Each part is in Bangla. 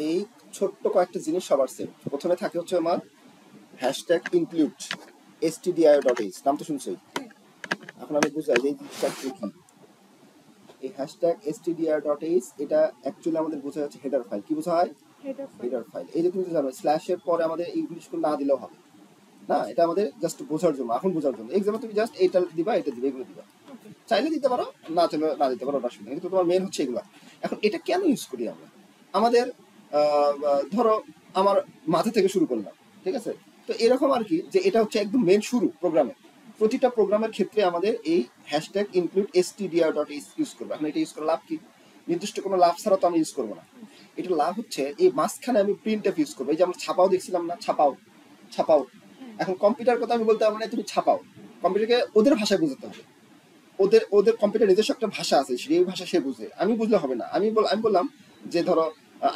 এই ছোট্ট কয়েকটা জিনিস সবার সেম। প্রথমে থাকে হচ্ছে আমার হ্যাশট্যাগ ইনক্লুড stdio.h, নাম তো শুনছোই। এখন আমি বুঝাই যে এই জিনিসটা কি। এই হ্যাশট্যাগ stdio.h এটা অ্যাকচুয়ালি আমাদের বোঝা যাচ্ছে হেডার ফাইল। কি বোঝা হয়? Header file. এই যে তুমি জানো স্ল্যাশের পরে আমাদের এই জিনিসগুলো না দিলেও হবে না, এটা আমাদের জাস্ট বোঝার জন্য, এখন বোঝার জন্য। এক্সামে তুমি জাস্ট এটা দিবা, এটা দিবে, এগুলো দিবা, চাইলে দিতে পারো, না চাইলে না দিতে পারো, অসুবিধা নেই, কিন্তু তোমার মেন হচ্ছে এগুলো। এখন এটা কেন ইউজ করি আমরা? আমাদের ধরো আমার মাথা থেকে শুরু করলাম, ঠিক আছে? তো এরকম আর কি, যে এটা হচ্ছে একদম মেন শুরু প্রোগ্রামে। প্রতিটা প্রোগ্রামের ক্ষেত্রে আমাদের এই হ্যাশট্যাগ ইনক্লুড stdio.h ইউজ করবো। এখন এটা ইউজ করে লাভ কি? নির্দিষ্ট কোনো লাভ ছাড়া তো আমি ইউজ করবো না। এটা লাভ হচ্ছে এই মাঝখানে আমি প্রিন্ট এফ ইউজ করবো। এই যে আমরা ছাপাও দেখছিলাম না, ছাপাও ছাপাও। এখন কম্পিউটার কথা আমি বলতে মানে তুমি ছাপাও, কম্পিউটারকে ওদের ভাষায় বুঝতে হবে। ওদের ওদের কম্পিউটার নিজস্ব একটা ভাষা আছে, সেই ভাষা সে বুঝে, আমি বুঝলে হবে না। আমি বললাম যে ধরো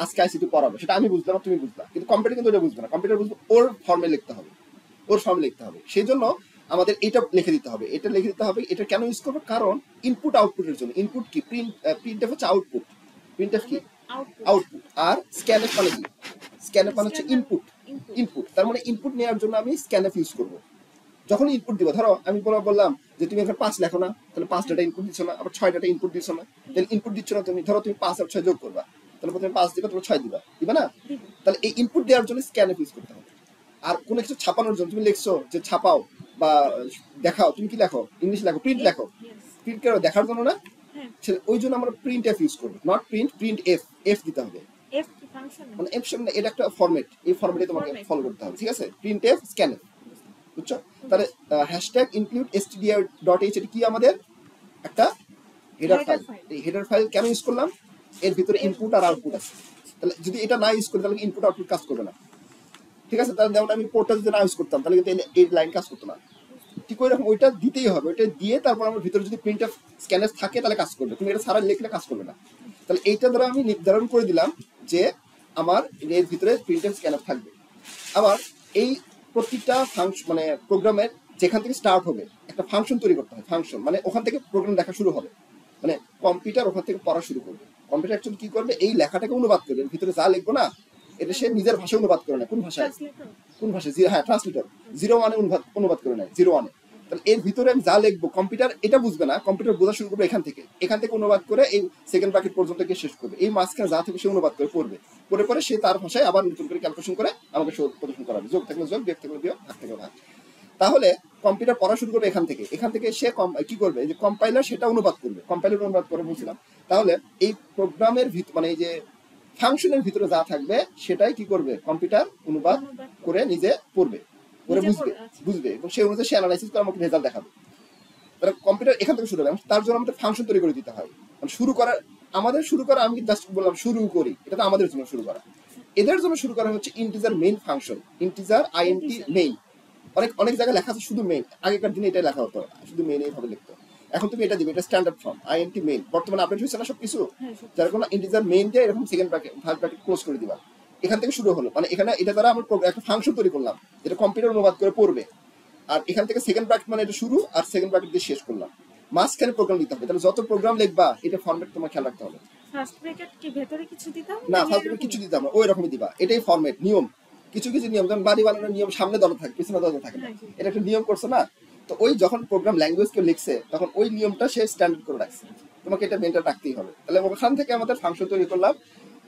আজকে আইসিটি পড়াবো, সেটা আমি বুঝলাম, তুমি বুঝলা, কিন্তু কম্পিউটার কিন্তু ওটা বুঝবে না। কম্পিউটার বুঝবে ওর ফর্মে লিখতে হবে, ওর ফর্মে লিখতে হবে। সেই জন্য আমাদের এটা লিখে দিতে হবে, এটা লিখে দিতে হবে। এটা কেন ইউজ করবো? কারণ ইনপুট আউটপুটের জন্য। ইনপুট কি? প্রিন্ট এফ হচ্ছে আউটপুট, প্রিন্ট এফ কি? আউটপুট। আর স্ক্যান এফ মানে কি? স্ক্যান এফ মানে হচ্ছে ইনপুট। ইনপুট তার মানে ইনপুট নেওয়ার জন্য আমি স্ক্যান এফ ইউজ করবো। যখন ইনপুট দিব, ধরো আমি বললাম যে তুমি এখন 5 লেখো না, তাহলে 5 ডাটা ইনপুট দিচ্ছ না, আবার 6 ডাটা ইনপুট দিচ্ছ না, তাহলে ইনপুট দিচ্ছ না তুমি। ধরো তুমি 5 আর 6 যোগ করবা, তাহলে প্রথমে 5 দিবা, তারপর 6 দিবা, দিবা না? তাহলে এই ইনপুট দেওয়ার জন্য স্ক্যানএফ ইউজ করতে হবে। আর কোনো কিছু ছাপানোর জন্য তুমি লিখছো যে ছাপাও বা দেখাও, তুমি কি লেখো? ইংলিশ লেখো, প্রিন্ট লেখো, প্রিন্ট করো দেখার জন্য না? ওই জন্য আমরা প্রিন্ট এফ ইউজ করবো, not print, print F. F দিতে হবে, মানে এফ এটা একটা ফরম্যাট, এই ফরম্যাটে তোমাকে ফলো করতে হবে, ঠিক আছে? প্রিন্ট এফ, স্ক্যানএফ, বুঝছো? তাহলে হ্যাশট্যাগ ইনক্লুড stdio.h এটা কি? আমাদের একটা হেডার ফাইল। এই হেডার ফাইল কেন ইউজ করলাম? এর ভিতরে ইনপুট আর আউটপুট আছে। তাহলে যদি এটা না ইউজ করি তাহলে ইনপুট আউটপুট কাজ করবে না, ঠিক আছে? তাহলে যেমন আমি পোর্টটা যদি না ইউজ করতাম তাহলে কিন্তু এই লাইন কাজ করতো না। ঠিক ওই রকম ওইটা দিতেই হবে, ওইটা দিয়ে তারপর আমার ভিতরে যদি প্রিন্ট অফ স্ক্যানার থাকে তাহলে কাজ করবে। তুমি এটা সারা লিখলে কাজ করবে না। তাহলে এইটা দ্বারা আমি নির্ধারণ করে দিলাম যে আমার এর ভিতরে প্রিন্ট অফ স্ক্যানার থাকবে। আবার এই প্রতিটা ফাংশন মানে প্রোগ্রামের যেখান থেকে স্টার্ট হবে একটা ফাংশন তৈরি করতে হয়। ফাংশন মানে ওখান থেকে প্রোগ্রাম লেখা শুরু হবে, মানে কম্পিউটার ওখান থেকে পড়া শুরু করবে। কম্পিউটার অ্যাকচুয়ালি কি করবে? এই লেখাটাকে অনুবাদ করবে, ভিতরে যা লিখবো না এটা সে নিজের ভাষায় অনুবাদ করে না। কোন ভাষায়? কোন ভাষায়? হ্যাঁ, ট্রান্সলেটর। 01 অনুবাদ করে নেয়, 01। তাহলে এর ভিতরে আমি যা লিখবো কম্পিউটার এটা বুঝবে না, কম্পিউটার বোঝা শুরু করবে এখান থেকে। এখান থেকে অনুবাদ করে এই সেকেন্ড ব্র্যাকেট পর্যন্ত গিয়ে শেষ করবে। এই মাঝখানে যা থেকে সে অনুবাদ করে পড়বে, পরে পরে সে তার ভাষায় আবার নতুন করে ক্যালকুলেশন করে আমাকে প্রদর্শন করাবে। যোগ থাকলে যোগ, বিয়োগ থাকলে বিয়োগ, ভাগ থাকলে ভাগ। তাহলে কম্পিউটার পড়া শুরু করবে এখান থেকে। এখান থেকে সে কি করবে? যে কম্পাইলার সেটা অনুবাদ করবে, কম্পাইলার অনুবাদ করে বলছিলাম। তাহলে এই প্রোগ্রামের মানে এই যে ফাংশনের ভিতরে যা থাকবে সেটাই কি করবে? কম্পিউটার অনুবাদ করে নিজে পড়বে, করে বুঝবে এবং সেই অনুযায়ী সে অ্যানালাইসিস করে আমাকে রেজাল্ট দেখাবে। তাহলে কম্পিউটার এখান থেকে শুরু হবে। তার জন্য আমাদের ফাংশন তৈরি করে দিতে হয়। শুরু করা আমি জাস্ট বললাম শুরু করি, এটা তো আমাদের জন্য শুরু করা। এদের জন্য শুরু করা হচ্ছে integer main function, integer int main. অনেক জায়গায় লেখা আছে শুধু মেইন, আগেকার দিনে এটাই লেখা হতো, শুধু মেইন এইভাবে লিখতো। এখন তুমি এটা দিবে, এটা স্ট্যান্ডার্ড ফর্ম আইএনটি মেইন। বর্তমানে আপডেট হয়েছে না সবকিছু, যার কোনো ইন্টিজার মেইন দিয়ে এরকম second bracket third bracket close করে দিবা। এখান থেকে শুরু হলো, মানে এখানে এটা দ্বারা আমরা একটা ফাংশন তৈরি করলাম যেটা কম্পিউটার অনুবাদ করে পড়বে। আর এখান থেকে সেকেন্ড ব্র্যাকেট মানে এটা শুরু, আর সেকেন্ড ব্র্যাকেট দিয়ে শেষ করলাম। মাঝখানে প্রোগ্রাম লিখতে হবে। তাহলে যত প্রোগ্রাম লিখবা এটা ফরম্যাট তোমার খেয়াল রাখতে হবে। ফার্স্ট ব্র্যাকেট কি ভেতরে কিছু দিতে হবে না, ফার্স্ট ব্র্যাকেট কিছু দিতে হবে, ওই রকমই দিবা। এটাই ফরম্যাট, নিয়ম। কিছু কিছু নিয়ম, যেমন বাড়ি বানানোর নিয়ম সামনে দরজা থাকে, পিছনে দরজা থাকে না, এটা একটা নিয়ম করছে না? তো ওই যখন প্রোগ্রাম ল্যাঙ্গুয়েজ কেউ লিখছে তখন ওই নিয়মটা সে স্ট্যান্ডার্ড করে রাখছে, তোমাকে এটা মেনটেন রাখতেই হবে। তাহলে ওখান থেকে আমাদের ফাংশন তৈরি করলাম।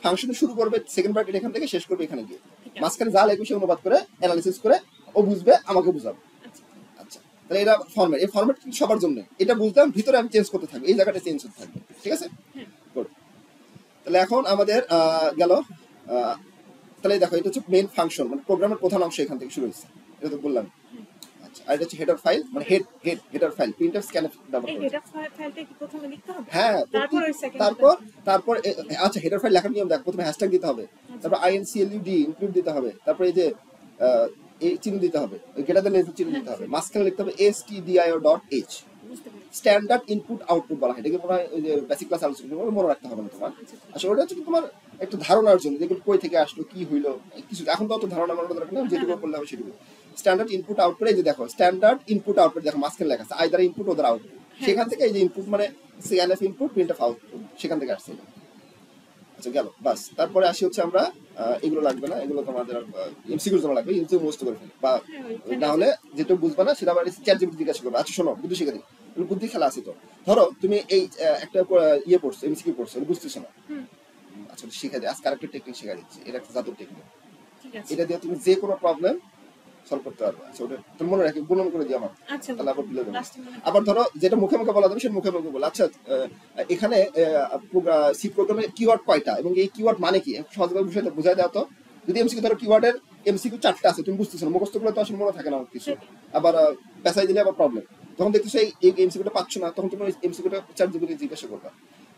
ফাংশন শুরু করবে সেকেন্ড ব্র্যাকেট এখান থেকে, শেষ করবে এখানে গিয়ে। মাঝখানে যা লিখবে সে অনুবাদ করে অ্যানালিসিস করে ও বুঝবে, আমাকে বুঝাবে। আচ্ছা, তাহলে এটা ফরম্যাট। এই ফরম্যাট কিন্তু সবার জন্য। এটা বুঝলাম, ভিতরে আমি চেঞ্জ করতে থাকবো, এই জায়গাটা চেঞ্জ হতে থাকবে, ঠিক আছে? গুড। তাহলে এখন আমাদের গেল। তাহলে দেখো এটা হচ্ছে মেইন ফাংশন, মানে প্রোগ্রামের প্রধান অংশ এখান থেকে শুরু হচ্ছে, এটা তো বললাম। আচ্ছা, আর এটা হচ্ছে হেডার ফাইল, মানে হেডার ফাইল, প্রিন্টএফ স্ক্যানএফ ব্যবহার করে। হেডার ফাইলটা কি প্রথমে লিখতে হবে? হ্যাঁ, তারপর আচ্ছা, হেডার ফাইল লেখার নিয়ম দেখ। প্রথমে হ্যাশট্যাগ দিতে হবে, তারপর INCLUD ইনক্লুড দিতে হবে, তারপর এই যে এই চিহ্ন দিতে হবে, গ্রেটার দ্যান লেস চিহ্ন দিতে হবে, মাঝখানে লিখতে হবে stdio.h। স্ট্যান্ডার্ড ইনপুট আউটপুট বলা হয় এটাকে। মনে হয় ওই যে বেসিক ক্লাস আলোচনা মনে রাখতে হবে না তোমার। আসলে ওটা হচ্ছে তোমার একটা ধারণার জন্য, যেগুলো কই থেকে আসলো, কি হইলো, কিছু এখন তো অত ধারণা মানানো দরকার না, যেটুকু করলে হবে সেটুকু। স্ট্যান্ডার্ড ইনপুট আউটপুট, এই যে দেখো স্ট্যান্ডার্ড ইনপুট আউটপুট, দেখো মাঝখানে লেখা আছে আইদার ইনপুট ওদের আউটপুট। সেখান থেকে এই যে ইনপুট মানে সিএনএফ ইনপুট, প্রিন্টএফ আউটপুট, সেখান থেকে আসছে। আচ্ছা গেল বাস। তারপরে আসি হচ্ছে আমরা এগুলো লাগবে না, এগুলো তোমাদের এমসিকিউর জন্য লাগবে, এমসিকিউ মুখস্থ করে ফেলি বা হ্যাঁ ওইখানে না হলে যেটা বুঝবা না সেটা আবার চ্যাট জিপিটি জিজ্ঞাসা করবে। আচ্ছা শোনো বুদ্ধি শিখে দিই, বুদ্ধি খেলা আছে তো। ধরো তুমি এই একটা ইয়ে পড়ছো, এমসিকিউ পড়ছো, বুঝতেছো না। হুম আচ্ছা শিখে দিই, আজকে আরেকটা টেকনিক শিখা দিচ্ছি, এটা একটা জাদুর টেকনিক। ঠিক আছে এটা দিয়ে তুমি যে কোনো প্রবলেম সলভ করতে পারবে। আচ্ছা ওটা তুমি মনে রাখি, গুণন করে দিও আমার, আচ্ছা তাহলে আবার ভুলে যাবো। লাস্টে মনে আবার ধরো যেটা মুখে মুখে বলা যাবে সেটা মুখে মুখে বলো। আচ্ছা এখানে সি প্রোগ্রামে কিওয়ার্ড কয়টা এবং এই কিওয়ার্ড মানে কি সহজভাবে বিষয়টা বোঝাই দাও তো। যদি এমসিকিউ ধরো কিওয়ার্ডের এমসিকিউ 4টা আছে, তুমি বুঝতেছো না, মুখস্থ করলে তো আসলে মনে থাকে না অনেক কিছু, আবার পেঁচাই দিলে আবার প্রবলেম। তখন দেখতেছো এই এমসিকিউটা পাচ্ছ না, তখন তুমি এমসিকিউটা চ্যাট জিপিটি জিজ্ঞাসা করবা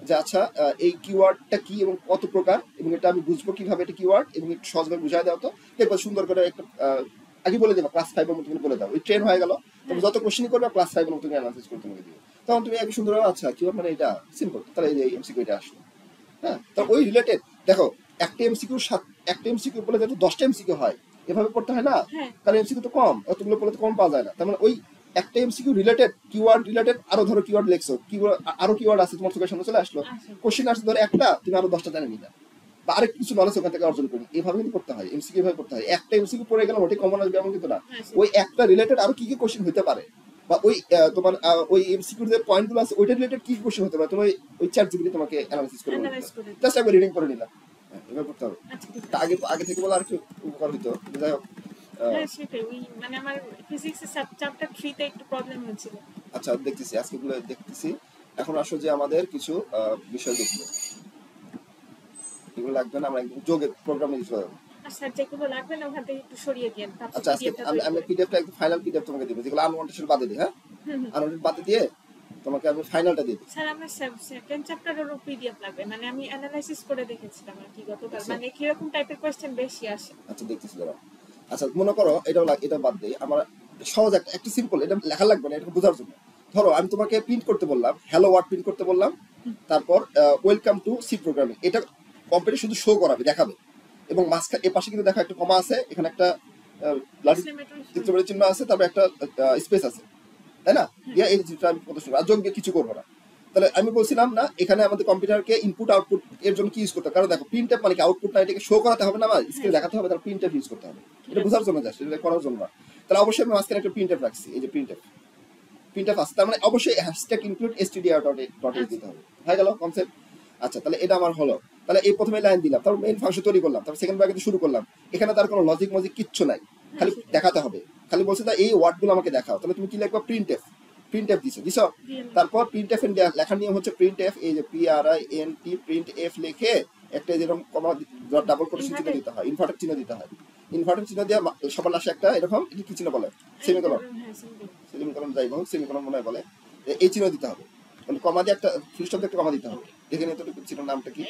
যে আচ্ছা এই কিওয়ার্ডটা কি এবং কত প্রকার এবং এটা আমি বুঝবো কিভাবে এটা কিওয়ার্ড, এবং একটু সহজভাবে বুঝাই দাও তো। দেখবো সুন্দর করে একটা আগে বলে দেবো ক্লাস 5 এর মতো বলে দাও, ওই ট্রেন হয়ে গেল। তুমি যত কোশ্চেন করবে ক্লাস 5 এর মতো অ্যানালাইসিস করে তোমাকে দিবে, তখন তুমি আগে সুন্দর আচ্ছা কিওয়ার্ড মানে এটা সিম্পল, তাহলে এই এমসিকিউ এটা আসলো। হ্যাঁ, তো ওই রিলেটেড দেখো একটা এমসিকিউ বলে যাতে 10টা এমসিকিউ হয়, এভাবে পড়তে হয় না, হ্যাঁ কারণ এমসিকিউ তো কম, অতগুলো পড়লে তো কম পাওয়া যায় না। তার মানে ওই একটা এমসিকিউ রিলেটেড কিওয়ার্ড রিলেটেড আরো ধরো কিওয়ার্ড লেখছো, কিওয়ার্ড আরো কিওয়ার্ড আছে তোমার চোখের সামনে চলে আসলো, আচ্ছা কোশ্চেন আসছে ধরো একটা, তুমি আরো 10টা জানে নিলা বা আরেক কিছু নলেজ ওখান থেকে অর্জন করি, এভাবে কিন্তু করতে হয়। এমসিকিউ ভাবে করতে হয়, একটা এমসিকিউ পড়ে গেলে ওটাই কমন আসবে এমন কিন্তু না। হ্যাঁ ওই একটা রিলেটেড আরো কি কি কোশ্চেন হতে পারে, বা ওই তোমার ওই এমসিকিউর যে পয়েন্টগুলো আছে ওইটা রিলেটেড কি কোশ্চেন হতে পারে, তুমি ওই চ্যাট জিপিটি তোমাকে অ্যানালাইসিস করে বলবে। অ্যানালাইজ করে দিই। জাস্ট একবার রিডিং করে নিলাম, হ্যাঁ এবার করতে হবে। আচ্ছা ঠিক তা আছে আগে আগে থেকে বলা আর একটু উপকার হইতো। যাই হোক হ্যাঁ সেটাই ওই মানে আমার ফিজিক্সের চ্যাপ্টার 3 তে একটু প্রবলেম হয়েছিল আচ্ছা দেখতেছি আজকে গুলো দেখতেছি। এখন আসো যে আমাদের কিছু বিষয় দেখবো, এগুলো লাগবে না, আমরা একদম যোগের প্রোগ্রামে দিতে হবে। আর স্যার যেগুলো লাগবে না ওখান থেকে একটু সরিয়ে দিয়েন তারপর আচ্ছা আজকে পিডিএফটা আমি তৈরি আমি করে পিডিএফটা একদম ফাইনাল পিডিএফ তোমাকে দেবো, যেগুলো আনওয়ান্টেড বাদে দিই। হ্যাঁ হুম হুম আনওয়ান্টেড বাদে দিয়ে তোমাকে আমি ফাইনালটা দিয়ে দিই। স্যার আমার সেকেন্ড চ্যাপ্টারেরও পিডিএফ লাগবে মানে আমি অ্যানালাইসিস করে দেখেছিলাম আর কি গতকাল আচ্ছা। মানে কিরকম টাইপের কোশ্চেন বেশি আসে আচ্ছা দেখতেছি দাঁড়াও। আচ্ছা মনে করো এটা বাদ দেই, আমার সহজ একটা সিম্পল, এটা লেখা লাগবে না, এটা বোঝার জন্য। ধরো আমি তোমাকে প্রিন্ট করতে বললাম, হ্যালো ওয়ার্ড প্রিন্ট করতে বললাম, তারপর ওয়েলকাম টু সি প্রোগ্রামিং, এটা কম্পিউটার শুধু শো করাবে, দেখাবে, এবং মাঝখানে এ পাশে কিন্তু দেখো একটা কমা আছে, এখানে একটা চিত্রবাড়ির চিহ্ন আছে, তারপর একটা স্পেস আছে, তাই না? দিয়া এই চিত্রটা আমি কত সুন্দর, আর যোগ দিয়ে কিছু করবো না। তাহলে আমি বলছিলাম না এখানে আমাদের কম্পিউটারকে ইনপুট আউটপুট এর জন্য কি ইউজ করতে হবে, কারণ দেখো প্রিন্ট মানে কি আউটপুট না, এটাকে শো করাতে হবে না, আমার স্ক্রিনে দেখাতে হবে, তার প্রিন্ট ইউজ করতে হবে, এটা বোঝার জন্য জাস্ট, এটা করার জন্য না। তাহলে অবশ্যই আমি মাঝখানে একটা প্রিন্ট রাখছি, এই যে প্রিন্ট আছে, তার মানে অবশ্যই হ্যাশট্যাগ ইনক্লুড stdio.h দিতে হবে, হয়ে গেল কনসেপ্ট। আচ্ছা তাহলে এটা আমার হলো, তাহলে এই প্রথমে লাইন দিলাম, তারপর মেইন ফাংশন তৈরি করলাম, তারপর সেকেন্ড ব্র্যাকেট শুরু করলাম, এখানে তার কোনো লজিক মজিক কিচ্ছু নাই, খালি দেখাতে হবে, খালি বলছে তা এই ওয়ার্ডগুলো আমাকে দেখাও, তাহলে তুমি কি লিখবা প্রিন্ট এফ দিছো। তারপর প্রিন্ট এফ লেখার নিয়ম হচ্ছে প্রিন্ট এফ, এই যে PRINT প্রিন্ট এফ লিখে একটা যেরকম কমা ডাবল কোটেশন চিহ্ন দিতে হয়, ইনভার্টার চিহ্ন দিতে হয়, ইনভার্টার চিহ্ন দিয়ে সবার লাস্টে একটা এরকম কি চিহ্ন বলে, সেমিকোলন, হ্যাঁ সিম্পল সেমিকোলন যাই হোক, সেমিকোলন মনে হয় বলে, এই চিহ্ন দিতে হবে, মানে কমা দিয়ে একটা ফুল স্টপ দিয়ে একটা কমা দিতে হবে, দেখে নিতে হবে চিহ্ন নামটা কি।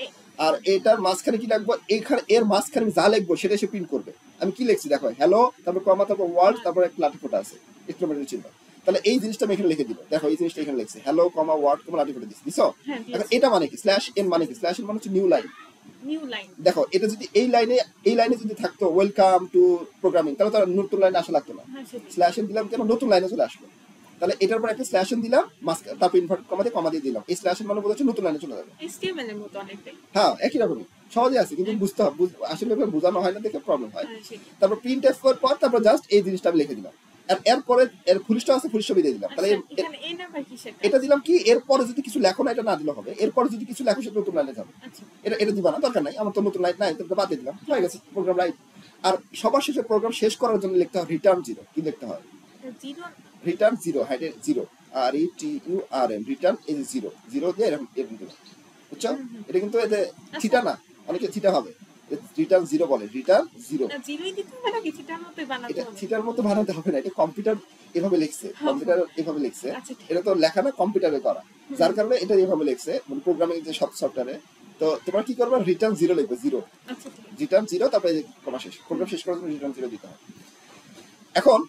আর এটার মাঝখানে কি লিখবো, এইখানে এর মাঝখানে আমি যা লিখবো সেটা সে প্রিন্ট করবে। আমি কি লিখছি দেখো, হ্যালো, তারপর কমা, তারপর ওয়ার্ড, তারপর একটা লাঠি ফোটা আছে, এক্সক্লেমেটরি চিহ্ন। তাহলে এই জিনিসটা আমি এখানে লিখে দিব, দেখো এই জিনিসটা এখানে লিখছি, হ্যালো কমা ওয়ার্ড কমা লাঠি ফোটা দিছো। হ্যাঁ এখন এটা মানে কি, স্ল্যাশ এন মানে কি, স্ল্যাশ এন মানে হচ্ছে নিউ লাইন। নিউ লাইন দেখো এটা যদি এই লাইনে যদি থাকতো ওয়েলকাম টু প্রোগ্রামিং, তাহলে তার নতুন লাইনে আসা লাগতো না, হ্যাঁ সেটাই স্ল্যাশ এন দিলাম কেন, নতুন লাইনে চলে আসলো। তাহলে এটার পর একটা স্ল্যাশ এন দিলাম, তারপর ইনভার্ট কমা দিয়ে দিলাম, এই স্ল্যাশ এন মানে বোঝাচ্ছে নতুন লাইনে চলে যাবে। HTML এর মতো অনেকটাই হ্যাঁ একই রকমই, সহজে আছে, কিন্তু বুঝতে হবে, আসলে বোঝানো হয় না দেখে প্রবলেম হয়। হ্যাঁ সেটাই তারপর প্রিন্ট এফ করার পর তারপর জাস্ট এই জিনিসটা আমি লিখে দিলাম, আর এরপরে এর ফুলস্টপ আছে, ফুলস্টপ দিয়ে দিলাম। তাহলে আচ্ছা এখানে এই নাম্বার কি সেটা এটা দিলাম কি, এরপরে যদি কিছু লেখো না এটা না দিলে হবে, এরপরে যদি কিছু লেখো সেটা নতুন লাইনে যাবে, আচ্ছা এটা দিবা না, দরকার নাই, আমার তো নতুন লাইন নাই, তো বাদ দিয়ে দিলাম, হয়ে গেছে প্রোগ্রাম রাইট। আর সবার শেষে প্রোগ্রাম শেষ করার জন্য লিখতে হয় রিটার্ন জিরো, কি লিখতে হয়, জিরো রিটার্ন জিরো, হাইডে জিরো, RETURN, রিটার্ন এই যে জিরো দিয়ে এরকম দিলাম, বুঝছো? এটা কিন্তু এতে থিটা না, অনেকে থিটা হবে, রিটার্ন জিরো বলে, রিটার্ন জিরো, না জিরোই দিতে হবে নাকি থিটার মতোই বানাতে এটা হবে থিটার মতো বানাতে হবে না, এটা কম্পিউটার এভাবে লিখছে, কম্পিউটার এভাবে লিখছে, আচ্ছা ঠিক এটা তো লেখা না, কম্পিউটারে করা, যার কারণে এটা এভাবে লিখছে, মানে প্রোগ্রামিং যে সফটওয়্যারে। তো তোমরা কি করবে, রিটার্ন জিরো লিখবে, জিরো, আচ্ছা ঠিক আছে রিটার্ন জিরো, তারপরে কমা শেষ, প্রোগ্রাম শেষ করার জন্য রিটার্ন জিরো দিতে হয়। এখন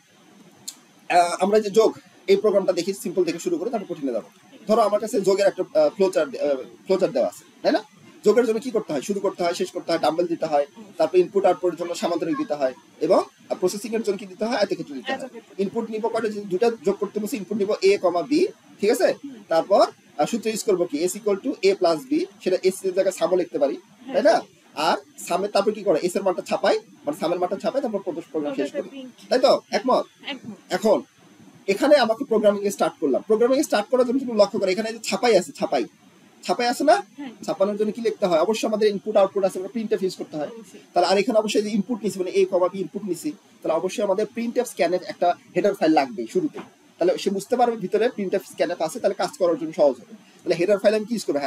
আমরা যে যোগ এই প্রোগ্রামটা দেখি, সিম্পল থেকে শুরু করে তারপর কঠিনে যাবো। ধরো আমার কাছে যোগের একটা ফ্লোচার্ট দেওয়া আছে, তাই না? যোগের জন্য কি করতে হয়, শুরু করতে হয়, শেষ করতে হয়, ডাম্বেল দিতে হয়, তারপর ইনপুট আউটপুটের জন্য সামান্তরিক দিতে হয়, এবং প্রসেসিং এর জন্য কি দিতে হয়, আয়তক্ষেত্র দিতে হয়। ইনপুট নিব কয়টা, দুটা যোগ করতে বলছি, ইনপুট নিব A, B, ঠিক আছে। তারপর সূত্র ইউজ করবো কি, S = A + B, সেটা S এর জায়গায় সামও লিখতে পারি, তাই না? আর সামের তারপর কি করে, এস এর মানটা ছাপাই, মানে সামের মানটা ছাপাই, তারপর প্রোগ্রাম শেষ করি, প্রিন্ট। তাই তো? একমত? একদম। এখন এখানে আমাকে প্রোগ্রামিং এ স্টার্ট করলাম। প্রোগ্রামিং এ স্টার্ট করার জন্য তুমি লক্ষ্য করো, এখানে যে ছাপাই আছে, ছাপাই আছে না? হ্যাঁ, ছাপানোর জন্য কি লিখতে হয়? অবশ্যই আমাদের ইনপুট আউটপুট আছে, আমরা প্রিন্টএফ ইউজ করতে হয়। অবশ্যই। তাহলে আর এখানে অবশ্যই যে ইনপুট নিছি, মানে এ কমা বি ইনপুট নিছি, তাহলে অবশ্যই আমাদের প্রিন্টএফ স্ক্যানএফ একটা হেডার ফাইল লাগবে শুরুতে। তাহলে সে বুঝতে পারবে ভিতরে প্রিন্টএফ স্ক্যানএফ আছে, তাহলে কাজ করার জন্য সহজ হবে। তাহলে হেডার ফাইল আমি কি ইউজ করব?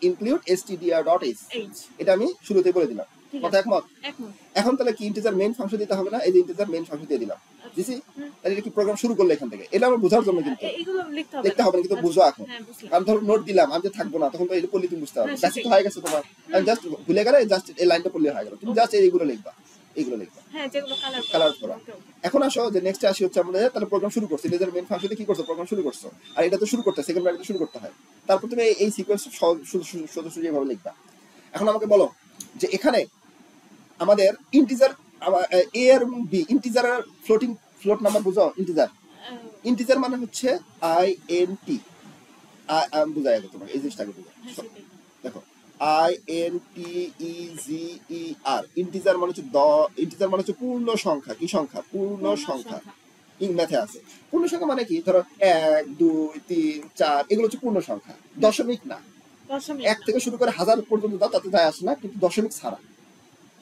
#include stdr.h, H. এটা আমি শুরুতেই বলে দিলাম। ঠিক কথা আছে। একমত? একদম। এখন তাহলে কি ইন্টিজার মেইন ফাংশন দিতে হবে না? এই যে ইন্টিজার মেইন ফাংশন দিয়ে দিলাম, দিছি। হুম। তাহলে এটা কি প্রোগ্রাম শুরু করলে এখান থেকে? এটা আমার বোঝার জন্য কিন্তু এগুলো লিখতে হবে লিখতে হবে না, কিন্তু বুঝো এখন। হ্যাঁ, বুঝলাম। কারণ ধরো নোট দিলাম, আমি যে থাকবো না, তখন তো এটা পড়লে তুমি বুঝতে পারবে। হ্যাঁ, ব্যাস তো সেটাই। হয়ে গেছে তোমার, আমি জাস্ট ভুলে গেলে জাস্ট এই লাইনটা পড়লে হয়ে গেল। তুমি জাস্ট এইগুলো লিখবা, এইগুলো লিখবা, হ্যাঁ, যেগুলো কালার করা। এখন আসো যে নেক্সটে আসি হচ্ছে আমরা তাহলে প্রোগ্রাম শুরু করছি, ইন্টিজার মেইন ফাংশনে কি করছো? প্রোগ্রাম শুরু করছো। আর এটা তো শুরু করতে সেকেন্ড ব্র্যাকেটে শুরু করতে হয়। তারপর তুমি এই সিকোয়েন্স সোজাসুজি এভাবে লিখবা। এখন আমাকে বলো যে এখানে আমাদের ইন্টিজার এ আর বি, ইন্টিজার আর ফ্লোট নাম্বার বুঝো? ইন্টিজার মানে হচ্ছে INT, বুঝা যাবে তোমার এই জিনিসটাকে বুঝো। দেখো INTEGER, ইন্টিজার মানে হচ্ছে ইন্টিজার মানে হচ্ছে পূর্ণ সংখ্যা। কি সংখ্যা? পূর্ণ সংখ্যা। ম্যাথে আছে পূর্ণ সংখ্যা মানে কি? ধরো 1 2 3 4, এগুলো হচ্ছে পূর্ণ সংখ্যা, দশমিক না। 1 থেকে শুরু করে 1000 পর্যন্ত দাও, তাতে যায় আসে না, কিন্তু দশমিক ছাড়া,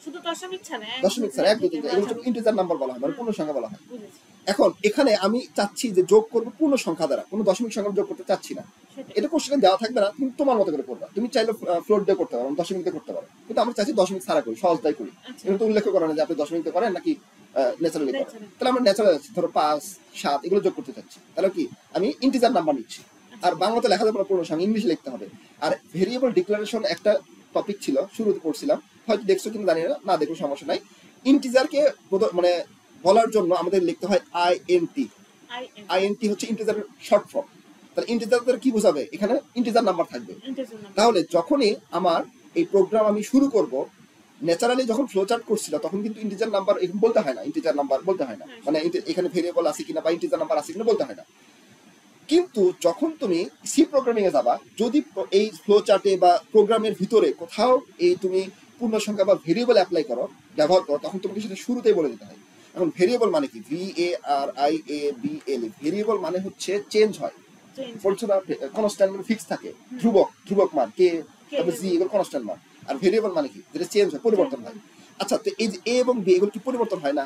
শুধু দশমিক ছাড়া 1 2 3 এগুলো হচ্ছে ইন্টিজার নাম্বার বলা হয়, মানে পূর্ণ সংখ্যা বলা হয়। বুঝেছি। এখন এখানে আমি চাচ্ছি যে যোগ করবো পূর্ণ সংখ্যা দ্বারা, কোনো দশমিক সংখ্যা যোগ করতে চাচ্ছি না। সেটাই। এটা কোশ্চেনে দেওয়া থাকবে না, তুমি তোমার মতো করে করবা। তুমি চাইলে ফ্লোট দিয়ে করতে পারো, দশমিক দিয়ে করতে পারো, কিন্তু আমরা চাইছি দশমিক ছাড়া করি, সহজটাই করি। আচ্ছা। এগুলো তো উল্লেখ করেন যে আপনি দশমিক দিয়ে করেন নাকি ন্যাচারালি করেন। Natural। তাহলে আমরা ন্যাচারাল যাচ্ছি, ধরো 5 7 এগুলো যোগ করতে চাচ্ছি, তাহলে কি আমি ইন্টিজার নাম্বার নিচ্ছি। আর বাংলাতে লেখা যাবে না পূর্ণ সংখ্যা, ইংলিশে লিখতে হবে। আর ভেরিয়েবল ডিক্লারেশন একটা টপিক ছিল, শুরুতে পড়ছিলাম, হয়তো দেখছো কিনা জানি না, না দেখো সমস্যা নাই। ইন্টিজারকে মানে বলার জন্য আমাদের লিখতে হয় INT। INT হচ্ছে ইন্টিজারের শর্ট ফর্ম। তাহলে ইন্টিজার কি বোঝাবে? এখানে ইন্টিজার নাম্বার থাকবে। তাহলে যখনই আমার এই প্রোগ্রাম আমি শুরু করব, ন্যাচারালি যখন ফ্লো চার্ট করছিল তখন কিন্তু ইন্টিজার নাম্বার এখানে বলতে হয় না, ইন্টিজার নাম্বার বলতে হয় না, মানে এখানে ভেরিয়েবল আছে কিনা বা ইন্টিজার নাম্বার আছে কিনা বলতে হয় না। কিন্তু যখন তুমি সি প্রোগ্রামিং এ যাবা, যদি এই ফ্লো চার্টে বা প্রোগ্রামের ভিতরে কোথাও এই তুমি পূর্ণ সংখ্যা বা ভেরিয়েবল অ্যাপ্লাই করো, ব্যবহার করো, তখন তোমাকে সেটা শুরুতেই বলে দিতে হয়। এখন ভেরিয়েবল মানে কি? VARIABL, ভেরিয়েবল মানে হচ্ছে চেঞ্জ হয়, বলছো না? কনস্ট্যান্ট মানে ফিক্স থাকে, ধ্রুবক মান, কে তারপর জি, এগুলো কনস্ট্যান্ট মান। আর ভেরিয়েবল মানে কি? যেটা চেঞ্জ হয়, পরিবর্তন হয়। আচ্ছা, তো এই যে এ এবং বি, এগুলো কি পরিবর্তন হয় না?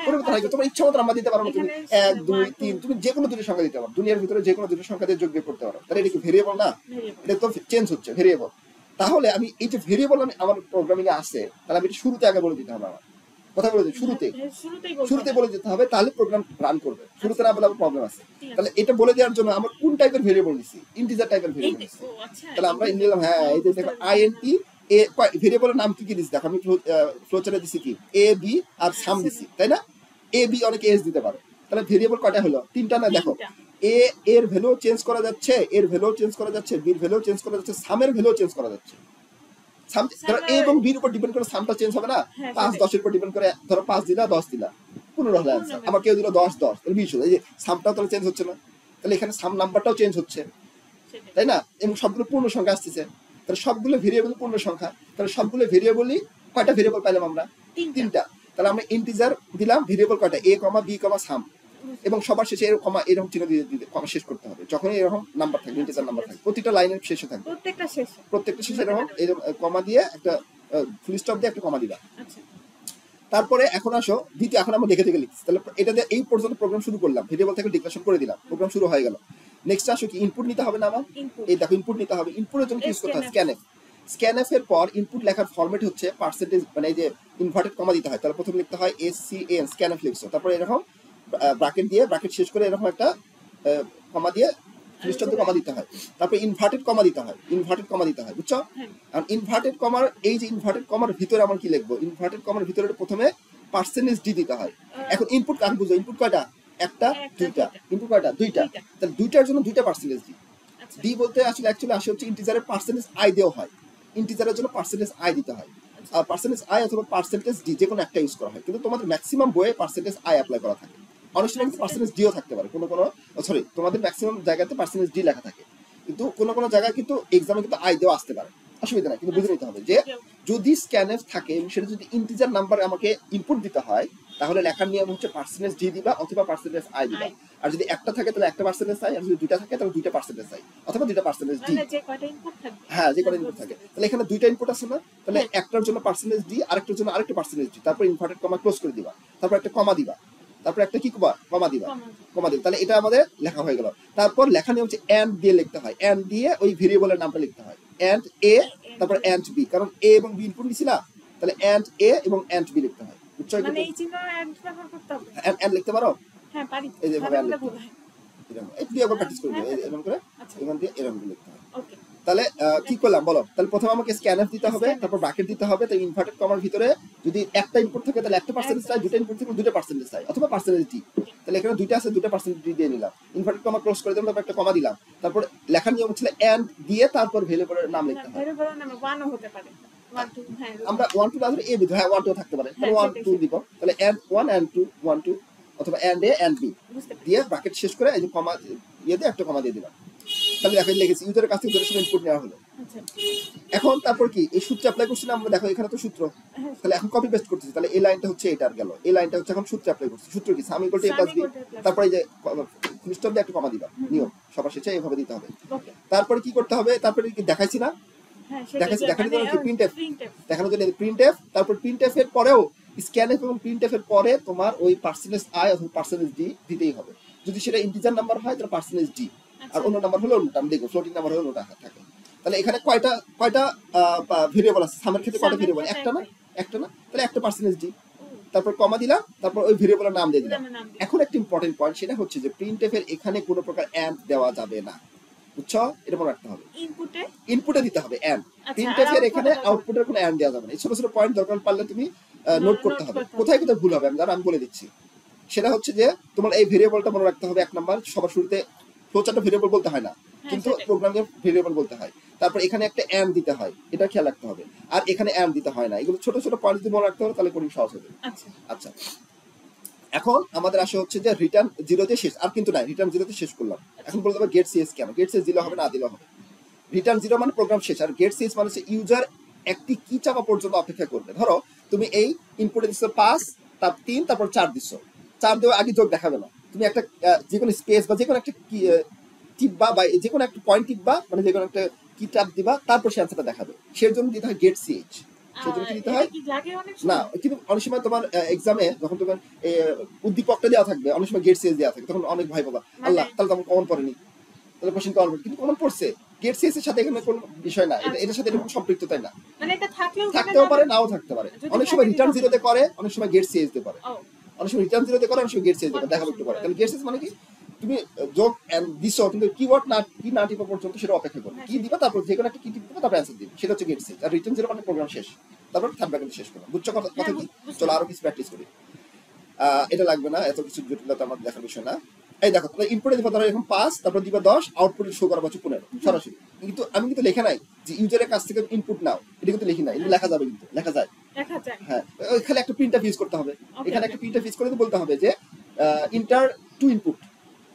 পরিবর্তন হয়। তোমার ইচ্ছা মতো নাম্বার দিতে পারো, তুমি 1 2 3, তুমি যে কোনো দুটো সংখ্যা দিতে পারো, দুনিয়ার ভিতরে যে কোনো দুটো সংখ্যা দিয়ে যোগ বিয়োগ করতে পারো। তাহলে এটা কি ভেরিয়েবল না? এটা তো চেঞ্জ হচ্ছে, ভেরিয়েবল। তাহলে আমি এই যে ভেরিয়েবল আমি আমার প্রোগ্রামিং এ আছে, তাহলে আমি এটা শুরুতে আগে বলে দিতে হবে। আমার কথা বলে দিই, শুরুতে বলে দিতে হবে, তাহলে প্রোগ্রাম রান করবে। শুরুতে না বলে আমার প্রবলেম আছে। তাহলে এটা বলে দেওয়ার জন্য আমরা কোন টাইপের ভেরিয়েবল নিছি? ইন্টিজার টাইপের ভেরিয়েবল নিছি। তাহলে আমরা নিলাম, হ্যাঁ, এই যে দেখো INT, এ ভেরিয়েবলের নাম কি কি দিছি দেখো, আমি ফ্লো চার্টে দিছি কি A B আর সাম দিছি, তাই না? A B অনেকে S দিতে পারে। তাহলে ভেরিয়েবল কয়টা হলো? 3টা না? দেখো, A এর ভ্যালু চেঞ্জ করা যাচ্ছে, এর ভ্যালু চেঞ্জ করা যাচ্ছে, B এর ভ্যালু চেঞ্জ করা যাচ্ছে, সামের ভ্যালু চেঞ্জ করা যাচ্ছে। সাম ধরো A এবং B এর উপর ডিপেন্ড করে সামটা চেঞ্জ হবে না? 5 10 এর উপর ডিপেন্ড করে, ধরো 5 দিলা 10 দিলা, 15 হলো आंसर। আমার কেউ দিল 10 10, তাহলে 20 হলো। এই যে সামটাও তাহলে চেঞ্জ হচ্ছে না? তাহলে এখানে সাম নাম্বারটাও চেঞ্জ হচ্ছে, তাই না? এবং সবগুলো পূর্ণ সংখ্যা আসতেছে। তাহলে সবগুলো ভেরিয়েবল পূর্ণ সংখ্যা। তাহলে সবগুলো ভেরিয়েবলই, কয়টা ভেরিয়েবল পাইলাম আমরা? 3টা। তাহলে আমরা ইন্টিজার দিলাম, ভেরিয়েবল কয়টা? A, B, সাম, এবং সবার শেষে এরকম এরকম চিহ্ন দিয়ে কমা শেষ করতে হবে। যখনই এরকম নাম্বার থাকবে, ইন্টিজার নাম্বার থাকবে, প্রতিটা লাইনের শেষে থাকবে, প্রত্যেকটা শেষে এরকম কমা দিয়ে একটা ফুল স্টপ দিয়ে একটা কমা দিবা। তারপরে এখন আসো দ্বিতীয়, এখন আমরা দেখে লিখছি। তাহলে এটা দিয়ে এই পর্যন্ত প্রোগ্রাম শুরু করলাম, ভেরিয়েবল থেকে ডিক্লারেশন করে দিলাম, প্রোগ্রাম শুরু হয়ে গেল। নেক্সট আসো কি? ইনপুট নিতে হবে না আমার? এই দেখো, ইনপুট নিতে হবে। ইনপুটের জন্য কি ইউজ করতে হয়? স্ক্যানএফ এর পর ইনপুট লেখার ফরম্যাট হচ্ছে পার্সেন্টেজ, মানে এই যে ইনভার্টেড কমা দিতে হয়। তাহলে প্রথমে লিখতে হয় SCN, স্ক্যানএফ লিখছো, তারপর এরকম ব্র্যাকেট দিয়ে, ব্র্যাকেট শেষ করে এরকম একটা কমা দিয়ে ফুল স্টপ দিয়ে কমা দিতে হয়। তারপর ইনভার্টেড কমা দিতে হয়, বুঝছো? আর ইনভার্টেড কমার, এই যে ইনভার্টেড কমার ভিতরে আমরা কি লিখবো? ইনভার্টেড কমার ভিতরে প্রথমে পার্সেন্টেজ ডি দিতে হয়। এখন ইনপুট কাকে বুঝো? ইনপুট কয়টা? একটা, দুইটা। ইনপুট কয়টা? দুইটা। তাহলে দুইটার জন্য দুইটা পার্সেন্টেজ ডি। ডি বলতে আসলে অ্যাকচুয়ালি আসে হচ্ছে ইন্টিজারের পার্সেন্টেজ আই দেওয়া হয়, ইন্টিজারের জন্য পার্সেন্টেজ আই দিতে হয়। আর পার্সেন্টেজ আই অথবা পার্সেন্টেজ ডি যে কোনো একটা ইউজ করা হয়, কিন্তু তোমাদের ম্যাক্সিমাম বইয়ে পার্সেন্টেজ আই অ্যাপ্লাই করা থাকে। অনেক সময় কিন্তু পার্সেন্টেজ ডিও থাকতে পারে, তোমাদের ম্যাক্সিমাম জায়গাতে পার্সেন্টেজ ডি লেখা থাকে, কিন্তু কোনো জায়গায় কিন্তু এক্সামে কিন্তু আই দেওয়া আসতে পারে। অসুবিধা নাই, কিন্তু বুঝে নিতে হবে যে যদি স্ক্যানএফ থাকে এবং সেটা যদি ইন্টিজার নাম্বার আমাকে ইনপুট দিতে হয়, তাহলে লেখার নিয়ম হচ্ছে পার্সেন্টেজ ডি দিবা অথবা পার্সেন্টেজ আই দিবা। আর যদি একটা থাকে তাহলে একটা পার্সেন্টেজ আই, আর যদি দুইটা থাকে তাহলে দুইটা পার্সেন্টেজ আই অথবা দুইটা পার্সেন্টেজ ডি। মানে যে কয়টা ইনপুট থাকবে, হ্যাঁ, যে কয়টা ইনপুট থাকে। তাহলে এখানে দুইটা ইনপুট আছে না, তাহলে একটার জন্য পার্সেন্টেজ ডি, আরেকটার জন্য আরেকটা পার্সেন্টেজ ডি, তারপর ইনভার্টেড কমা ক্লোজ করে দিবা, তারপর একটা কমা দিবা, তারপর একটা কি কমা দিবা, কমা দিবা। তাহলে এটা আমাদের লেখা হয়ে গেল। তারপর লেখা নিয়ম হচ্ছে এন্ড দিয়ে লিখতে হয়, এন্ড দিয়ে ওই ভেরিয়েবলের নামটা লিখতে হয়, এন্ড এ তারপর এন্ড বি, কারণ এ এবং বি ইনপুট নিছিলা, তাহলে এন্ড এ এবং এন্ড বি লিখতে হয়। বুঝছো? মানে এই চিহ্ন এন্ড ব্যবহার করতে হবে। এন্ড লিখতে পারো? হ্যাঁ পারি। এই যে ভাবে এন্ড তাহলে ভুল হয়। এরকম এই দিয়ে আবার প্র্যাকটিস করবে, এরকম করে আচ্ছা এখান দিয়ে এরকম করে লিখতে হয়। ওকে। তাহলে কি করলাম বলো? তাহলে প্রথমে আমাকে স্ক্যানএফ দিতে হবে, তারপর ব্র্যাকেট দিতে হবে, তাই ইনভার্টেড কমার ভিতরে যদি একটা ইনপুট থাকে তাহলে একটা পার্সেন্টেজ চাই, দুটো ইনপুট থাকে দুটো পার্সেন্টেজ চাই অথবা পার্সেন্টেজ ডি। তাহলে এখানে দুইটা আছে, দুটো পার্সেন্টেজ ডি দিয়ে নিলাম, ইনভার্টেড কমা ক্লোজ করে দিলাম, তারপর একটা কমা দিলাম, তারপর লেখার নিয়ম ছিল এন্ড দিয়ে তারপর ভেরিয়েবলের নাম লিখতে হয়। ভেরিয়েবলের নাম 1 ও হতে পারে, 1 2। হ্যাঁ আমরা 1 2 না ধরে এ দিব, হ্যাঁ 1 2 থাকতে পারে, তাহলে 1 2 দিব, তাহলে এন্ড 1 এন্ড 2 1 2 অথবা এন্ড এ এন্ড বি দিয়ে ব্র্যাকেট শেষ করে এই যে কমা ইয়ে দিয়ে একটা কমা দিয়ে দিলাম। তাহলে দেখো লিখেছি ইউজারের কাছ থেকে যত সময় ইনপুট নেওয়া হলো। আচ্ছা এখন তারপর কি এই সূত্র অ্যাপ্লাই করছি না আমরা, দেখো এখানে তো সূত্র, তাহলে এখন কপি পেস্ট করতেছি, তাহলে এই লাইনটা হচ্ছে এটার গেল, এই লাইনটা হচ্ছে এখন সূত্র অ্যাপ্লাই করছি। সূত্র কি সাম equal to a plus b, তারপর এই যে ফুল স্টপ দিয়ে একটা কমা দিবা, নিয়ম সবার শেষে এইভাবে দিতে হবে। ওকে। তারপরে কি করতে হবে? তারপরে কি দেখাইছি না, হ্যাঁ দেখাইছি, দেখানোর জন্য কি প্রিন্টএফ দেখানোর জন্য প্রিন্টএফ, তারপর প্রিন্টএফ এর পরেও স্ক্যানএফ এবং প্রিন্টএফ এর পরে তোমার ওই পার্সেন্টেজ আই অথবা পার্সেন্টেজ ডি দিতেই হবে। যদি সেটা ইন্টিজার নাম্বার হয় তাহলে পার্সেন্টেজ ডি, আর অন্য নাম্বার হলে ওটা আমি দেখবো, ফ্লোটিং নাম্বার হলে ওটা থাকে। তাহলে এখানে কয়টা ভেরিয়েবল আছে? সামের ক্ষেত্রে কয়টা ভেরিয়েবল? একটা না, একটা না, তাহলে একটা পার্সেন্টেজ ডি, তারপর কমা দিলাম, তারপর ওই ভেরিয়েবলের নাম দিয়ে দিলাম। এখন একটা ইম্পর্টেন্ট পয়েন্ট, সেটা হচ্ছে যে প্রিন্টএফ এর এখানে কোনো প্রকার এন্ড দেওয়া যাবে না, বুঝছো? এটা মনে রাখতে হবে। ইনপুটে দিতে হবে এন্ড, প্রিন্টএফ এর এখানে আউটপুটের কোনো এন্ড দেওয়া যাবে না। এই ছোট ছোট পয়েন্ট দরকার পারলে তুমি নোট করতে হবে, কোথায় কোথায় ভুল হবে আমি বলে দিচ্ছি। সেটা হচ্ছে যে তোমার এই ভেরিয়েবলটা মনে রাখতে হবে। এক নাম্বার, সবার শুরুতে ফ্লোচার্টে ভেরিয়েবল বলতে হয় না, কিন্তু প্রোগ্রামিং ভেরিয়েবল বলতে হয়। তারপর এখানে একটা এন্ড দিতে হয়, এটা খেয়াল রাখতে হবে। আর এখানে এন্ড দিতে হয় না। এগুলো ছোট ছোট পয়েন্ট যদি মনে রাখতে হবে তাহলে কোডিং সহজ হবে। আচ্ছা, এখন আমাদের আসে হচ্ছে যে রিটার্ন জিরোতে শেষ, আর কিন্তু নাই, রিটার্ন জিরোতে শেষ করলাম। এখন বলতে হবে গেট সিএস কেন? গেট সিএস দিলে হবে না দিলেও হবে। রিটার্ন জিরো মানে প্রোগ্রাম শেষ, আর গেট সিএস মানে হচ্ছে ইউজার একটি কি চাপা পর্যন্ত অপেক্ষা করবে। ধরো তুমি এই ইনপুটে দিচ্ছ 5, তারপর 3, তারপর 4 দিচ্ছ, 4 দেওয়ার আগে যোগ দেখাবে না। তুমি একটা যে কোনো স্পেস বা যে কোনো একটা টিপবা বা যে কোনো একটা পয়েন্ট টিপবা, মানে যে কোনো একটা কি চাপ দিবা, তারপর সে অ্যান্সারটা দেখাবে। সের জন্য দিতে হয় গেট সিএচ। সেজন্য কি দিতে হয় না, কিন্তু অনেক সময় তোমার এক্সামে যখন তোমার উদ্দীপকটা দেওয়া থাকবে, অনেক সময় গেট সিএস দেওয়া থাকে, তখন অনেক ভয় পাবা, আল্লাহ তাহলে তো আমার কমন পড়েনি, তাহলে কোশ্চেন কমন পড়ে, কিন্তু কমন পড়ছে। গেট সিএস এর সাথে এখানে কোনো বিষয় না, এটার সাথে এরকম সম্পৃক্ততাই না, মানে এটা থাকতেও পারে নাও থাকতে পারে। অনেক সময় রিটার্ন জিরোতে করে, অনেক সময় গেট সিএস তে করে, অনেক সময় রিটার্ন জিরোতে করে, অনেক সময় গেট সিএস তে করে, দেখাবো একটু পরে। তাহলে গেট সিএস মানে কি? তুমি যোগ দিছো কিন্তু কিওয়ার্ড না টিপা পর্যন্ত সেটা অপেক্ষা করবে, কি দিবা তারপর যে কোনো একটা কি টিপবা তারপর অ্যানসার দিবে, সেটা হচ্ছে গেট সিএস। আর রিটার্ন জিরো মানে প্রোগ্রাম শেষ, তারপর থার্ড ব্র্যাকেট শেষ করলাম। বুঝছো কথা কি? চলো আরো কিছু প্র্যাকটিস করি। এটা লাগবে না, এত কিছু জটিলতা আমার দেখার বিষয় না। এই দেখো, তাহলে ইনপুটে দিবা ধরো এখন 5, তারপর দিবা 10, আউটপুটে শো করা হচ্ছে 15 সরাসরি। কিন্তু আমি কিন্তু লেখা নাই যে ইউজারের কাছ থেকে ইনপুট নাও, এটা কিন্তু লিখি নাই, এটা লেখা যাবে, কিন্তু লেখা যায়। হ্যাঁ, এখানে একটা প্রিন্টএফ ইউজ করতে হবে, এখানে একটা প্রিন্টএফ ইউজ করে বলতে হবে যে ইন্টার টু ইনপুট,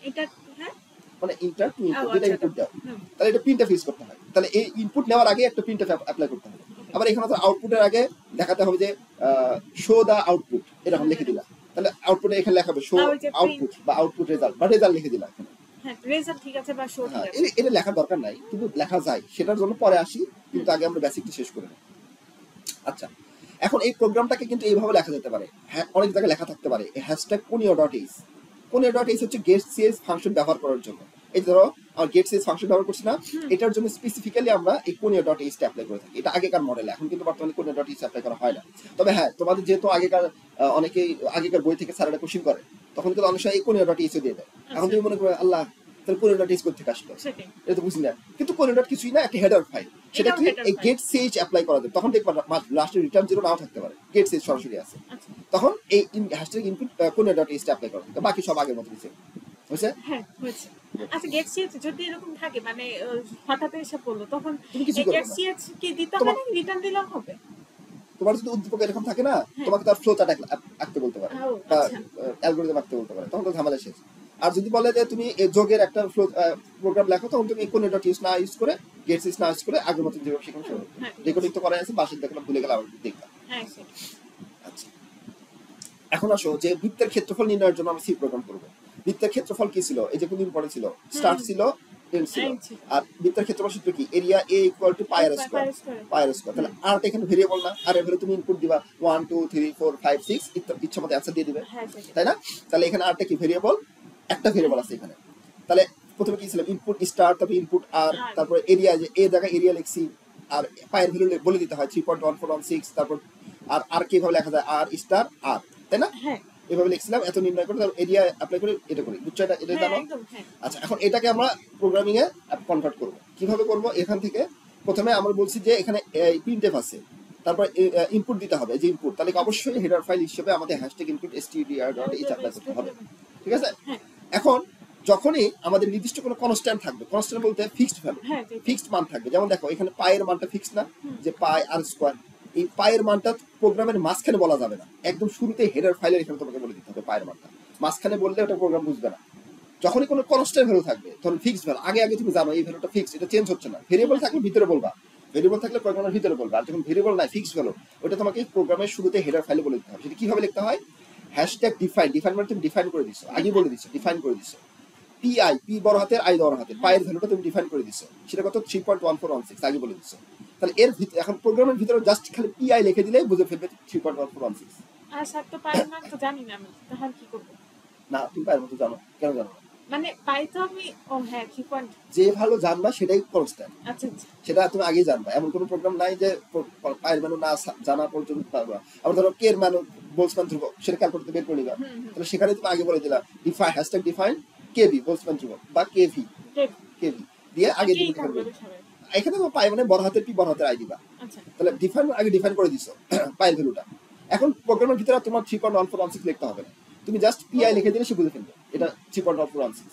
এটা হ্যাঁ মানে ইন্টার টু ইনপুট, যেটা ইনপুট দাও, তাহলে এটা প্রিন্টএফ ইউজ করতে হয়। তাহলে এই ইনপুট নেওয়ার আগে একটা প্রিন্টএফ অ্যাপ্লাই করতে হবে। আবার এখানে তো আউটপুটের আগে দেখাতে হবে যে শো দা আউটপুট, এরকম লিখে দিলা, তাহলে আউটপুটে এখানে লেখাবে শো আউটপুট বা আউটপুট রেজাল্ট বা রেজাল্ট লিখে দিলা এখানে। হ্যাঁ, রেজাল্ট ঠিক আছে বা শো ঠিক আছে, এটা লেখার দরকার নাই, কিন্তু লেখা যায়, সেটার জন্য পরে আসি, কিন্তু আগে আমরা বেসিকটা শেষ করে নিই। আচ্ছা, এখন এই প্রোগ্রামটাকে কিন্তু এইভাবে লেখা যেতে পারে, হ্যাঁ অনেক জায়গায় লেখা থাকতে পারে। হ্যাশট্যাগ conio.h, conio.h হচ্ছে গেট সিএস ফাংশন ব্যবহার করার জন্য। এই ধরো আমার গেট সিএস ফাংশন ব্যবহার করছি না, এটার জন্য স্পেসিফিক্যালি আমরা এই conio.h টা অ্যাপ্লাই করে থাকি। এটা আগেকার মডেল, এখন কিন্তু বর্তমানে conio.h অ্যাপ্লাই করা হয় না। তবে হ্যাঁ, তোমাদের যেহেতু অনেকেই আগেকার বই থেকে স্যারেরা কোশ্চেন করে, তখন কিন্তু অনেক সময় এই conio.h দিয়ে দেয়। এখন তুমি মনে করো আল্লাহ তাহলে conio.h কোথা থেকে আসলো, এটা তো বুঝি না। কিন্তু conio.h কিছুই না, একটা হেডার ফাইল, সেটা কি এই গেট সিএচ অ্যাপ্লাই করা যায়। তখন দেখবা লাস্টে রিটার্ন জিরো নাও থাকতে পারে, গেট সিএচ সরাসরি আছে, তখন এই হ্যাশট্যাগ ইনপুট conio.h টা অ্যাপ্লাই করা যায়। বাকি সব আগের মতো হয়েছে। হ্যাঁ হয়েছে। আচ্ছা, গেট সিএচ যদি এরকম থাকে, মানে হঠাৎ এসে পড়লো, তখন গেট সিএচ কি দিতে হবে না রিটার্ন দিলেও হবে? তোমার যদি উদ্দীপক এরকম থাকে না, তোমাকে তার ফ্লো চার্ট আঁকতে বলতে পারে বা অ্যালগরিদম আঁকতে বলতে পারে, তখন তো ঝামেলা শেষ। আর যদি বলে যে তুমি এই যোগের একটা প্রোগ্রাম লেখো, তখন তুমি কোনো ডট ইউজ না ইউজ করে, গেটস ইউজ না ইউজ করে আগের মতো যেভাবে শেখানো শুরু করবে। রেকর্ডিং তো করা আছে, বাসে দেখলাম, ভুলে গেলাম, দেখলাম। আচ্ছা, এখন আসো যে বৃত্তের ক্ষেত্রফল নির্ণয়ের জন্য আমরা সি প্রোগ্রাম করব। বৃত্তের ক্ষেত্রফল কি ছিল? এই যে কোন দিন পরে ছিল, স্টার্ট ছিল, এন্ড ছিল। আর বৃত্তের ক্ষেত্রফল সূত্র কি? Area A equal to pi r square, pi r square. তাহলে আর এখানে ভেরিয়েবল না, আর এর তুমি ইনপুট দিবা 1 2 3 4 5 6 ইচ্ছা মতো অ্যানসার দিয়ে দিবে, তাই না? তাহলে এখানে আরটা কি? ভেরিয়েবল, একটা ভেরিয়েবল আছে এখানে। তাহলে প্রথমে কি ছিল? ইনপুট স্টার, তারপর ইনপুট আর, তারপর এরিয়া, যে এ জায়গায় এরিয়া লিখছি, আর পায়ের ভ্যালু বলে দিতে হয় 3.1416, তারপর আর কিভাবে লেখা যায়? আর স্টার আর, তাই না? এভাবে লিখছিলাম, এত নির্ণয় করে তারপর এরিয়া অ্যাপ্লাই করে এটা করি, বুঝছো? এটা জানো? আচ্ছা, এখন এটাকে আমরা প্রোগ্রামিং এ কনভার্ট করব। কিভাবে করব? এখান থেকে প্রথমে আমরা বলছি যে এখানে প্রিন্টএফ আছে, তারপর ইনপুট দিতে হবে, যে ইনপুট, তাহলে অবশ্যই হেডার ফাইল হিসেবে আমাদের হ্যাশট্যাগ ইনপুট str.h অ্যাপ্লাই করতে হবে, ঠিক আছে? এখন যখনই আমাদের নির্দিষ্ট কোনো কনস্ট্যান্ট থাকবে, কনস্ট্যান্ট বলতে ফিক্সড ভ্যালু, ফিক্সড মান থাকবে, যেমন দেখো এখানে পায়ের মানটা ফিক্সড না, যে পাই আর স্কয়ার, এই পায়ের মানটা প্রোগ্রামের মাঝখানে বলা যাবে না, একদম শুরুতে হেডার ফাইলের এখানে তোমাকে বলে দিতে হবে পায়ের মানটা। মাঝখানে বললে ওটা প্রোগ্রাম বুঝবে না। যখনই কোনো কনস্ট্যান্ট ভ্যালু থাকবে, ধরুন ফিক্সড ভ্যালু, আগে তুমি জানো এই ভ্যালুটা ফিক্সড, এটা চেঞ্জ হচ্ছে না। ভেরিয়েবল থাকলে ভিতরে বলবা, ভেরিয়েবল থাকলে প্রোগ্রামের ভিতরে বলবা। আর যখন ভেরিয়েবল নাই, ফিক্সড ভ্যালু, ওটা তোমাকে প্রোগ্রামের শুরুতে হেডার ফাইলে বলে দিতে হবে। সেটা কিভাবে লিখতে হয়? হ্যাশট্যাগ ডিফাইন, ডিফাইন মানে তুমি ডিফাইন করে দিছো, আগে বলে দিছো, ডিফাইন করে দিছো। পিআই, পি বড় হাতের, আই বড় হাতের, পায়ের ভ্যালুটা তুমি ডিফাইন করে দিছো, সেটা কত? 3.1416 আগে বলে দিছো। তাহলে এর ভিতরে এখন প্রোগ্রামের ভিতরে জাস্ট খালি পিআই লিখে দিলেই বুঝে ফেলবে 3.1416। আর স্যার তো পায়ের মান তো জানি না আমি, তাহলে কি করব? না, তুমি পায়ের মতো জানো, কেন জানো? মানে পাই তো আমি, ও হ্যাঁ 3. যে ভালো জানবা সেটাই কনস্ট্যান্ট। আচ্ছা, সেটা তুমি আগেই জানবা, এমন কোনো প্রোগ্রাম নাই যে পায়ের মান না জানা পর্যন্ত পারবা। আবার ধরো কে এর মান, বোলসম্যান ধ্রুবক, সেটা ক্যালকুলেট বের করে নিবা, তাহলে সেখানে তুমি আগে বলে দিলা ডিফাইন, হ্যাশট্যাগ ডিফাইন কেবি, বোলসম্যান ধ্রুবক, বা কেভি, কেভি দিয়ে আগে দিবি। এখানে তো পাই মানে বড় হাতের পি, বড় হাতের আই দিবা। তাহলে ডিফাইন আগে ডিফাইন করে দিছো পায়ের ভ্যালুটা। এখন প্রোগ্রামের ভিতরে তোমার 3.1416 লিখতে হবে না, তুমি জাস্ট পিআই লিখে দিলে সে বুঝে ফেলবে এটা 3.1416।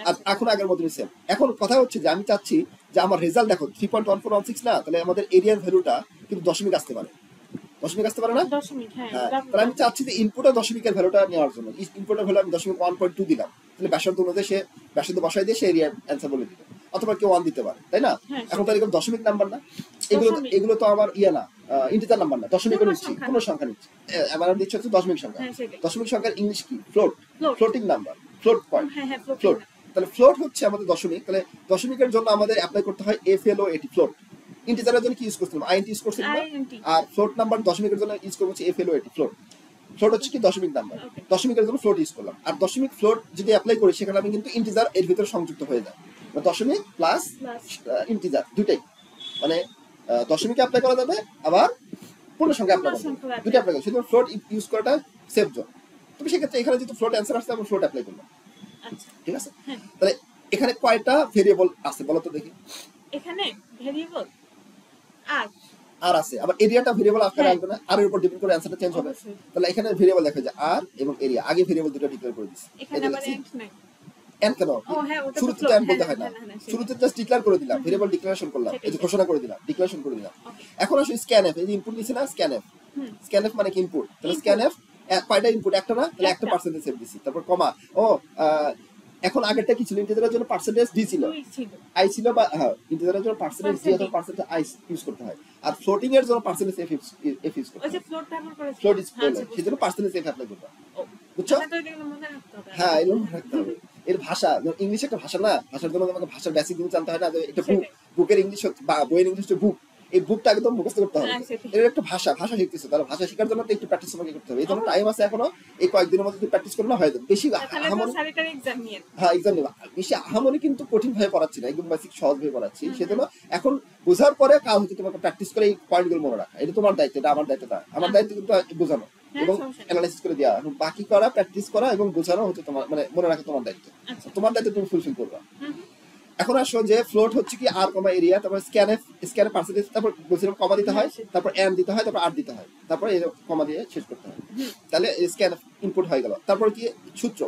আর এখন আগের মতই সেম। এখন কথা হচ্ছে যে আমি চাচ্ছি যে আমার রেজাল্ট দেখো 3.1416 না, তাহলে আমাদের এরিয়ার ভ্যালুটা কিন্তু দশমিক আসতে পারে, দশমিক আসতে পারে না? হ্যাঁ, তাহলে আমি চাচ্ছি যে ইনপুটে দশমিকের ভ্যালুটা নেওয়ার জন্য ইনপুটের ভ্যালু আমি 0.1.2 দিলাম, তাহলে ব্যাসার্ধ অনুযায়ী সে ব্যাসার্ধ বসাই দিয়ে সে এরিয়ার অ্যান্সার বলে দিবে, অথবা কেউ 1 দিতে পারে, তাই না? এখন তাহলে এগুলো দশমিক নাম্বার না, এগুলো তো আমার ইয়ে না, ইন্টিজার নাম্বার না, দশমিক নিচ্ছি, কোন সংখ্যা নিচ্ছি, আমার দিচ্ছে হচ্ছে দশমিক সংখ্যা। দশমিক সংখ্যার ইংলিশ কি? Float, floating number, float point, float. তাহলে ফ্লোট হচ্ছে আমাদের দশমিক, তাহলে দশমিকের জন্য আমাদের অ্যাপ্লাই করতে হয় FLOAT, ফ্লোট। ইন্টিজারের জন্য কি ইউজ করছিলাম? INT ইউজ করছিলাম, আর ফ্লোট নাম্বার দশমিকের জন্য ইউজ করব হচ্ছে FLOAT, ফ্লোট। ফ্লোট হচ্ছে কি? দশমিক নাম্বার, দশমিকের জন্য ফ্লোট ইউজ করলাম। আর দশমিক ফ্লোট যদি অ্যাপ্লাই করি, সেখানে আমি কিন্তু ইন্টিজার এর ভিতরে সংযুক্ত হয়ে যায়, দশমিক প্লাস ইন্টিজার দুটাই, মানে দশমিকে অ্যাপ্লাই করা যাবে, আবার পূর্ণ সংখ্যা অ্যাপ্লাই করা যাবে, দুটো অ্যাপ্লাই করা। সেজন্য ফ্লোট ইউজ করাটা সেফ জোন। তবে সেক্ষেত্রে এখানে যেহেতু ফ্লোট অ্যান্সার আসছে, আমি ফ্লোট অ্যাপ্লাই করলাম, ঠিক আছে? তাহলে এখানে কয়টা ভেরিয়েবল আছে বলো তো দেখি? এখানে ভেরিয়েবল আর আছে, আবার এরিয়াটা ভেরিয়েবল আকারে আসবে না, আর এর উপর ডিপেন্ড করে অ্যান্সারটা চেঞ্জ হবে। তাহলে এখানে ভেরিয়েবল দেখা যায় আর এবং এরিয়া, আগে ভেরিয়েবল দুটো ডিক্লেয়ার করে দিছি। এখানে আবার এন্ড নাই, এন্ড কেন? শুরুতে তো এন্ড বলতে হয় না, শুরুতে জাস্ট ডিক্লেয়ার করে দিলাম, ভেরিয়েবল ডিক্লারেশন করলাম, এই যে ঘোষণা করে দিলাম, ডিক্লারেশন করে দিলাম। এখন আসলে স্ক্যানএফ, এই যে ইনপুট নিছে না, স্ক্যানএফ, স্ক্যানএফ মানে কি? ইনপুট। তাহলে স্ক্যানএফ কয়টা ইনপুট? একটা না, তাহলে একটা পার্সেন্টেজ সেভ দিছি, তারপর কমা। এখন আগেরটা কি ছিল? ইন্টিজারের জন্য পার্সেন্টেজ ডি ছিল, আই ছিল, বা হ্যাঁ ইন্টিজারের জন্য পার্সেন্টেজ ডি অথবা পার্সেন্টেজ আই ইউজ করতে হয়, আর ফ্লোটিং এর জন্য পার্সেন্টেজ এফ ইউজ করতে হয়। ওই যে ফ্লোট ব্যবহার করে, ফ্লোট ইউজ করলে সেজন্য পার্সেন্টেজ এফ অ্যাপ্লাই করতে হয়, বুঝছো? হ্যাঁ, এগুলো মনে রাখতে হবে। এর ভাষা, ইংলিশ একটা ভাষা না, ভাষার জন্য আমাকে ভাষার বেসিক জিনিস জানতে হয় না, যে একটা বুক, বুকের ইংলিশ বা বইয়ের ইংলিশ হচ্ছে বুক, এই বুকটা একদম মুখস্থ করতে হবে। এর একটা ভাষা শিখতেছে, তাহলে ভাষা শেখার জন্য একটু প্র্যাকটিস তোমাকে করতে হবে। এই জন্য টাইম আছে এখনো, এই কয়েকদিনের মধ্যে যদি প্র্যাকটিস করে না হয়ে যাবে। বেশি আহামরি, হ্যাঁ এক্সাম নেবা, বেশি আহামরি কিন্তু কঠিন ভাবে পড়াচ্ছি না, একদম বেসিক সহজ ভাবে পড়াচ্ছি। সেজন্য এখন বোঝার পরে কাজ হচ্ছে তোমাকে প্র্যাকটিস করে এই পয়েন্টগুলো মনে রাখা। এটা তোমার দায়িত্ব, এটা আমার দায়িত্ব না। আমার দায়িত্ব কিন্তু বোঝানো এবং অ্যানালাইসিস করে দেওয়া, এবং বাকি করা, প্র্যাকটিস করা এবং বোঝানো হচ্ছে তোমার, মানে মনে রাখা তোমার দায়িত্ব। তোমার দায়িত্ব তুমি ফুলফিল করবা। এখন আসো যে ফ্লোট হচ্ছে কি আর কমা এরিয়া, তারপর স্ক্যানএফ পার্সেন্টেজ, তারপর বলছিলাম কমা দিতে হয়, তারপর এন দিতে হয়, তারপর আর দিতে হয়, তারপর এই কমা দিয়ে শেষ করতে হয়। তাহলে স্ক্যানএফ ইনপুট হয়ে গেল। তারপর কি সূত্র?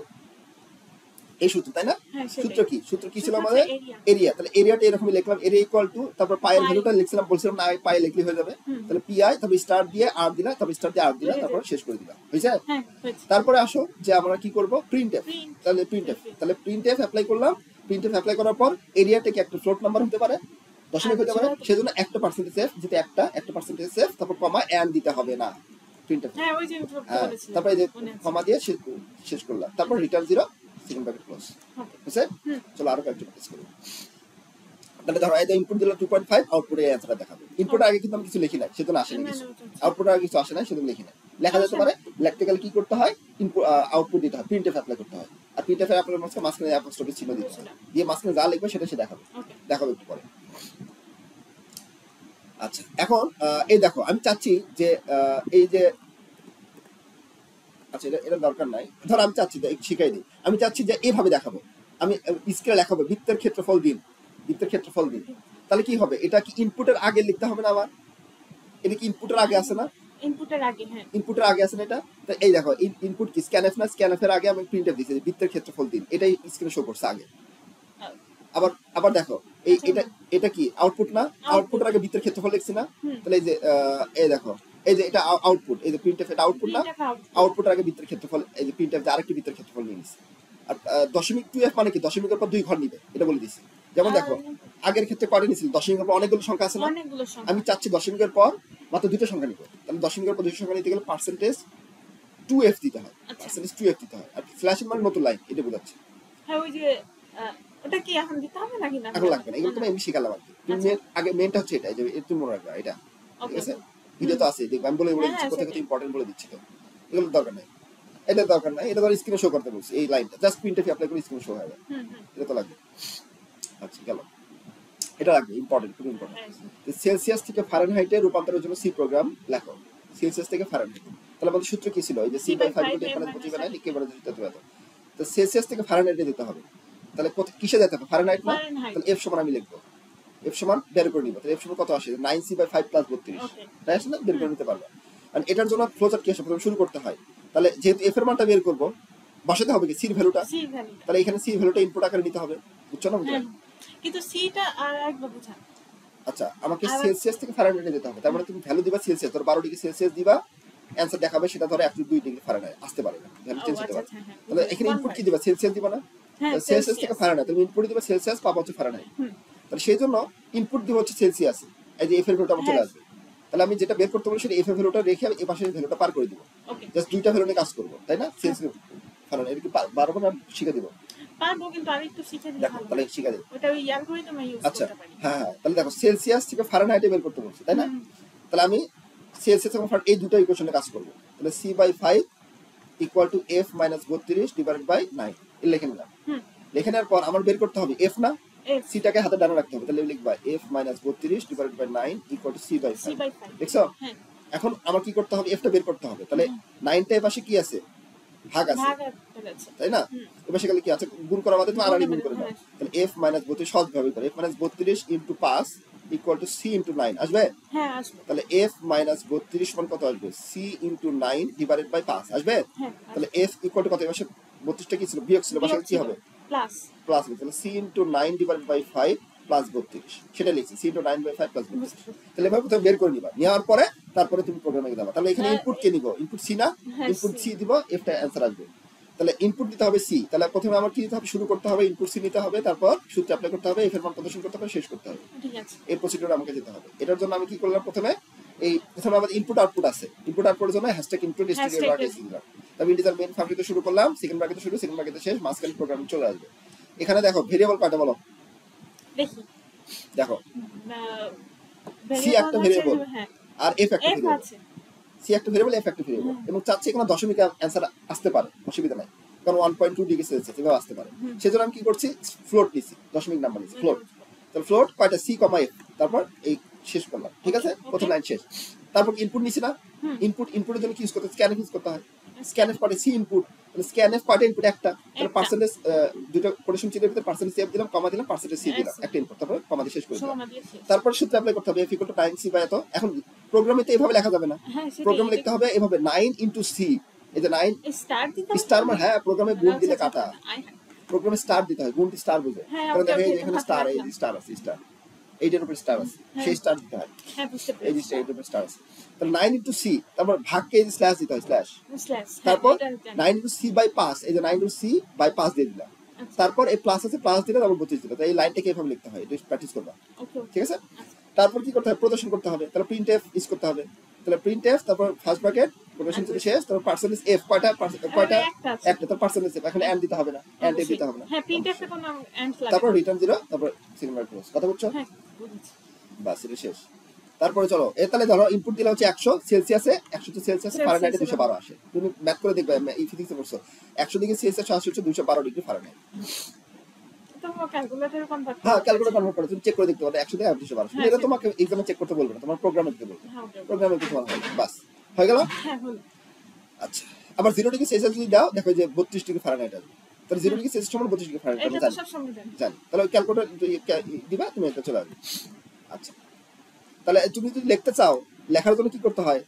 এই সূত্র, তাই না? হ্যাঁ সূত্র সেটাই। কি? সূত্র কি ছিল সূত্র আমাদের? হচ্ছে area। এরিয়া। তাহলে এরিয়াটা এরকমই লিখলাম, এরিয়া ইকুয়াল টু, তারপর পায়ের পাই। ভ্যালুটা লিখছিলাম, বলছিলাম না পাই লিখলে হয়ে যাবে। হুম। তাহলে পিআই, তারপর স্টার দিয়ে আর দিলা, তারপর স্টার দিয়ে আর দিলা, হয়ে তারপর যায়। শেষ করে দিলাম, হয়েছে? হ্যাঁ হয়েছে। তারপরে আসো যে আমরা কি করব, প্রিন্টএফ। Print। তাহলে প্রিন্টএফ, তাহলে প্রিন্টএফ অ্যাপ্লাই করলাম। প্রিন্টএফ অ্যাপ্লাই করার পর এরিয়াটা কি একটা ফ্লোট নাম্বার হতে পারে, দশমিক হতে পারে, আচ্ছা। সেজন্য একটা পার্সেন্টেজ সেফ, যেটা একটা পার্সেন্টেজ সেফ, তারপর কমা এন্ড দিতে হবে না প্রিন্টএফ। হ্যাঁ ওই যে হ্যাঁ, বলেছিলাম। তারপরে এই যে মনে আছে। কমা দিয়ে শেষ করলাম, তারপর রিটার্ন 0 সেকেন্ড ব্র্যাকেট ক্লোজ, হবে। বুঝছেন? হুম। চলো আরো কয়েকটা প্র্যাকটিস করি। তাহলে ধরো এই যে ইনপুট দিলাম 2.5, আউটপুটে অ্যান্সারটা দেখাবে। ইনপুটের আগে কিন্তু আমি কিছু লিখি নাই, সেজন্য আসে না কিছু। আউটপুটের আগে কিছু আসে না, সেজন্য লিখি নাই। লেখা যেতে পারে, ইলেকট্রিক্যাল কি করতে হয়, ইনপুট আউটপুট দিতে হয়, প্রিন্টএফ অ্যাপ্লাই করতে হয়। আর প্রিন্টএফ এর অ্যাপ্লাই মাঝখানে অ্যাপোস্ট্রফি চিহ্ন দিতে হয়, দিয়ে মাঝখানে যা লিখবে সেটা সে দেখাবে। ওকে। দেখাবে একটু পরে। আচ্ছা, এখন এই দেখো আমি চাচ্ছি যে এই যে, আচ্ছা এটা দরকার নাই, ধর আমি চাচ্ছি যে শিখাই দিই, আমি চাচ্ছি যে এইভাবে দেখাবো, আমি স্কেলে লেখাবো বৃত্তের ক্ষেত্রফল দিন, বৃত্তের ক্ষেত্রফল দিন। তাহলে কি হবে, এটা কি ইনপুটের আগে লিখতে হবে না আবার? এটা কি ইনপুটের আগে আছে না? ইনপুটের আগে, হ্যাঁ। ইনপুটের আগে আছে না এটা? তো এই দেখো ইনপুট কি স্ক্যানএফ না, স্ক্যানএফ এর আগে আমি প্রিন্টএফ দিয়েছি বৃত্তের ক্ষেত্রফল দিন, এটাই স্ক্রিনে শো করছে আগে। আবার আবার দেখো এই এটা কি আউটপুট না, আউটপুটের আগে বৃত্তের ক্ষেত্রফল লিখছি না? তাহলে এই যে এই দেখো এই যে এটা আউটপুট, এই যে প্রিন্টএফ এটা আউটপুট না, আউটপুটের আগে বৃত্তের ক্ষেত্রফল, এই যে প্রিন্টএফ আরেকটি বৃত্তের ক্ষেত্রফল নিয়ে নিছে। আর দশমিক 2f মানে কি, দশমিকের পর 2 ঘর নিবে, এটা বলে দিছি। যেমন দেখো আগের ক্ষেত্রে কয়টা নিছিল, দশমিকের পর অনেকগুলো সংখ্যা আছে না, অনেকগুলো সংখ্যা। আমি চাচ্ছি দশমিকের পর মাত্র দুটো সংখ্যা নিব। তাহলে দশমিকের পর দুটো সংখ্যা নিতে গেলে পার্সেন্টেজ 2f দিতে হয়, পার্সেন্টেজ 2f দিতে হয়। আর স্ল্যাশের মানে নতুন লাইন, এটা বোঝাচ্ছে। হ্যাঁ ওই যে ওটা কি এখন দিতে হবে নাকি না? এখন লাগবে না, এগুলো তুমি এমনি শিখালাম আর কি। তুমি আগে মেনটা হচ্ছে এটা, যে তুমি মনে রাখবা এটা, ঠিক আছে? ভিডিও তো আছে, দেখবে আমি বলে দিচ্ছি, কোথায় কোথায় ইম্পর্টেন্ট বলে দিচ্ছি, তো এগুলো দরকার নাই, এটা দরকার নাই, এটা ধর স্ক্রিনে শো করতে বলছি, এই লাইনটা জাস্ট প্রিন্টএফ অ্যাপ্লাই করে স্ক্রিনে শো হবে, এটা তো লাগবে। আচ্ছা গেল, এটা লাগবে, ইম্পর্টেন্ট, খুব ইম্পর্টেন্ট। সেলসিয়াস থেকে ফারেনহাইটে রূপান্তরের জন্য সি প্রোগ্রাম লেখো, সেলসিয়াস থেকে ফারেনহাইট। তাহলে আমাদের সূত্র কি ছিল, এই যে c/5 এখানে বুঝিবে না, লিখে বলে দিতে হবে। তো সেলসিয়াস থেকে ফারেনহাইটে দিতে হবে, তাহলে কিসে যেতে হবে, ফারেনহাইট না? তাহলে এফ সমান আমি লিখবো, এফ সমান বের করে নিব। তাহলে এফ সমান কত আসে, 9c/5 + 32, তাই আসে না? বের করে নিতে পারবে। আর এটার জন্য ফ্লোচার্ট কি আসে, প্রথমে শুরু করতে হয়। তাহলে যেহেতু এফ এর মানটা বের করব, বসাতে হবে কি সির ভ্যালুটা, তাহলে এখানে সি ভ্যালুটা ইনপুট আকারে নিতে হবে, বুঝছো না? বুঝছো? কিন্তু সিটা আর একবার বুঝা। আচ্ছা, আমাকে সেলসিয়াস থেকে ফারেনহাইটে যেতে হবে, তার মানে তুমি ভ্যালু দিবা সেলসিয়াস, ধর 12 ডিগ্রি সেলসিয়াস দিবা, অ্যানসার দেখাবে সেটা ধরো 102 ডিগ্রি ফারেনহাইট আসতে পারে না, ভ্যালু চেঞ্জ হতে পারে। তাহলে এখানে ইনপুট কি দিবা, সেলসিয়াস দিবা না? সেলসিয়াস থেকে ফারেনহাইট, তুমি ইনপুট দিবা সেলসিয়াস, পাবা হচ্ছে ফারেনহাইট। তাহলে সেই জন্য ইনপুট দিব হচ্ছে সেলসিয়াস, এই যে এফ এর ভ্যালুটা আমার চলে আসবে। তাহলে আমি যেটা বের করতে বলি সেটা এফ এর ভ্যালুটা রেখে আমি এই পাশের ভ্যালুটা পার করে দিব, জাস্ট দুইটা ভ্যালু নিয়ে কাজ করব, তাই না? সেলসিয়াস ফারেনহাইট, এটা কি বারবার না শিখে দিব? পারবো, কিন্তু আরেকটু শিখে দিই। দেখো তাহলে শিখে দেব, ওটা ওই অ্যালগরিদম ইউজ আচ্ছা করতে পারি। হ্যাঁ, তাহলে দেখো সেলসিয়াস থেকে ফারেনহাইটে বের করতে বলছি, তাই না? তাহলে আমি সেলসিয়াস এবং ফারেনহাইট এই দুটো ইকুয়েশনে কাজ করব। তাহলে c/5 = f - 32 / 9, এই লিখে নিলাম। লিখে নেওয়ার পর আমার বের করতে হবে এফ না, সিটাকে হাতে ডানে রাখতে হবে, তাহলে লিখবা f - 32 / 9 = c/5, দেখছো? এখন আমার কি করতে হবে, এফটা বের করতে হবে। তাহলে 9টা এর পাশে কি আছে, ভাগ আছে, তাই না? এবার সেখানে কি আছে, গুণ করা আমাদের, তুমি আড়াআড়ি গুণ করে দাও। তাহলে f - 32 সহজ ভাবে করে, f - 32 * 5 = c * 9 আসবে? হ্যাঁ আসবে। তাহলে f - 32 সমান কত আসবে, c * 9 / 5 আসবে? তাহলে f = কত আসে, 32টা কি ছিল, বিয়োগ ছিল, বাসায় কি হবে, প্লাস, প্লাস। তাহলে c * 9 / 5 + 32, সেটা লিখছি, c * 9 / 5 + 32। তাহলে এভাবে তুমি বের করে নিবা, নেওয়ার পরে তারপরে তুমি প্রোগ্রামে যাবা। তাহলে এখানে ইনপুট কে নিব, ইনপুট সি না, ইনপুট সি দিব, এফটা অ্যানসার আসবে। তাহলে ইনপুট দিতে হবে সি, তাহলে প্রথমে আমার কি দিতে হবে, শুরু করতে হবে, ইনপুট সি নিতে হবে, তারপর সূত্র অ্যাপ্লাই করতে হবে, এফ এর মান প্রদর্শন করতে হবে, শেষ করতে হবে, ঠিক আছে? এই প্রসিডিউর আমাকে যেতে হবে। এটার জন্য আমি কি করলাম, প্রথমে আমাদের ইনপুট আউটপুট আছে, ইনপুট আউটপুটের জন্য #input stdio.h দিলাম। তবে ইন্টিজার মেইন ফাংশনটা শুরু করলাম, সেকেন্ড ব্র্যাকেটে শুরু, সেকেন্ড ব্র্যাকেটে শেষ, মাঝখানে প্রোগ্রাম চলে আসবে। এখানে দেখো ভেরিয়েবল কয়টা বলো, দেখি, দেখো সি একটা ভেরিয়েবল আর এফ একটা ভেরিয়েবল, সি একটা ভেরিয়েবল, এফ একটা ভেরিয়েবল, এবং চাচ্ছে এখানে দশমিক অ্যানসার আসতে পারে, অসুবিধা নাই, কারণ 1.2 ডিগ্রি সেলসিয়াস এভাবে আসতে পারে। সেজন্য আমি কি করছি, ফ্লোট নিছি, দশমিক নাম্বার নিছি, ফ্লোট। তাহলে ফ্লোট কয়টা, সি, এফ, তারপর এই শেষ করলাম, ঠিক আছে? প্রথম লাইন শেষ। তারপর ইনপুট নিছি না, ইনপুটের জন্য কি ইউজ করতে, স্ক্যানএফ ইউজ করতে হয়। স্ক্যানএফ কয়টা, সি ইনপুট, তাহলে স্ক্যানএফ কয়টা ইনপুট, একটা। তাহলে পার্সেন্টেজ দুটো কোটেশন চিহ্নের ভিতরে পার্সেন্টেজ এফ দিলাম, কমা দিলাম, পার্সেন্টেজ সি দিলাম, একটা ইনপুট, তারপর কমা দিয়ে শেষ করে দিলাম। তারপর সূত্র অ্যাপ্লাই করতে হবে, f = 9c / এত। এখন প্রোগ্রামে তো এভাবে লেখা যাবে না, প্রোগ্রাম লিখতে হবে এভাবে 9 * c, এই যে 9 স্টার মানে, হ্যাঁ প্রোগ্রামে গুণ দিলে কাটা, প্রোগ্রামে স্টার দিতে হয়, গুণটি স্টার বুঝে, হ্যাঁ, কারণ ওকে, দেখো এই ওকে, যে এখানে ভাবতে স্টার, এই পারলাম। যে স্টার আছে, স্টার এইটার উপরে স্টার আছে, হ্যাঁ। সেই স্টার দিতে হয়, হ্যাঁ, বুঝতে এই পেরেছি। যে এইটার উপরে স্টার আছে। তাহলে 9 ইনটু সি, তারপর ভাগকে এই যে স্ল্যাশ দিতে হয়, স্ল্যাশ। স্ল্যাশ, হ্যাঁ, তারপর এটা জানি। 9 ইনটু সি বাই 5, এই যে 9 ইনটু সি বাই 5 দিয়ে দিলাম। আচ্ছা, তারপর এই প্লাস আছে, প্লাস দিলে তারপর 32 দিলে। তাই এই লাইনটাকে এভাবে লিখতে হয়, এটা প্র্যাকটিস করবা, ওকে, ওকে। ঠিক আছে? আচ্ছা, তারপর কি করতে হবে, প্রদর্শন করতে হবে। তাহলে প্রিন্ট এফ ইউজ করতে হবে। তাহলে প্রিন্ট এফ, তারপর ফার্স্ট ব্র্যাকেট, প্রদর্শন থেকে শেষ, তারপর পার্সেন্টেজ এফ, কয়টা কয়টা, একটা আছে। একটা, তারপর পার্সেন্টেজ এফ, এখন এন্ড দিতে হবে না, এন্ড এফ দিতে হবে না। হ্যাঁ, প্রিন্ট এফে কোনো এন্ড লাগে তারপর না। রিটার্ন 0, তারপর সিঙ্গেল ক্লোজ। কথা বলছো? হ্যাঁ, বুঝেছি। বাস, এটা শেষ। তারপরে চলো, এর তাহলে ধরো ইনপুট দিলাম হচ্ছে 100 সেলসিয়াসে, 100 তো সেলসিয়াসে, ফারেনহাইটে 212 আসে। তুমি ম্যাথ করে দেখবে, এই ফিজিক্সে পড়ছো, 100 ডিগ্রি সেলসিয়াস আসছে হচ্ছে 212 ডিগ্রি ফারেনহাইট। তো ক্যালকুলেটরে কনভার্ট হ্যাঁ, ক্যালকুলেটর কনভার্ট করে তুমি চেক করে দেখতে পারো 100 দিয়ে 212। হ্যাঁ, এটা তোমাকে এক্সামে চেক করতে বলবে না, তোমার প্রোগ্রামে দিতে বলবে, হ্যাঁ, ওকে, ওকে। প্রোগ্রামে তোমার হবে, বাস হয়ে গেল। হ্যাঁ, হলো। আচ্ছা, আবার 0 ডিগ্রি সেলসিয়াস যদি দাও, দেখো যে 32 ডিগ্রি ফারেনহাইট আসবে। তাহলে 0 ডিগ্রি সেলসিয়াস সমান 32 ডিগ্রি ফারেনহাইট, এটা আমি তো জানি, সব সময় জানি। জানি। তাহলে ওই ক্যালকুলেটর দিবা, তুমি এটা চলে আসবে। আচ্ছা, তাহলে তুমি যদি লিখতে চাও, লেখার জন্য কি করতে হয়,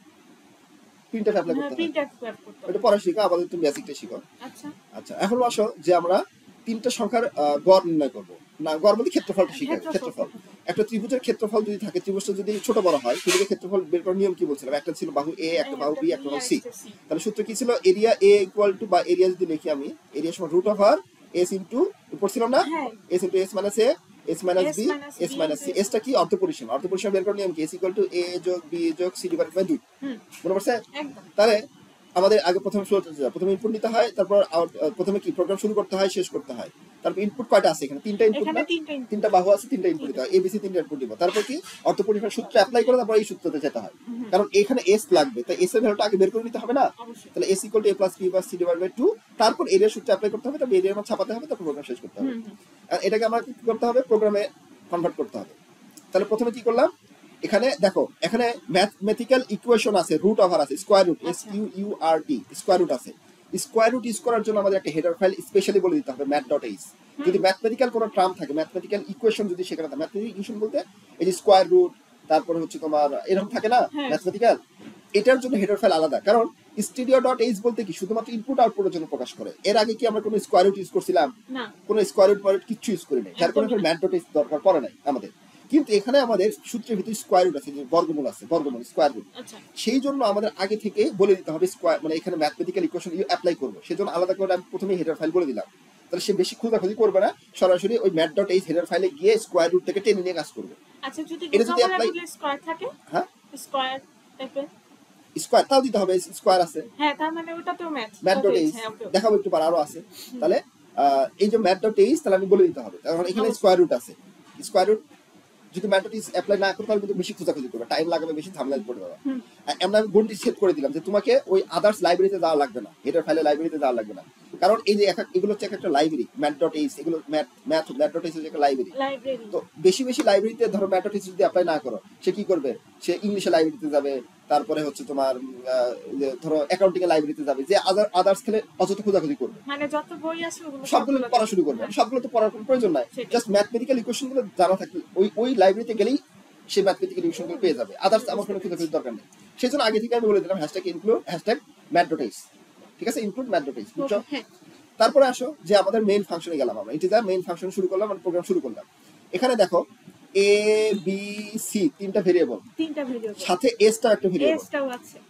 প্রিন্ট এফ অ্যাপ্লাই হ্যাঁ, করতে হয়। প্রিন্ট এফ করতে হবে। এটা পড়া শিখো, আপাতত তুমি বেসিকটা শিখো। আচ্ছা, আচ্ছা, এখন আসো যে আমরা তিনটা সংখ্যার গড় নির্ণয় করব। না, গড় বলতে ক্ষেত্রফলটা শিখে, ক্ষেত্রফল। একটা ত্রিভুজের ক্ষেত্রফল যদি থাকে, ত্রিভুজটা যদি ছোট বড় হয়, ত্রিভুজের ক্ষেত্রফল বের করার নিয়ম কি বলছিলাম, একটা ছিল বাহু এ, একটা বাহু বি, একটা বাহু সি। তাহলে সূত্র কি ছিল, এরিয়া এ ইকুয়াল টু, বা এরিয়া যদি লিখি আমি, এরিয়া সমান রুট ওভার এস ইনটু, পড়ছিলাম না, হ্যাঁ। S into S minus A, S minus B, S minus C. এসটা কি, অর্ধপরিসীমা। অর্ধপরিসীমা বের করার নিয়ম কি, এস ইকুয়াল টু এ যোগ বি যোগ সি ডিভাইডেড বাই 2। মনে পড়ছে? একদম। তাহলে আমাদের আগে প্রথমে ফ্লো চলতে যায়, প্রথমে ইনপুট নিতে হয়, তারপর প্রথমে কি প্রোগ্রাম শুরু করতে হয়, শেষ করতে হয়। তারপর ইনপুট কয়টা আছে এখানে, তিনটা ইনপুট এখানে না, তিনটা input। তিনটা বাহু আছে, তিনটা ইনপুট দিতে হয়, এবিসি তিনটা ইনপুট দিব। তারপর কি অর্থপরিসীমার সূত্র অ্যাপ্লাই করে তারপর এই সূত্রতে যেতে হয়, কারণ এখানে এস লাগবে, তাই এস এর ভ্যালুটা আগে বের করে নিতে হবে না। অবশ্যই। তাহলে S equal to A plus B plus C divide by 2, তারপর এরিয়ার সূত্র অ্যাপ্লাই করতে হবে, তারপর এরিয়ার মান ছাপাতে হবে, তারপর প্রোগ্রাম শেষ করতে হবে। আর এটাকে আমাকে কি করতে হবে, প্রোগ্রামে কনভার্ট করতে হবে। তাহলে প্রথমে কি করলাম, এখানে দেখো, এখানে ম্যাথমেটিক্যাল ইকুয়েশন আছে, রুট ওভার আছে, square root, S Q U R T, square root আছে। স্কয়ার রুট ইউজ করার জন্য আমাদের একটা হেডার ফাইল স্পেশালি বলে দিতে হবে, math.h। যদি ম্যাথমেটিক্যাল কোনো টার্ম থাকে, ম্যাথমেটিক্যাল ইকুয়েশন যদি সেখানে থাকে, ম্যাথমেটিক্যাল ইকুয়েশন বলতে এই যে স্কয়ার রুট, তারপরে হচ্ছে তোমার এরকম থাকে না ম্যাথমেটিক্যাল, এটার জন্য হেডার ফাইল আলাদা। কারণ studio.h বলতে কি শুধুমাত্র ইনপুট আউটপুটের জন্য প্রকাশ করে। এর আগে কি আমরা কোনো স্কয়ার রুট ইউজ করছিলাম? না, কোনো স্কয়ার রুট পরে কিছু ইউজ করি নাই, যার কারণে math.h দরকার পড়ে নাই আমাদের। কিন্তু এখানে আমাদের সূত্রের ভিতরে স্কয়ার রুট আছে, যে বর্গমূল আছে, বর্গমূল স্কয়ার রুট। আচ্ছা, সেই জন্য আমাদের আগে থেকে বলে দিতে হবে স্কয়ার, মানে এখানে ম্যাথমেটিক্যাল ইকুয়েশন অ্যাপ্লাই করবো, সেজন্য আলাদা করে আমি প্রথমে হেডার ফাইল বলে দিলাম। তাহলে সে বেশি খোঁজাখুঁজি করবে না, সরাসরি ওই math.h হেডার ফাইলে গিয়ে স্কয়ার রুট থেকে টেনে নিয়ে কাজ করবে। আচ্ছা, যদি এটা যদি রুট apply- ওভার স্কয়ার থাকে, হ্যাঁ, স্কয়ার টাইপের, স্কয়ার তাও দিতে হবে, স্কয়ার আছে, হ্যাঁ, তার মানে ওটা তো ম্যাথ math.h দেখাবো একটু পর, আরো আছে। তাহলে এই যে math.h, তাহলে আমি বলে দিতে হবে, কারণ এখানে স্কয়ার রুট আছে। স্কয়ার রুট যদি math.h অ্যাপ্লাই না করতে, তাহলে কিন্তু বেশি খোঁজাখুঁজি করবে, টাইম লাগাবে, বেশি ঝামেলা পড়ে যাবে। আমরা আমি গণটি সেট করে দিলাম যে তোমাকে ওই আদার্স লাইব্রেরিতে যাওয়া লাগবে না, হেডার ফাইলে লাইব্রেরিতে যাওয়া লাগবে না, কারণ এই যে এগুলো হচ্ছে একটা লাইব্রেরি, math.h, এগুলো math.h হচ্ছে একটা লাইব্রেরি। লাইব্রেরি। তো বেশি বেশি লাইব্রেরিতে ধরো math.h যদি অ্যাপ্লাই না করো, সে কি করবে, সে ইংলিশে লাইব্রেরিতে যাবে, তারপরে হচ্ছে তোমার ধরো অ্যাকাউন্টিং এর লাইব্রেরিতে যাবে, যে আদার্স খেলে অযথা খোঁজাখুঁজি করবে, মানে যত বই আছে ওগুলো সবগুলো পড়া শুরু করবে। সবগুলো তো পড়ার কোনো প্রয়োজন নাই, জাস্ট ম্যাথমেটিক্যাল ইকুয়েশন গুলো জানা থাকলে ওই লাইব্রেরিতে গেলেই সে ম্যাথমেটিক্যাল ইকুয়েশন গুলো পেয়ে যাবে, আদার্স আমার কোনো খোঁজাখুঁজির দরকার নেই। সেই জন্য আগে থেকে আমি বলে দিলাম ইনক্লুড math.h, ঠিক আছে, ইনক্লুড math.h, বুঝছো? তারপরে আসো যে আমাদের মেইন ফাংশনে গেলাম, আমরা ইন্টিজার মেইন ফাংশন শুরু করলাম, মানে প্রোগ্রাম শুরু করলাম। এখানে দেখো এ বি সি তিনটা ভেরিয়েবল, সাথে এসটা একটা ভেরিয়েবল,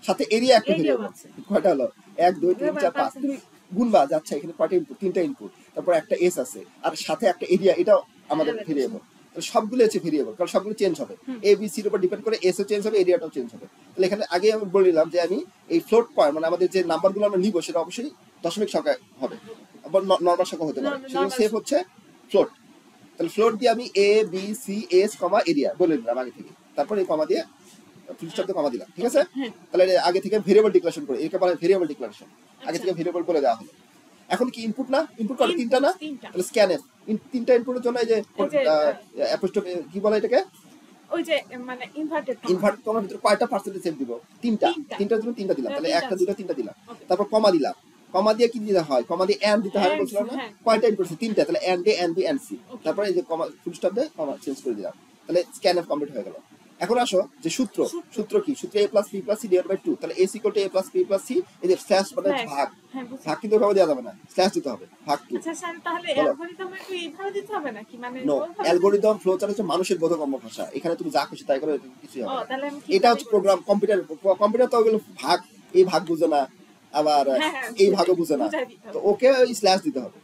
সাথে এরিয়া একটা ভেরিয়েবল। কয়টা হলো, 1 2 3 4 5, তুমি গুনবা যাচ্ছে এখানে কয়টা ইনপুট, তিনটা ইনপুট, তারপর একটা এস আছে, আর সাথে একটা এরিয়া, এটাও আমাদের ভেরিয়েবল। তাহলে সবগুলো হচ্ছে ভেরিয়েবল, কারণ সবগুলো চেঞ্জ হবে, এ বি সির উপর ডিপেন্ড করে এসও চেঞ্জ হবে, এরিয়াটাও চেঞ্জ হবে। তাহলে এখানে আগে আমি বললাম যে আমি এই ফ্লোট পয়েন্ট, মানে আমাদের যে নাম্বারগুলো আমরা নিব সেটা অবশ্যই দশমিক সংখ্যা হবে, আবার নরমাল সংখ্যা হতে পারে, সেজন্য সেভ হচ্ছে ফ্লোট। তাহলে ফ্লোট দিয়ে আমি A B C S comma area বলে দিলাম আগে থেকে, তারপর এই কমা দিয়ে ফুল স্টপ দিয়ে কমা দিলাম, ঠিক আছে? তাহলে আগে থেকে ভেরিয়েবল ডিক্লারেশন করে, একে বলে ভেরিয়েবল ডিক্লারেশন, আগে থেকে ভেরিয়েবল বলে দেওয়া হলো। এখন কি ইনপুট না, ইনপুট করে তিনটা না, তাহলে স্ক্যানএফ তিনটা ইনপুটের জন্য এই যে অ্যাপোস্ট্রফি কি বলে এটাকে, ওই যে মানে ইনভার্টেড কমার ভিতরে কয়টা পার্সেন্টেজ সেভ দিব, তিনটার জন্য তিনটা দিলাম, তাহলে একটা দুটো তিনটা দিলাম। তারপর কমা দিলাম, কমা দিয়ে কি দিতে হয়, কমা দিয়ে এন্ড দিতে হয় বলছিলাম না, কয়টা ইনপুট আছে, তিনটা, তাহলে and A and B and C, তারপরে এই যে কমা ফুল স্টপ দিয়ে কমা চেঞ্জ করে দিলাম, তাহলে স্ক্যানএফ কমপ্লিট হয়ে গেল। এখন আসো যে সূত্র কি? সূত্র a plus b plus c divide by 2, তাহলে a equal to a plus b plus c, এই যে স্ল্যাশ মানে ভাগ, হ্যাঁ বুঝছি। ভাগ কিন্তু এভাবে দেওয়া যাবে না, স্ল্যাশ দিতে হবে, ভাগ 2। আচ্ছা স্যার তাহলে বলো। অ্যালগরিদম একটু এইভাবে দিতে হবে নাকি মানে নো, ওইভাবে? অ্যালগরিদম ফ্লো চার্ট হচ্ছে মানুষের বোধগম্য ভাষা, এখানে তুমি যা খুশি তাই করো, এটা কিছু ও হবে না। তাহলে আমি এটা হচ্ছে প্রোগ্রাম, কম্পিউটার তো ওগুলো ভাগ, এই ভাগ বুঝে না, আবার হ্যাঁ, এই ভাগও বুঝে না, বুঝাই দিতে তো হবে। ওকে ওই স্ল্যাশ দিতে হবে,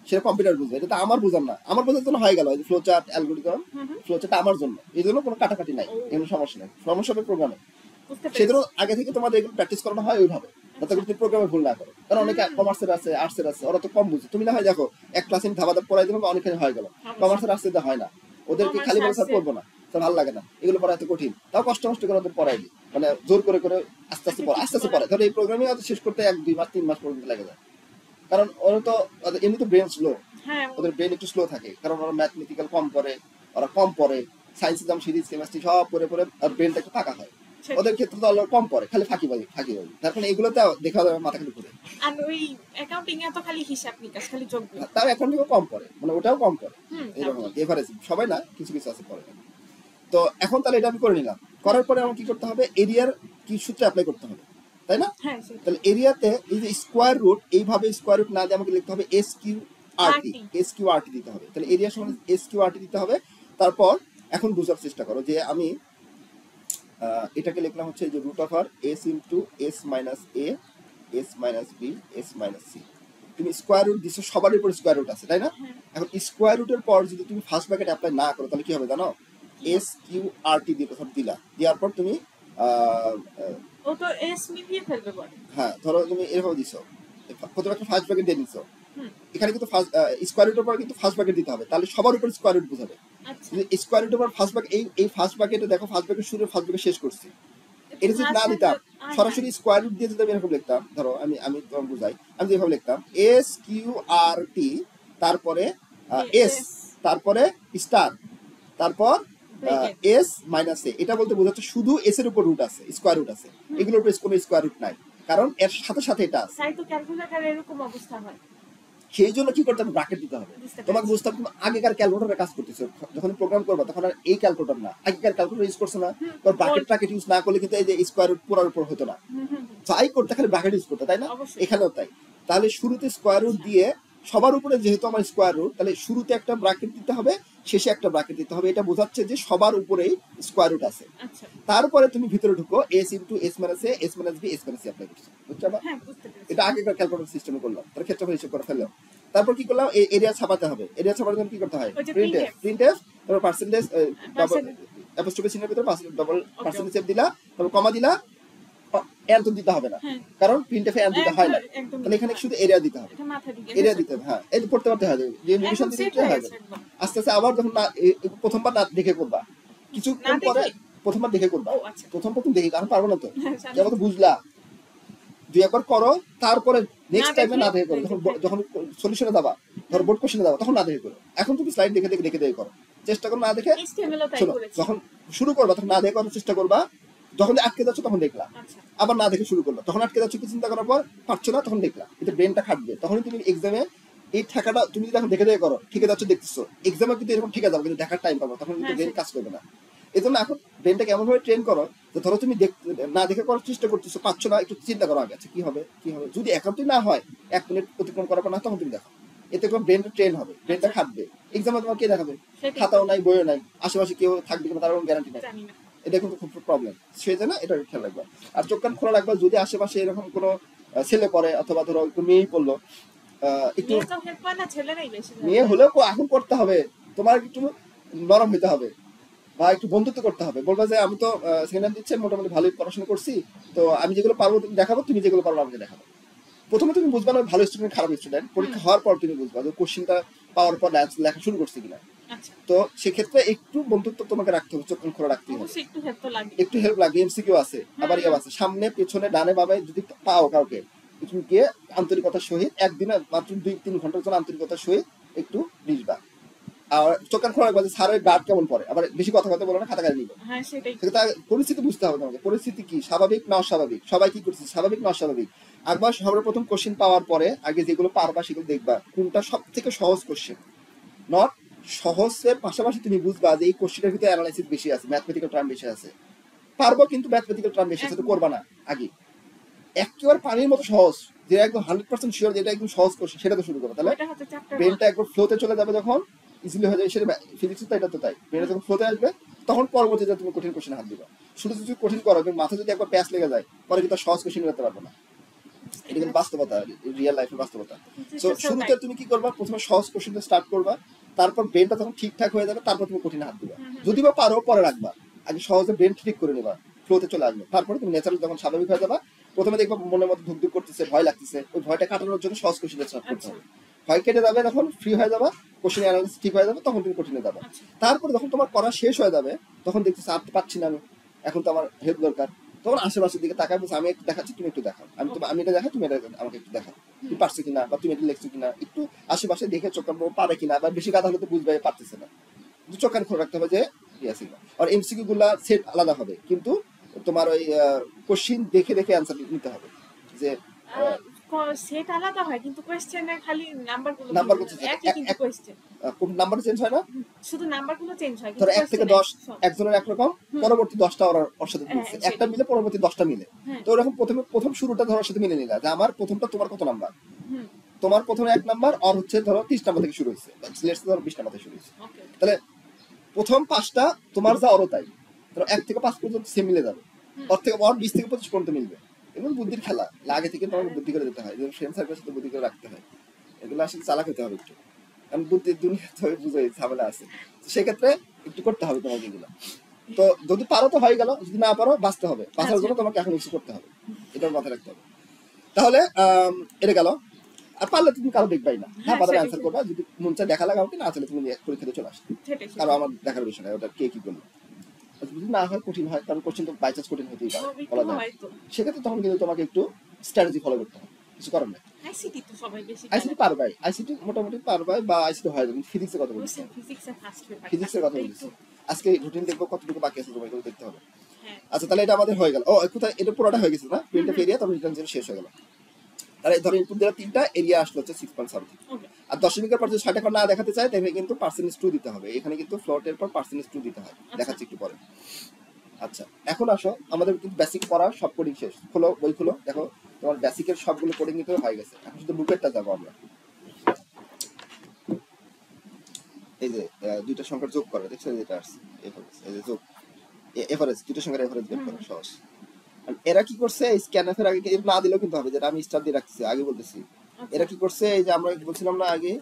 সেটা কম্পিউটার বুঝবে, এটা তো আমার বোঝার না, আমার বোঝার জন্য হয়ে গেল flow chart algorithm, flow chart আমার জন্য, এই জন্য কোনো কাটাকাটি নাই, এমন সমস্যা নেই, সমস্যা হবে প্রোগ্রামে। বুঝতে সেজন্য পেরেছি। আগে থেকে তোমাদের এগুলো প্র্যাকটিস করানো হয় ওইভাবে, যাতে করে তুমি প্রোগ্রামে ভুল না করো, কারণ অনেকে কমার্সের আছে, আর্টসের আছে, ওরা তো কম বুঝে, তুমি না হয় দেখো এক ক্লাসে ধাবা পড়াই দিলাম অনেকখানি হয়ে গেল, কমার্সের আর্টসের হয় না, ওদেরকে খালি বলে স্যার পড়বো না, স্যার ভালো লাগে না, এগুলো পড়া এত কঠিন, তাও কষ্ট করে ওদের পড়াই দিই, মানে জোর করে আস্তে আস্তে পড়ে, আস্তে আস্তে পড়ে, ধরো এই প্রোগ্রামিং শেষ করতে 1-2 মাস 3 মাস পর্যন্ত লেগে যায়, কারণ ওরা তো এমনি তো ব্রেন স্লো, হ্যাঁ ওদের ব্রেন একটু স্লো থাকে, কারণ ওরা ম্যাথমেটিক্যাল কম করে, ওরা কম পড়ে, সায়েন্স এক্সাম সিরিজ কেমিস্ট্রি সব পড়ে আর ব্রেনটা একটু ফাঁকা হয়, ওদের ক্ষেত্রে তো আলো কম পড়ে, খালি ফাঁকিবাজি, তার কারণে এগুলোতে দেখা যাবে মাথা খালি ঘুরে, আর ওই অ্যাকাউন্টিং এ তো খালি হিসাব নিকাশ খালি যোগ বিয়োগ। তাও এখন থেকে কম পড়ে, মানে ওটাও কম পড়ে, হুম, এরকম এভারেজ, সবাই না, কিছু কিছু আছে পড়ে। তো এখন তাহলে এটা আমি করে নিলাম, করার পরে আমার কি করতে হবে, এরিয়ার কি সূত্র অ্যাপ্লাই করতে হবে, তাই না? হ্যাঁ সেটাই। তাহলে এরিয়াতে এই যে স্কোয়ার রুট, এইভাবে স্কোয়ার রুট না দিয়ে আমাকে লিখতে হবে এস কিউ আর টি দিতে হবে, তাহলে এরিয়া সমান এস কিউ আর টি দিতে হবে। তারপর এখন বোঝার চেষ্টা করো যে আমি এটাকে লিখলাম হচ্ছে যে রুট অফ আর S into S minus A S minus B S minus C, তুমি স্কোয়ার রুট দিচ্ছ, সবার উপর স্কোয়ার রুট আছে, তাই না? এখন স্কোয়ার রুটের পর যদি তুমি ফার্স্ট ব্র্যাকেট অ্যাপ্লাই না করো তাহলে কি হবে জানো, এস কিউ আর টি দিলা, দেওয়ার পর তুমি ও তো এস মিলিয়ে ফেলবে পরে। হ্যাঁ ধরো তুমি এরভাবে দিছো, প্রথমে একটা ফার্স্ট ব্র্যাকেট দিয়ে নিছো, হুম, এখানে কিন্তু স্কোয়ার রুটের পর কিন্তু ফার্স্ট ব্র্যাকেট দিতে হবে, তাহলে সবার উপর স্কোয়ার রুট বোঝাবে, আচ্ছা স্কোয়ার রুটের পর ফার্স্ট ব্র্যাকেট, এই ফার্স্ট ব্র্যাকেটে দেখো, ফার্স্ট ব্র্যাকেট শুরু, ফার্স্ট ব্র্যাকেট শেষ করছি, এটা যদি না দিতাম, সরাসরি স্কোয়ার রুট দিয়ে যদি আমি এরকম লিখতাম, ধরো আমি তোমাকে বুঝাই, আমি যেভাবে লিখতাম এস কিউ আর টি, তারপরে এস, তারপরে স্টার, তারপর এস মাইনাস এ, এটা বলতে বোঝাচ্ছে শুধু এস এর উপর রুট আছে, স্কোয়ার রুট আছে, এগুলোর উপর কোনো স্কোয়ার রুট নাই, কারণ এর সাথে সাথে এটা আছে, তাই তো ক্যালকুলেটরে এরকম অবস্থা হয়। সেই জন্য কি করতে হবে, ব্র্যাকেট দিতে হবে। বুঝতে পেরেছি। তোমাকে বুঝতে হবে তুমি আগেকার ক্যালকুলেটরে কাজ করতেছো, যখন প্রোগ্রাম করবে তখন আর এই ক্যালকুলেটর না, আগেকার ক্যালকুলেটর ইউজ করছো না, তো ব্র্যাকেট ইউজ না করলে কিন্তু এই যে স্কোয়ার রুট পুরোর উপর হতো না, যাই করতে খালি ব্র্যাকেট ইউজ করতে, তাই না? অবশ্যই। এখানেও তাই, তাহলে শুরুতে স্কোয়ার রুট দিয়ে সবার উপরে যেহেতু আমার স্কোয়ার রুট, তাহলে শুরুতে একটা ব্র্যাকেট দিতে হবে, শেষে একটা ব্র্যাকেট দিতে হবে, এটা বোঝাচ্ছে যে সবার উপরেই স্কোয়ার রুট আছে। আচ্ছা তারপরে তুমি ভিতরে ঢুকো, S into S minus A S minus B S minus C apply করছো, বুঝছো? হ্যাঁ বুঝতে পেরেছি। এটা আগেকার ক্যালকুলেটর সিস্টেমে করলাম, তার ক্ষেত্রফল হিসাব করে ফেললাম। তারপর কি করলাম, এই এরিয়া ছাপাতে হবে, এরিয়া ছাপানোর জন্য কি করতে হয়, ওই যে প্রিন্টএফ, তারপর পার্সেন্টেজ ডাবল Percentage। অ্যাপোস্ট্রোফি চিহ্নের ভিতরে ডাবল পার্সেন্টেজ দিলা, তারপর কমা দিলা, এর তো দিতে হবে না, হ্যাঁ। কারণ প্রিন্টএফে এর দিতে হয় না, একদম তাহলে এখানে শুধু এরিয়া দিতে হবে, এটা মাথা দিকে এরিয়া দিতে হবে, হ্যাঁ এই তো পড়তে পারতে হয়, যে নিউট্রিশন এখন দিতে সেট হয়ে হয়, গেছে একদম। আস্তে আস্তে আবার যখন না প্রথমবার না দেখে করবা, কিছুক্ষণ না পরে দেখে? প্রথমবার দেখে করবা, ও আচ্ছা। প্রথম দেখে, কারণ পারবো না তো, হ্যাঁ, জানি। যেমন বুঝলা দুই একবার করো, তারপরে নেক্সট টাইমে না দেখে করো, দেখে, যখন সলিউশনে যাবা, ধরো বোর্ড কোশ্চেনে যাবা, তখন না দেখে করো, এখন তুমি স্লাইড দেখে করো, চেষ্টা করো না দেখে, HTML ও তাই শোনো করেছি। যখন শুরু করবা তখন না দেখে করার চেষ্টা করবা, যখন আটকে যাচ্ছ তখন দেখলা, আচ্ছা আবার না দেখে শুরু করলো, তখন আটকে যাচ্ছ, কি চিন্তা করার পর পারছো না, তখন দেখলা, এতে ব্রেনটা খাটবে, তখনই তুমি এক্সামে এই ঠেকাটা তুমি যদি এখন দেখে করো, ঠিকে যাচ্ছ দেখতেছো, এক্সামে কিন্তু এরকম ঠিকে যাবো, কিন্তু দেখার টাইম পাবো, তখন কিন্তু হ্যাঁ, ব্রেন সেটাই। কাজ করবে না। এই জন্য এখন ব্রেনটাকে এমন ভাবে ট্রেন করো যে ধরো তুমি না দেখে করার চেষ্টা করতেছো, পাচ্ছ না, একটু চিন্তা করো আগে, আচ্ছা কি হবে, যদি একান্তই না হয়, 1 মিনিট অতিক্রম করার পর না, তখন তুমি দেখো, এতে করে ব্রেনটা ট্রেন হবে, ব্রেনটা খাটবে, এক্সামে তোমার কে দেখাবে, সেটাই। খাতাও নাই, বইও নাই, আশেপাশে কেউ থাকবে কিনা তার কোনো গ্যারান্টি নাই, জানি না। এটা কিন্তু খুব প্রবলেম, সেই জন্য এটা খেয়াল রাখবা। আর চোখ কান খোলা রাখবা, যদি আশেপাশে এরকম কোনো ছেলে পড়ে, অথবা ধরো একটু মেয়েই পড়লো, একটু মেয়ে তো হেল্প করে না, ছেলেরাই বেশি করে। মেয়ে হলেও এখন করতে হবে, তোমার একটু নরম হইতে হবে, বা একটু বন্ধুত্ব করতে হবে, বলবা যে আমি তো সেকেন্ড দিচ্ছেন, মোটামুটি ভালোই পড়াশোনা করছি, তো আমি যেগুলো পারবো তুমি দেখাবো, তুমি যেগুলো পারবো আমাকে দেখাবো। প্রথমে তুমি বুঝবা না ভালো স্টুডেন্ট খারাপ স্টুডেন্ট, পরীক্ষা হওয়ার পর তুমি বুঝবা যে কোশ্চেনটা পাওয়ার পর লেখা শুরু করছে কিনা। আচ্ছা তো সেক্ষেত্রে একটু বন্ধুত্ব তোমাকে রাখতে হবে, চোখ কান খোলা রাখতে হবে, অবশ্যই একটু হেল্প তো লাগে। একটু হেল্প লাগে, এমসিকিউ আছে, আবার ইয়ে আছে, সামনে পেছনে ডানে বামে যদি পাও কাউকে, তুমি গিয়ে আন্তরিকতার সহিত একদিনে মাত্র 2-3 ঘন্টার জন্য আন্তরিকতার সহিত একটু লিখবা, আর চোখ কান খোলা রাখবা যে স্যারের গার্ড কেমন পড়ে, আবার বেশি কথা বলো না, খাতা কাটে নিবে, হ্যাঁ সেটাই। সেটা পরিস্থিতি বুঝতে হবে তোমাকে, পরিস্থিতি কি, স্বাভাবিক না অস্বাভাবিক, সবাই কি করছে, স্বাভাবিক না অস্বাভাবিক। একবার সর্বপ্রথম কোশ্চেন পাওয়ার পরে আগে যেগুলো পারবা সেগুলো দেখবা, কোনটা সব থেকে সহজ কোশ্চেন, নট সহজের পাশাপাশি তুমি বুঝবা যে এই কোশ্চেনের ভিতরে অ্যানালাইসিস বেশি আছে, ম্যাথমেটিক্যাল টার্ম বেশি আছে। পারবো কিন্তু ম্যাথমেটিক্যাল টার্ম বেশি আছে, তো করবা না আগে। একেবারে পানির মতো সহজ, যে একদম 100% শিওর যেটা একদম সহজ কোশ্চেন, সেটা তো শুরু করো। তাহলে ওটা হচ্ছে চ্যাপ্টার ব্রেনটা একবার ফ্লোতে চলে যাবে, যখন ইজিলি হয়ে যাবে। সেটা ফিজিক্স তো এটা তো তাই, ব্রেনে যখন ফ্লোতে আসবে তখন পরবর্তীতে তুমি কঠিন কোশ্চেনে হাত দিবা। শুধু যদি কঠিন করো, কিন্তু মাথা যদি একবার প্যাচ লেগে যায়, পরে কিন্তু সহজ কোশ্চেন করতে পারবে না। এটা কিন্তু বাস্তবতা, রিয়েল লাইফের বাস্তবতা। তো শুরুতে তুমি কি করবা, প্রথমে সহজ কোশ্চেন স্টার্ট করবা, তারপর ব্রেনটা যখন ঠিকঠাক হয়ে যাবে তারপর তুমি কঠিন হাত দিবা। যদি বা পারো পরে রাখবা, আগে সহজে ব্রেন ঠিক করে নিবা, ফ্লোতে চলে আসবে। তারপরে তুমি ন্যাচারাল যখন স্বাভাবিক হয়ে যাবা, প্রথমে দেখবা মনের মধ্যে ধুকধুক করতেছে, ভয় লাগতেছে, ওই ভয়টা কাটানোর জন্য সহজ কোশ্চেন স্টার্ট করতে হবে। ভয় কেটে যাবে, যখন ফ্রি হয়ে যাবা, কোশ্চেন অ্যানালাইসিস ঠিক হয়ে যাবে, তখন তুমি কঠিনে যাবা। তারপরে যখন তোমার পড়া শেষ হয়ে যাবে, তখন দেখতেছি আর পাচ্ছি না আমি, এখন তো আমার হেল্প দরকার, তখন আশেপাশের দিকে তাকায় বলছে আমি একটু দেখাচ্ছি, তুমি একটু দেখাও, আমি এটা দেখাই, তুমি এটা আমাকে একটু দেখাও, তুমি পারছো কিনা, বা তুমি এটা লিখছো কিনা, একটু আশেপাশে দেখে চোখ কান পারে কিনা, বা বেশি গাধা হলে তো বুঝবে পারতেছে না, চোখ কান খোলা রাখতে হবে যে আছে। আর এমসিকিউ গুলা সেট আলাদা হবে, কিন্তু তোমার ওই কোশ্চিন দেখে দেখে অ্যান্সার নিতে হবে। যে সেট আলাদা হয়, কিন্তু কোশ্চেনে খালি নাম্বারগুলো একই, কিন্তু কোশ্চেন নাম্বার চেঞ্জ হয় না, শুধু নাম্বারগুলো চেঞ্জ হয়, ধরো 1 থেকে 10 একজনের একরকম, পরবর্তী 10টা ওর সাথে মিলছে, একটা মিলে পরবর্তী 10টা মিলে। তো এরকম প্রথম শুরুটা ধরো সাথে মিলে নিলা, যে আমার প্রথমটা তোমার কত নাম্বার, তোমার প্রথমে 1 নাম্বার, আর হচ্ছে ধরো 30 নাম্বার থেকে শুরু হয়েছে, লেটস ধরো 20 নাম্বার থেকে শুরু হয়েছে। তাহলে প্রথম 5টা তোমার যা ওরও তাই, ধরো 1 থেকে 5 পর্যন্ত সেম মিলে যাবে, ওর থেকে 20 থেকে 25 পর্যন্ত মিলবে। এগুলো বুদ্ধির খেলা, আগে থেকে তোমাকে বুদ্ধি করে দিতে হয়, যেমন ফ্রেন্ড সার্কেলের সাথে বুদ্ধি করে রাখতে হয়। এগুলো আসলে চালাক হতে হবে একটু, কারণ বুদ্ধির দুনিয়া তো বুঝোই ঝামেলা আছে, সেক্ষেত্রে একটু করতে হবে তোমাকে এগুলো। তো যদি পারো তো হয়ে গেল, যদি না পারো বাঁচতে হবে, বাঁচার জন্য তোমাকে এখন কিছু করতে হবে, এটার মাথায় রাখতে হবে। তাহলে এটা গেল। আর পারলে তুমি কারো দেখবাই না, হ্যাঁ পারলে অ্যান্সার করবা, যদি মন চায় দেখা লাগাও, কি না চলে তুমি পরীক্ষাতে চলে আসবে, কারো আমার দেখার বিষয় নাই ওটা কে কি করলো। যদি না হয়, কঠিন হয়, কারণ কোশ্চেন তো বাই চান্স কঠিন হতেই পারে, বলা যায়। সেক্ষেত্রে তখন কিন্তু তোমাকে একটু স্ট্র্যাটেজি ফলো করতে হবে, কিছু করার নেই। আইসিটি তো সবাই বেশি আইসিটি পারবাই, আইসিটি মোটামুটি পারবাই, বা আইসিটি হয় যাবে। ফিজিক্সের কথা বলছি, ফিজিক্সের কথা বলছি। আজকে রুটিন দেখবো কতটুকু বাকি আছে, তোমাকে দেখতে হবে। আচ্ছা, তাহলে এটা আমাদের হয়ে গেল। ও কোথায়, এটা পুরোটা হয়ে গেছে না, প্রিন্টএফ এরিয়া, তখন রিটার্ন জিরো শেষ হয়ে গেল। তাহলে ধরো ইনপুট দেওয়ার 3টা, এরিয়া আসলো হচ্ছে 6 পয়েন্ট সামথিং। আর দশমিকের পর যদি 6 টাকা না দেখাতে চায়, তাহলে কিন্তু %2 দিতে হবে। এখানে কিন্তু ফ্লোটের পর %2 দিতে হয়, দেখাচ্ছি একটু পরে। আচ্ছা, এখন আসো, আমাদের কিন্তু বেসিক পড়া সব কোডিং শেষ। খোলো বই, খোলো, দেখো তোমার বেসিকের সবগুলো কোডিং কিন্তু হয়ে গেছে। এখন শুধু বুকেরটা যাবো আমরা। এই যে দুইটা সংখ্যার যোগ করা, দেখছো যেটা আসছে এভারেজ, এই যে যোগ এভারেজ, দুইটা সংখ্যার এভারেজ বের করা সহজ। এরা কি করছে, স্ক্যানএফ এর আগে না দিলেও কিন্তু হবে, যেটা আমি স্টার দিয়ে রাখতেছি আগে বলতেছি। এরা কি করছে, এই যে আমরা বলছিলাম না আগে,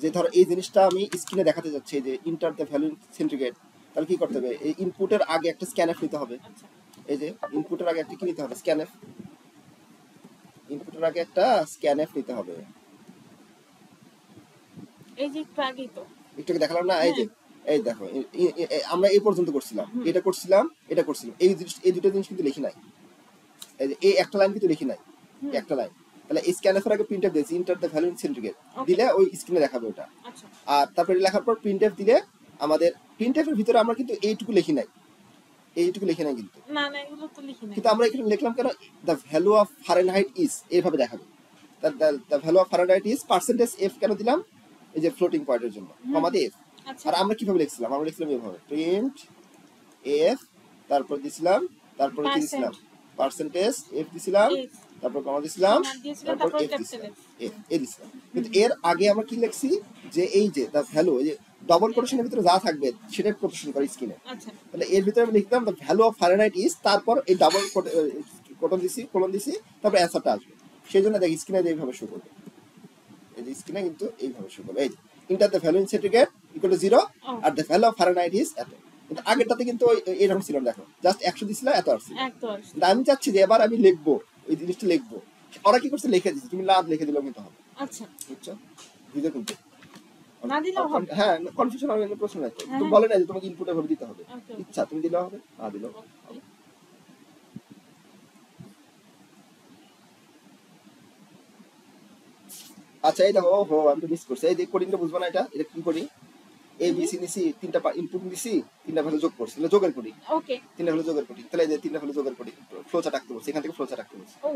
যে ধরো এই জিনিসটা আমি স্ক্রিনে দেখাতে যাচ্ছি, যে ইন্টার দ্য ভ্যালু সেন্টিগ্রেড, তাহলে কি করতে হবে, এই ইনপুটের আগে একটা স্ক্যানএফ নিতে হবে। এই যে ইনপুটের আগে একটা কি নিতে হবে, স্ক্যানএফ, ইনপুটের আগে একটা স্ক্যানএফ নিতে হবে। এই যে একটু আগেই তো একটু দেখালাম না, এই যে এই দেখো, আমরা এই পর্যন্ত করছিলাম, এটা করছিলাম, এটা করছিলাম, এই জিনিস, এই দুটো জিনিস কিন্তু লিখি নাই, এই যে এই একটা লাইন কিন্তু লিখি নাই, একটা লাইন। তাহলে এই স্ক্যানএফ এর আগে প্রিন্টএফ দিয়েছি, enter the value in centigrade দিলে ওই স্ক্রিনে দেখাবে ওটা। আর তারপরে লেখার পর প্রিন্টএফ দিলে, আমাদের প্রিন্টএফ এর ভিতরে আমরা কিন্তু এইটুকু লিখি নাই, এইটুকু লিখি নাই কিন্তু, না না এগুলো তো লিখি নাই, কিন্তু আমরা এখানে লিখলাম কেন, the value of Fahrenheit is, এইভাবে দেখাবে। The value of Fahrenheit is percentage F কেন দিলাম, এই যে ফ্লোটিং পয়েন্টের জন্য, কমাতে এফ। আর আমরা কিভাবে লিখছিলাম, আমরা লিখছিলাম এইভাবে, প্রিন্ট এফ, তারপর দিছিলাম, তারপর কি দিছিলাম, পার্সেন্টেজ এফ দিছিলাম, তারপর কমা দিছিলাম, তারপর এফ দিছিলাম, এফ এ দিছিলাম। কিন্তু এর আগে আমরা কি লিখছি, যে এই যে দ্য ভ্যালু, এই যে ডবল কোটেশনের ভিতরে যা থাকবে সেটা প্রদর্শন করে স্ক্রিনে। তাহলে এর ভিতরে আমি লিখলাম the value of Fahrenheit is, তারপর এই ডাবল কোটন দিছি, কোলন দিছি, তারপর অ্যান্সারটা আসবে। সেই জন্য দেখ স্ক্রিনে এইভাবে শো করবে, এই যে স্ক্রিনে কিন্তু এইভাবে শো করবে, এই enter the value in centigrade equal to 0 are the value of Fahrenheit is এত। কিন্তু আগেরটাতে কিন্তু এরকম ছিল, দেখো জাস্ট 100 দিছিল, এত আসছে। কিন্তু আমি চাচ্ছি যে এবার আমি লিখবো, এই জিনিসটা লিখবো, ওরা কি করছে, লিখে দিচ্ছে, তুমি লাভ লিখে দিলেও কিন্তু হবে। আচ্ছা, বুঝছো, বুঝে কিন্তু না দিলেও হবে, হ্যাঁ, কনফিউশন হবে না, প্রশ্ন নাই। তুমি বলে না যে তোমাকে ইনপুট ভাবে দিতে হবে, ইচ্ছা তুমি দিলেও হবে, না দিলেও হবে। আচ্ছা, এই দেখো, ওহো আমি তো মিস করছি, এই যে কোডিংটা বুঝবো না, এটা কি করি, এ বি সি নিছি, 3টা ইনপুট দিছি, 3টা ভ্যালু যোগ করছি, তাহলে যোগের কোডিং। ওকে, 3টা ভ্যালু যোগের কোডিং, তাহলে এই যে 3টা ভ্যালু যোগের কোডিং, ফ্লো চার্ট আঁকতে বলছি, এখান থেকে ফ্লো চার্ট আঁকতে বলছি। ও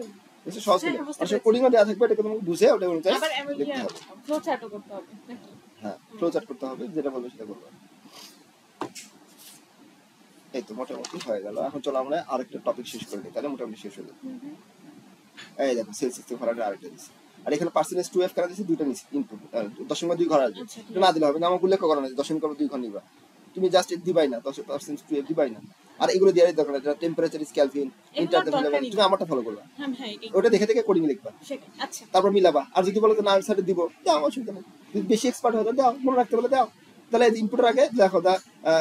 এটা সহজ, আসলে কোডিংও দেওয়া থাকবে, এটা তোমাকে বুঝে ওটা অনুযায়ী লিখতে হবে, ফ্লো চার্টও করতে হবে নাকি? হ্যাঁ ফ্লো চার্ট করতে হবে, যেটা বলবো সেটা করবো। এই তো মোটামুটি হয়ে গেল। এখন চলো আমরা আরেকটা টপিক শেষ করে নিই, তাহলে মোটামুটি শেষ হয়ে যাবে। এই দেখো সেল সিস্টেম ঘর আরেকটা দিচ্ছি, আর এখানে পার্সেন্টেজ 2f কেন দিচ্ছি, দুইটা নিচ্ছি ইনপুট, দশমিক 2 ঘর আসবে, এটা না দিলে হবে না, আমার উল্লেখ করা নেই দশমিক 2 ঘর নিবা, তুমি জাস্ট দিবাই না 10% 2f দিবাই না। আর এগুলো দেওয়ার দরকার নেই, টেম্পারেচার ইজ কেলভিন, ইন্টারনেট, তুমি আমারটা ফলো করবা, হ্যাঁ ভাই ওটা দেখে দেখে কোডিং লিখবা, আচ্ছা তারপর মিলাবা। আর যদি বলো যে না সাইডে দিব, দাও, অসুবিধা নেই। যদি বেশি এক্সপার্ট হয় দাও, মনে রাখতে বলে দাও। তাহলে ইনপুটের আগে দেখো the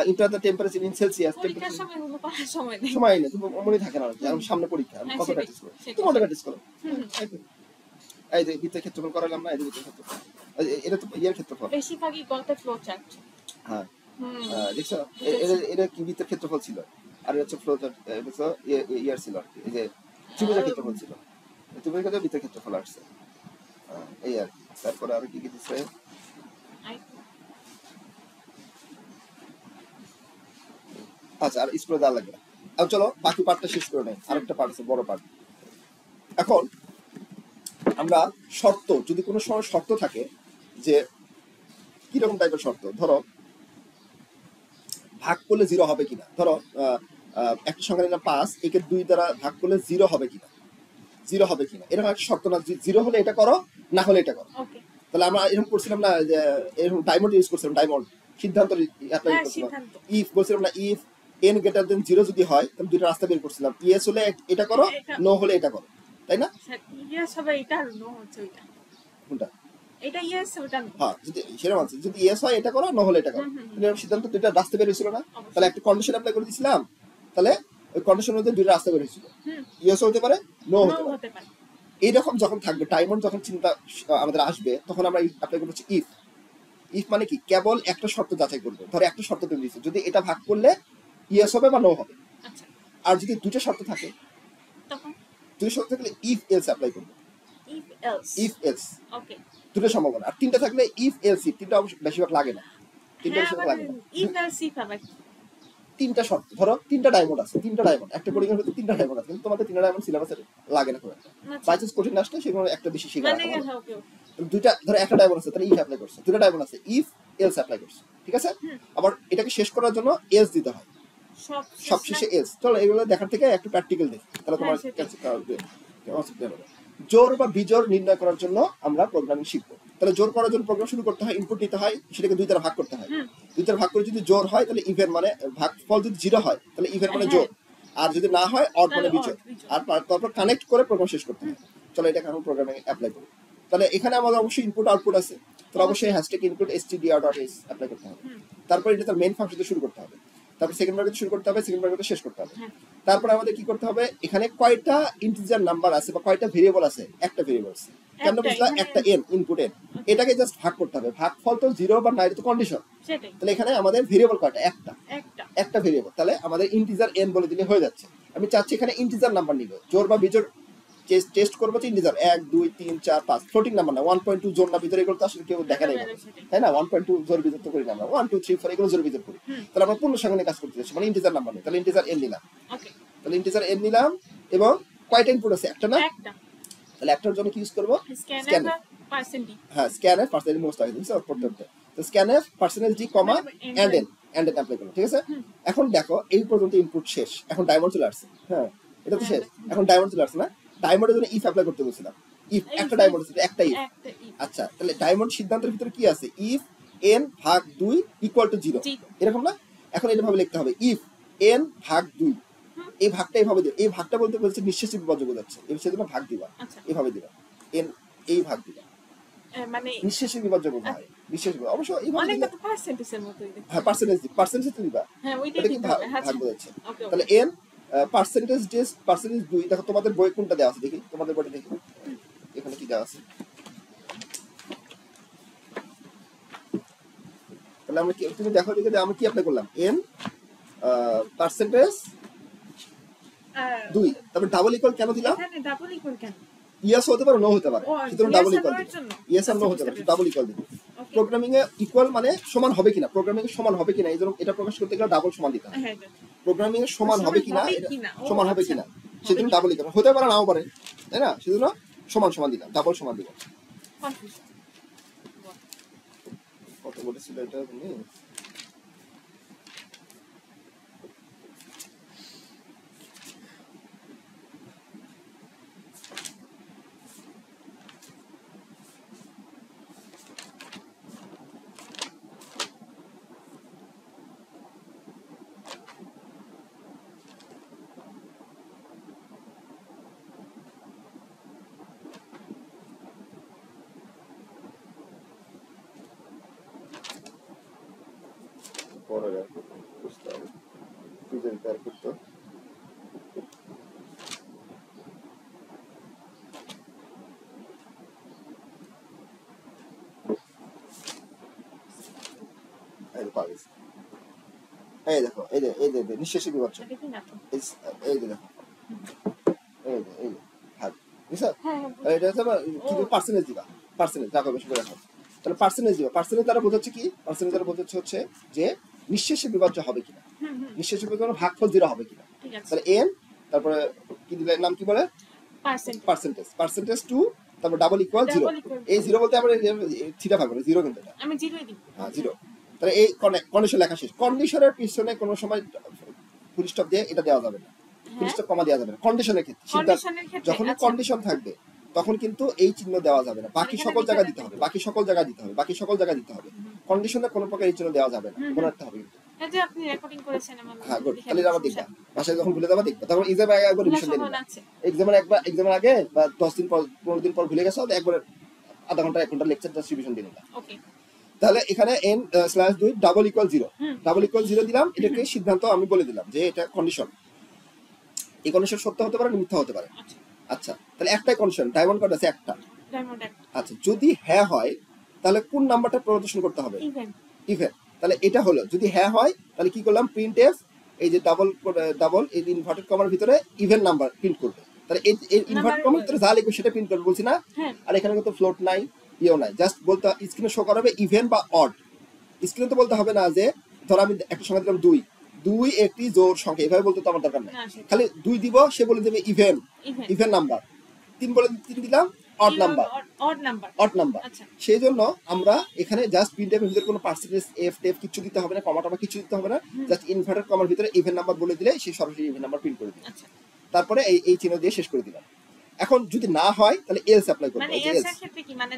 enter the temperature in Celsius, পরীক্ষার সময় হলো পড়ার সময় নেই, সময় নেই, তুমি মনে থাকে না, যেমন সামনে পরীক্ষা, আমি কত প্র্যাকটিস করো, তুমি ওটা প্র্যাকটিস করো। এই যে বৃত্তের ক্ষেত্রফল করালাম না, এই যে বৃত্তের ক্ষেত্রফল, এটা তো ইয়ার ক্ষেত্রফল, বেশিরভাগই গল্পের ফ্লো চার্ট। হ্যাঁ দেখছো, এটা কি বৃত্তের ক্ষেত্রফল ছিল, আর এটা হচ্ছে ফ্লো চার্ট, এটা হচ্ছে ইয়ার ছিল আর কি, এই যে ত্রিভুজের ক্ষেত্রফল ছিল, ত্রিভুজের ক্ষেত্রে বৃত্তের ক্ষেত্রফল আসছে, এই আর কি। তারপরে আর কি কি দিচ্ছে, আচ্ছা আর স্কুলে দেওয়া লাগবে না। আর চলো বাকি পার্টটা শেষ করে নেই, আরেকটা পার্ট আছে বড় পার্ট। এখন আমরা শর্ত, যদি কোনো সময় শর্ত থাকে যে কিরকম টাইপের শর্ত, ধরো ভাগ করলে 0 হবে কিনা, ধরো একটা সংখ্যা নিলাম 5, একে 2 দ্বারা ভাগ করলে 0 হবে কিনা, 0 হবে কিনা, এরকম একটা শর্ত না, 0 হলে এটা করো, না হলে এটা করো। তাহলে আমরা এরকম করছিলাম না যে এরকম ডায়মন্ড ইউজ করছিলাম, ডায়মন্ড সিদ্ধান্ত অ্যাপ্লাই করছিলাম, ইফ বলছিলাম না, ইফ n গ্রেটার দেন 0 যদি হয় তাহলে দুটো রাস্তা বের করছিলাম, ইয়েস হলে এটা করো, নো হলে এটা করো, তাই না? ইয়েস হবে এটা, আর নো হচ্ছে ওইটা, কোনটা এটা ইয়েস ওটা নো। হ্যাঁ যদি সেরকম আছে, যদি ইয়েস হয় এটা করো, নো হলে এটা করো, এরকম সিদ্ধান্ত দুটো রাস্তা বের হয়েছিল না, তাহলে একটা কন্ডিশন অ্যাপ্লাই করে দিয়েছিলাম, তাহলে ওই কন্ডিশন অনুযায়ী দুটো রাস্তা বের হয়েছিল, ইয়েস হতে পারে, নো হতে পারে। এইরকম যখন থাকবে টাইমন, যখন চিন্তা আমাদের আসবে, তখন আমরা অ্যাপ্লাই করবো ইফ। ইফ মানে কি, কেবল একটা শর্ত যাচাই করবে, ধরো একটা শর্ত তুমি দিয়েছো, যদি এটা ভাগ করলে ইয়েস হবে বা নো হবে, আর যদি দুটো শর্ত থাকে, দুটো শর্ত থাকলে ইফ এলস অ্যাপ্লাই করবে, ইফ এলস ওকে, দুটো সম্ভাবনা। আর তিনটা থাকলে ইফ এলস ইফ, তিনটা বেশিরভাগ লাগে না, তিনটা বেশিরভাগ লাগে না, ইফ এলস ইফ আবার তিনটা শর্ত, ধরো তিনটা ডায়মন্ড আছে, তিনটা ডায়মন্ড একটা কোডিং এর ভিতরে তিনটা ডায়মন্ড আছে, কিন্তু তোমাদের তিনটা ডায়মন্ড সিলেবাসে লাগে না খুব একটা, বাই চান্স কোডিং আসলে সেগুলো একটা বেশি শিখা আছে, দুইটা ধরো একটা ডায়মন্ড আছে, তাহলে ইফ অ্যাপ্লাই করছে, দুটো ডায়মন্ড আছে, ইফ এলস অ্যাপ্লাই করছে, ঠিক আছে? আবার এটাকে শেষ করার জন্য এলস দিতে হয়, সব শেষে এলস। চলো এগুলো দেখার থেকে একটু প্র্যাকটিক্যাল দেখি, তাহলে তোমার জোর বা বিজোড় নির্ণয় করার জন্য আমরা প্রোগ্রামিং শিখবো। তাহলে জোর করার জন্য প্রোগ্রাম শুরু করতে হয়, ইনপুট নিতে হয়, সেটাকে দুই দ্বারা ভাগ করতে হয়, দুই দ্বারা ভাগ করে যদি জোর হয় তাহলে ইভেন মানে ভাগফল যদি 0 হয় তাহলে ইভেন মানে জোর, আর যদি না হয় অড মানে বিজোড়, আর তারপর কানেক্ট করে প্রোগ্রাম শেষ করতে হয়। চলো এটাকে আমরা প্রোগ্রামিং অ্যাপ্লাই করি। তাহলে এখানে আমাদের অবশ্যই ইনপুট আউটপুট আছে, তাহলে অবশ্যই হ্যাশট্যাগ ইনপুট stdr.h অ্যাপ্লাই করতে হবে, তারপর এটা তার মেইন ফাংশন দিয়ে শুরু করতে হবে, তারপর সেকেন্ড ব্র্যাকেট শুরু করতে হবে, সেকেন্ড ব্র্যাকেট শেষ করতে হবে। তারপর আমাদের কি করতে হবে, এখানে কয়টা ইন্টিজার নাম্বার আছে বা কয়টা ভেরিয়েবল আছে, একটা ভেরিয়েবল আছে, কেন বুঝলা, একটা n ইনপুট n, এটাকে জাস্ট ভাগ করতে হবে, ভাগফল তো 0 বা 9 তো কন্ডিশন, তাহলে এখানে আমাদের ভেরিয়েবল কয়টা, একটা ভেরিয়েবল, তাহলে আমাদের ইন্টিজার n বলে দিলে হয়ে যাচ্ছে। আমি চাচ্ছি এখানে ইন্টিজার নাম্বার নিব, জোড় বা বিজোড় টেস্ট করবো, তো ইন্টিজার 1 2 3 4 5, ফ্লোটিং নাম্বার না, 1.2 জোড় না বিজোড়, এগুলো তো আসলে কেউ দেখা নেই, তাই না? 1.2 জোড় বিজোড় তো করি না আমরা, 1 2 3 4 এগুলো জোড় বিজোড় করি, তাহলে আমরা পূর্ণ সংখ্যা নিয়ে কাজ করতে যাচ্ছি, মানে ইন্টিজার নাম্বার নেই, তাহলে ইন্টিজার n নিলাম, তাহলে ইন্টিজার n নিলাম, এবং কয়টা ইনপুট আছে, একটা না, তাহলে একটার জন্য কি ইউজ করব, স্ক্যানএফ, হ্যাঁ স্ক্যানএফ পার্সেন্টেজ মোস্ট আগে দিছে পড়তে, তো scanf percentage D comma and N apply করব, ঠিক আছে? এখন দেখো এই পর্যন্ত ইনপুট শেষ, এখন ডায়মন্ড চলে আসছে, হ্যাঁ এটা তো শেষ, এখন ডায়মন্ড চলে আসছে না, ডায়মন্ডের জন্য ইফ অ্যাপ্লাই করতে বলছিলাম, ইফ একটা ডায়মন্ড আছে, একটা ইফ, আচ্ছা তাহলে ডায়মন্ড সিদ্ধান্তের ভিতরে কি আছে, ইফ n ভাগ 2 ইকুয়াল টু 0, এরকম না? এখন এটা ভাবে লিখতে হবে, ইফ n ভাগ 2, এই ভাগটা এইভাবে দিবা, এই ভাগটা বলতে বলছে নিঃশেষী বিভাজ্য বোঝাচ্ছে, এই সেজন্য ভাগ দিবা, এইভাবে দিবা, n এই ভাগ দিবা, মানে নিঃশেষী বিভাজ্য বোঝা হয়, নিঃশেষ অবশ্য এইভাবে অনেকটা তো পার্সেন্টেজের মতই, হ্যাঁ পার্সেন্টেজ দিবা, হ্যাঁ ওইটাই দিতে হবে, ভাগ বোঝাচ্ছে, তাহলে n পার্সেন্টেজ 2, দেখো তোমাদের বই কোনটা দেওয়া আছে দেখি, তোমাদের বইটা দেখি এখানে কি দেওয়া আছে, তাহলে আমরা কি, তুমি দেখো দেখে আমরা কি অ্যাপ্লাই করলাম, n পার্সেন্টেজ 2, তারপর ডাবল ইকুয়াল কেন দিলাম, এখানে ডাবল ইকুয়াল কেন, ইয়েস হতে পারে নো হতে পারে, সুতরাং ডাবল ইকুয়াল দিই, ইয়েস আর নো হতে পারে, ডাবল ইকুয়াল দিই। প্রোগ্রামিং এ ইকুয়াল মানে সমান হবে কিনা, প্রোগ্রামিং এ সমান হবে কিনা, এইজন্য এটা প্রকাশ করতে গেলে ডাবল সমান দিতে হয়, প্রোগ্রামিং এ সমান হবে কিনা, সমান হবে কিনা, সেজন্য ডাবল ইকুয়াল, হতে পারে নাও পারে, তাই না? সেজন্য সমান দিলাম, ডাবল সমান দিলাম, কত কত বলেছিল এটা তুমি? পরে বুঝতে হবে প্রেজেন্ট আর করতে এই পারিস। এই দেখো, এই যে নিঃশ্বাসী বিভাজ্য, এই যে দেখো, এই হাত বুঝছো? এটা হচ্ছে কিন্তু পার্সেন্টেজ দিবা, পার্সেন্টেজ রাখো বেশি করে রাখো। তাহলে পার্সেন্টেজ দিবা, পার্সেন্টেজ দ্বারা বোঝাচ্ছে কি? পার্সেন্টেজ দ্বারা বোঝাচ্ছে হচ্ছে যে নিঃশেষে বিভাজ্য হবে কিনা, নিঃশেষে বিভাজ্য ভাগফল 0 হবে কিনা। তাহলে n তারপরে কি দিলে, নাম কি বলে? পার্সেন্টেজ, পার্সেন্টেজ টু তারপর ডাবল ইকুয়াল 0। এই 0 বলতে আমরা থিটা ভাগ করি, 0 কিন্তু এটা আমি 0ই দিই। হ্যাঁ 0। তাহলে এই কন্ডিশন লেখা শেষ। কন্ডিশনের পিছনে কোনো সময় ফুল স্টপ দিয়ে এটা দেওয়া যাবে না, ফুল স্টপ কমা দেওয়া যাবে না কন্ডিশনের ক্ষেত্রে। যখন কন্ডিশন থাকবে তখন কিন্তু এই চিহ্ন দেওয়া যাবে না, বাকি সকল জায়গায় দিতে হবে, বাকি সকল জায়গায় দিতে হবে, বাকি সকল জায়গায় দিতে হবে। কন্ডিশনে কোনো প্রকার এই চিহ্ন দেওয়া যাবে না, মনে রাখতে হবে কিন্তু। এই যে আপনি রেকর্ডিং করেছেন আমার। হ্যাঁ গুড, তাহলে আবার দেখবা বাসায় যখন ভুলে যাবা দেখবা, তারপর এক্সাম আগে একবার রিভিশন দিয়ে নিবা। এক্সামের আগে বা 10 দিন পর 15 দিন পর ভুলে গেছো, একবার আধা ঘন্টা 1 ঘন্টা লেকচার জাস্ট রিভিশন দিয়ে নিবা। ওকে। তাহলে এখানে n/2 double equal 0, double equal 0 দিলাম। এটাকে সিদ্ধান্ত আমি বলে দিলাম যে এটা কন্ডিশন, এই কন্ডিশন সত্য হতে পারে মিথ্যা হতে পারে। আচ্ছা, তাহলে একটাই কন্ডিশন, ডায়মন্ড কার্ড আছে একটা। আচ্ছা, যদি হ্যাঁ হয় তাহলে কোন নাম্বারটা প্রদর্শন করতে হবে? ইভেন। তাহলে এটা হলো, যদি হ্যাঁ হয় তাহলে কি করলাম, প্রিন্ট এফ, এই যে ডাবল এই ইনভার্টেড কমার ভিতরে ইভেন নাম্বার প্রিন্ট করবে। তাহলে এই ইনভার্টেড কমার ভিতরে যা লিখবে সেটা প্রিন্ট করবে, বলছি না? আর এখানে কিন্তু ফ্লোট নাই, ইও নাই, জাস্ট বলতে স্ক্রিনে শো করাবে ইভেন বা অড। স্ক্রিনে তো বলতে হবে না যে ধর আমি একটা সংখ্যা দিলাম 2 একটি জোড় সংখ্যা, এভাবে বলতে তো আমার দরকার নাই। খালি 2 দিব, সে বলে দেবে ইভেন নাম্বার। 3 দিলাম অড নাম্বার। সেই জন্য আমরা এখানে জাস্ট প্রিন্টএফের ভিতরে কোনো পার্সেন্টেজ এফ টেফ কিছু দিতে হবে না, কমা টমা কিছু দিতে হবে না, জাস্ট ইনভার্টেড কমার ভিতরে ইভেন নাম্বার বলে দিলে সে সরাসরি ইভেন নাম্বার প্রিন্ট করে দিবে। তারপরে এই চিহ্ন দিয়ে শেষ করে দিলাম। এখন যদি না হয় তাহলে এলস অ্যাপ্লাই করব। মানে এলস এর ক্ষেত্রে কি, মানে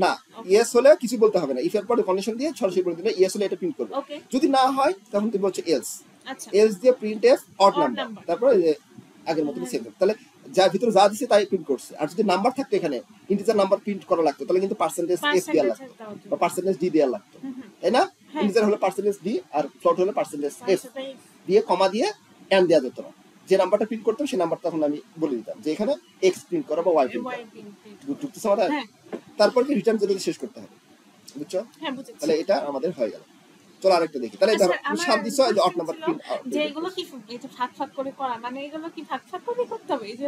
না ইয়েস হলে কিছু বলতে হবে না, ইফ এর পরে কন্ডিশন দিয়ে সরাসরি বলে দিলে ইয়েস হলে এটা প্রিন্ট করবে। যদি না হয় তখন তুমি বলছো এলস। আচ্ছা, এলস দিয়ে প্রিন্টএফ অড নাম্বার, তারপরে আগের মতই সেভ। তাহলে যা ভিতরে যা দিছে তাই প্রিন্ট করছে। আর যদি নাম্বার থাকতো এখানে ইন্টিজার নাম্বার প্রিন্ট করা লাগতো, তাহলে কিন্তু পার্সেন্টেজ এফ দেওয়া লাগতো বা পার্সেন্টেজ ডি দেওয়া লাগতো, তাই না? ইন্টিজার হলে পার্সেন্টেজ ডি আর ফ্লোট হলে পার্সেন্টেজ এফ দিয়ে কমা দিয়ে এন দেওয়া যেত না। যে নাম্বারটা প্রিন্ট করতাম সেই নাম্বারটা তখন আমি বলে দিতাম যে এখানে এক্স প্রিন্ট করো বা ওয়াই প্রিন্ট করো। তারপর কি রিটার্ন যেটা শেষ করতে হবে, বুঝছো? তাহলে এটা আমাদের হয়ে গেল। চলো আরেকটা দেখি। তাহলে ধরো 7 দিছো, এই যে 8 নাম্বার প্রিন্ট, যে এগুলো কি এই যে ফাঁক করে করা, মানে এগুলো কি ফাঁক করে করতে হবে? এই যে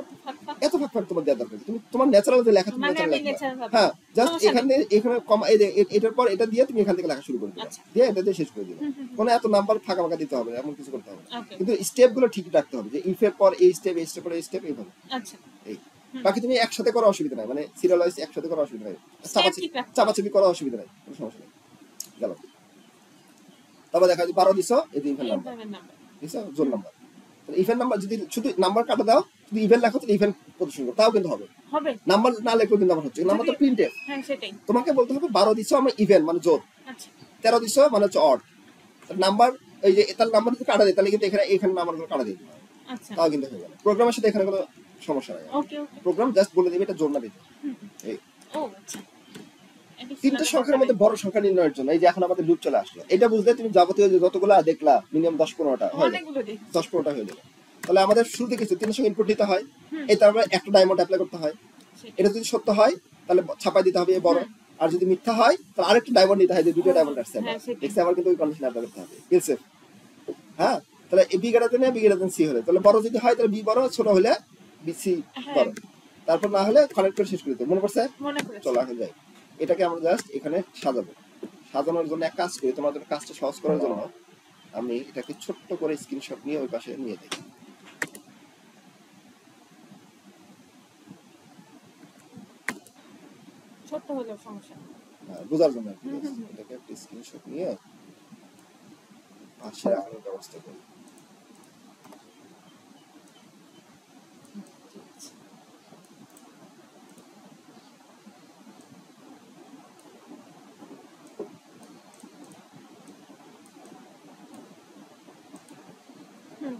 এত ফাঁক তোমার দেওয়ার দরকার, তুমি তোমার ন্যাচারাল যে লেখা তুমি ন্যাচারাল লেখা। হ্যাঁ, জাস্ট এখানে কমা, এই যে এটার পর এটা দিয়ে তুমি এখান থেকে লেখা শুরু করে দিবে, দিয়ে এটা দিয়ে শেষ করে দিবে। কোনো এত নাম্বার ফাঁকা দিতে হবে এমন কিছু করতে হবে, কিন্তু স্টেপ গুলো ঠিক রাখতে হবে, যে ইফ এর পর এই স্টেপ, এই স্টেপ পর এই স্টেপ, এইভাবে। আচ্ছা, এই বাকি তুমি একসাথে করা অসুবিধা নাই, মানে সিরিয়াল ওয়াইজ একসাথে করা অসুবিধা নাই, চাপাচাপি করা অসুবিধা নাই, কোনো সমস্যা নেই। গেল। তবে দেখা যায় 12 দিছো, এই যে ইভেন নাম্বার দিছো, জোন নাম্বার। তাহলে ইভেন নাম্বার যদি শুধু নাম্বার কাটা দাও, যদি ইভেন লেখো তাহলে ইভেন প্রদর্শন করো, তাও কিন্তু হবে। নাম্বার না লেখো কিন্তু আমার হচ্ছে, নাম্বার তো প্রিন্টএফ। হ্যাঁ সেটাই। তোমাকে বলতে হবে 12 দিছো আমি ইভেন মানে জোর, আচ্ছা 13 দিছো মানে হচ্ছে অড। তাহলে নাম্বার এই যে তার নাম্বার যদি কাটা দেয় তাহলে কিন্তু এখানে নাম্বারগুলো কাটা দিতে হবে, আচ্ছা তাও কিন্তু হয়ে গেল। প্রোগ্রামের সাথে এখানে কোনো সমস্যা নাই। ওকে ওকে, প্রোগ্রাম জাস্ট বলে দিবে এটা জোর না দিতে। এই ও আচ্ছা, তিনটা সংখ্যার মধ্যে বড় সংখ্যা নির্ণয়ের জন্য এই যে এখন আমাদের লুপ চলে আসলো, এটা বুঝলে তুমি যাবতীয় যে যতগুলো দেখলা মিনিমাম 10-15টা হয়, 10-15টা হয়ে যাবে। তাহলে আমাদের শুরুতে কিছু তিনটা সংখ্যা ইনপুট দিতে হয়, এই তারপরে একটা ডায়মন্ড অ্যাপ্লাই করতে হয়। এটা যদি সত্য হয় তাহলে ছাপাই দিতে হবে বড়, আর যদি মিথ্যা হয় তাহলে আরেকটা ডায়মন্ড নিতে হয়, যে দুটো ডায়মন্ড আসছে দেখছি আমার, কিন্তু ওই কন্ডিশন অ্যাপ্লাই করতে হবে এলসেফ। হ্যাঁ, তাহলে A B greater than B greater than C হলে, তাহলে বড় যদি হয় তাহলে বি বড়, ছোট হলে বি সি বড়, তারপর না হলে কানেক্ট করে শেষ করে দিতে। মনে পড়ছে? চলো এখন যাই। এটাকে আমরা জাস্ট এখানে সাজাবো। সাজানোর জন্য এক কাজ করি, তোমাদের কাজটা সহজ করার জন্য আমি এটাকে ছোট্ট করে স্ক্রিনশট নিয়ে ওই পাশে নিয়ে দিই। ছোট হলেও সমস্যা, বোঝার জন্য আর কি। এটাকে একটা স্ক্রিনশট নিয়ে পাশে রাখার ব্যবস্থা করি।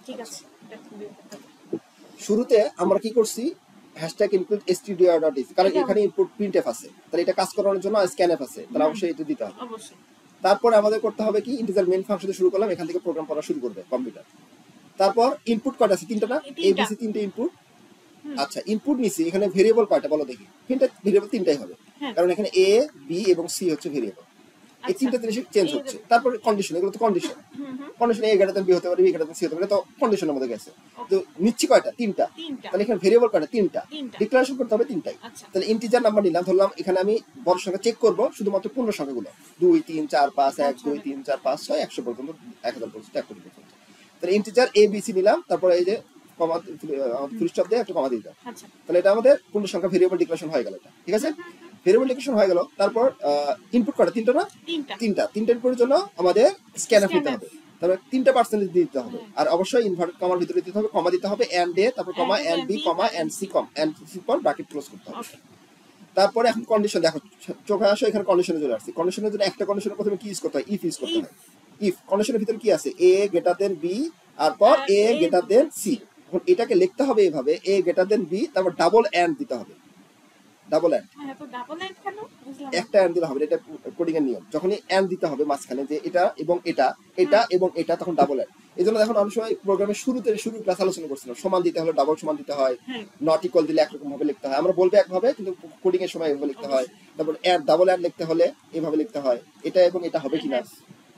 ঠিক আছে। শুরুতে আমরা কি করছি #include stdio.is, কারণ এখানে ইনপুট printf আছে, তাহলে এটা কাজ করানোর জন্য scanf আছে, তাহলে অবশ্যই এটা দিতে হবে। অবশ্যই। তারপরে আমাদের করতে হবে কি, ইন্টিজার মেইন ফাংশন শুরু করলাম, এখান থেকে প্রোগ্রাম পড়া শুরু করবে কম্পিউটার। তারপর ইনপুট কয়টা আছে? তিনটা না? abc তিনটে ইনপুট। আচ্ছা, ইনপুট নিছি, এখানে ভেরিয়েবল কয়টা বলো দেখি? তিনটা ভেরিয়েবল, তিনটাই হবে, কারণ এখানে a b এবং c হচ্ছে ভেরিয়েবল। এই তিনটা জিনিস চেঞ্জ হচ্ছে। তারপর কন্ডিশন, এগুলো তো condition. Condition a greater than b হতে পারে, b গ্রেটার দেন c হতে পারে, তো কন্ডিশনের মধ্যে গেছে। তো নিচ্ছি কয়টা? তিনটা। তাহলে এখানে ভেরিয়েবল কয়টা? তিনটা। ডিক্লারেশন করতে হবে তিনটাই। তাহলে ইন্টিজার নাম্বার নিলাম, ধরলাম এখানে আমি বড় সংখ্যা চেক করব শুধুমাত্র পূর্ণ সংখ্যাগুলো, 2 3 4 5 1 2 3 4 5 6 100 পর্যন্ত, 1000 পর্যন্ত, 1 কোটি পর্যন্ত। তাহলে ইন্টিজার a b c নিলাম, তারপর এই যে কমা, ফুল স্টপ দিয়ে একটা কমা দিয়ে দিলাম। তাহলে এটা আমাদের পূর্ণ সংখ্যা ভেরিয়েবল ডিক্লারেশন হয়ে গেল। এটা ঠিক আছে, ভেরিয়েবল ডিক্লারেশন হয়ে গেল। তারপর ইনপুট কয়টা? তিনটা না? তিনটা ইনপুটের জন্য আমাদের স্ক্যানফ দিতে হবে, তারপর 3টা পার্সেন্টেজ দিতে হবে, আর অবশ্যই ইনভার্টেড কমার ভিতরে দিতে হবে, কমা দিতে হবে, এন্ড এ, তারপর comma and B, comma and C, comma and C পর ব্র্যাকেট ক্লোজ করতে হবে। তারপরে এখন কন্ডিশন দেখো, চোখে আসো, এখানে কন্ডিশনে চলে আসছে। কন্ডিশনের জন্য একটা কন্ডিশনের প্রথমে কি ইউজ করতে হয়? ইফ ইউজ করতে হয়। ইফ কন্ডিশনের ভিতরে কি আছে? a গ্রেটার দেন b, আর পর a গ্রেটার দেন c। এখন এটাকে লিখতে হবে এইভাবে, a গ্রেটার দেন b, তারপর ডাবল এন্ড দিতে হবে। ডাবল এন্ড, একটা এন্ড দিলে হবে, এটা কোডিং এর নিয়ম। যখনই এন্ড দিতে হবে মাঝখানে, যে এটা এবং এটা, এটা এবং এটা, তখন ডাবল এন্ড। এই জন্য দেখুন অনেক সময় প্রোগ্রামের শুরু ক্লাস আলোচনা করছিলাম, সমান দিতে হলে ডাবল সমান দিতে হয়, নট ইকুয়াল দিলে একরকম ভাবে লিখতে হয়, আমরা বলবো একভাবে, কিন্তু কোডিং এর সময় এভাবে লিখতে হয়। তারপর এন্ড, ডাবল এন্ড লিখতে হলে এভাবে লিখতে হয়, এটা এবং এটা হবে কিনা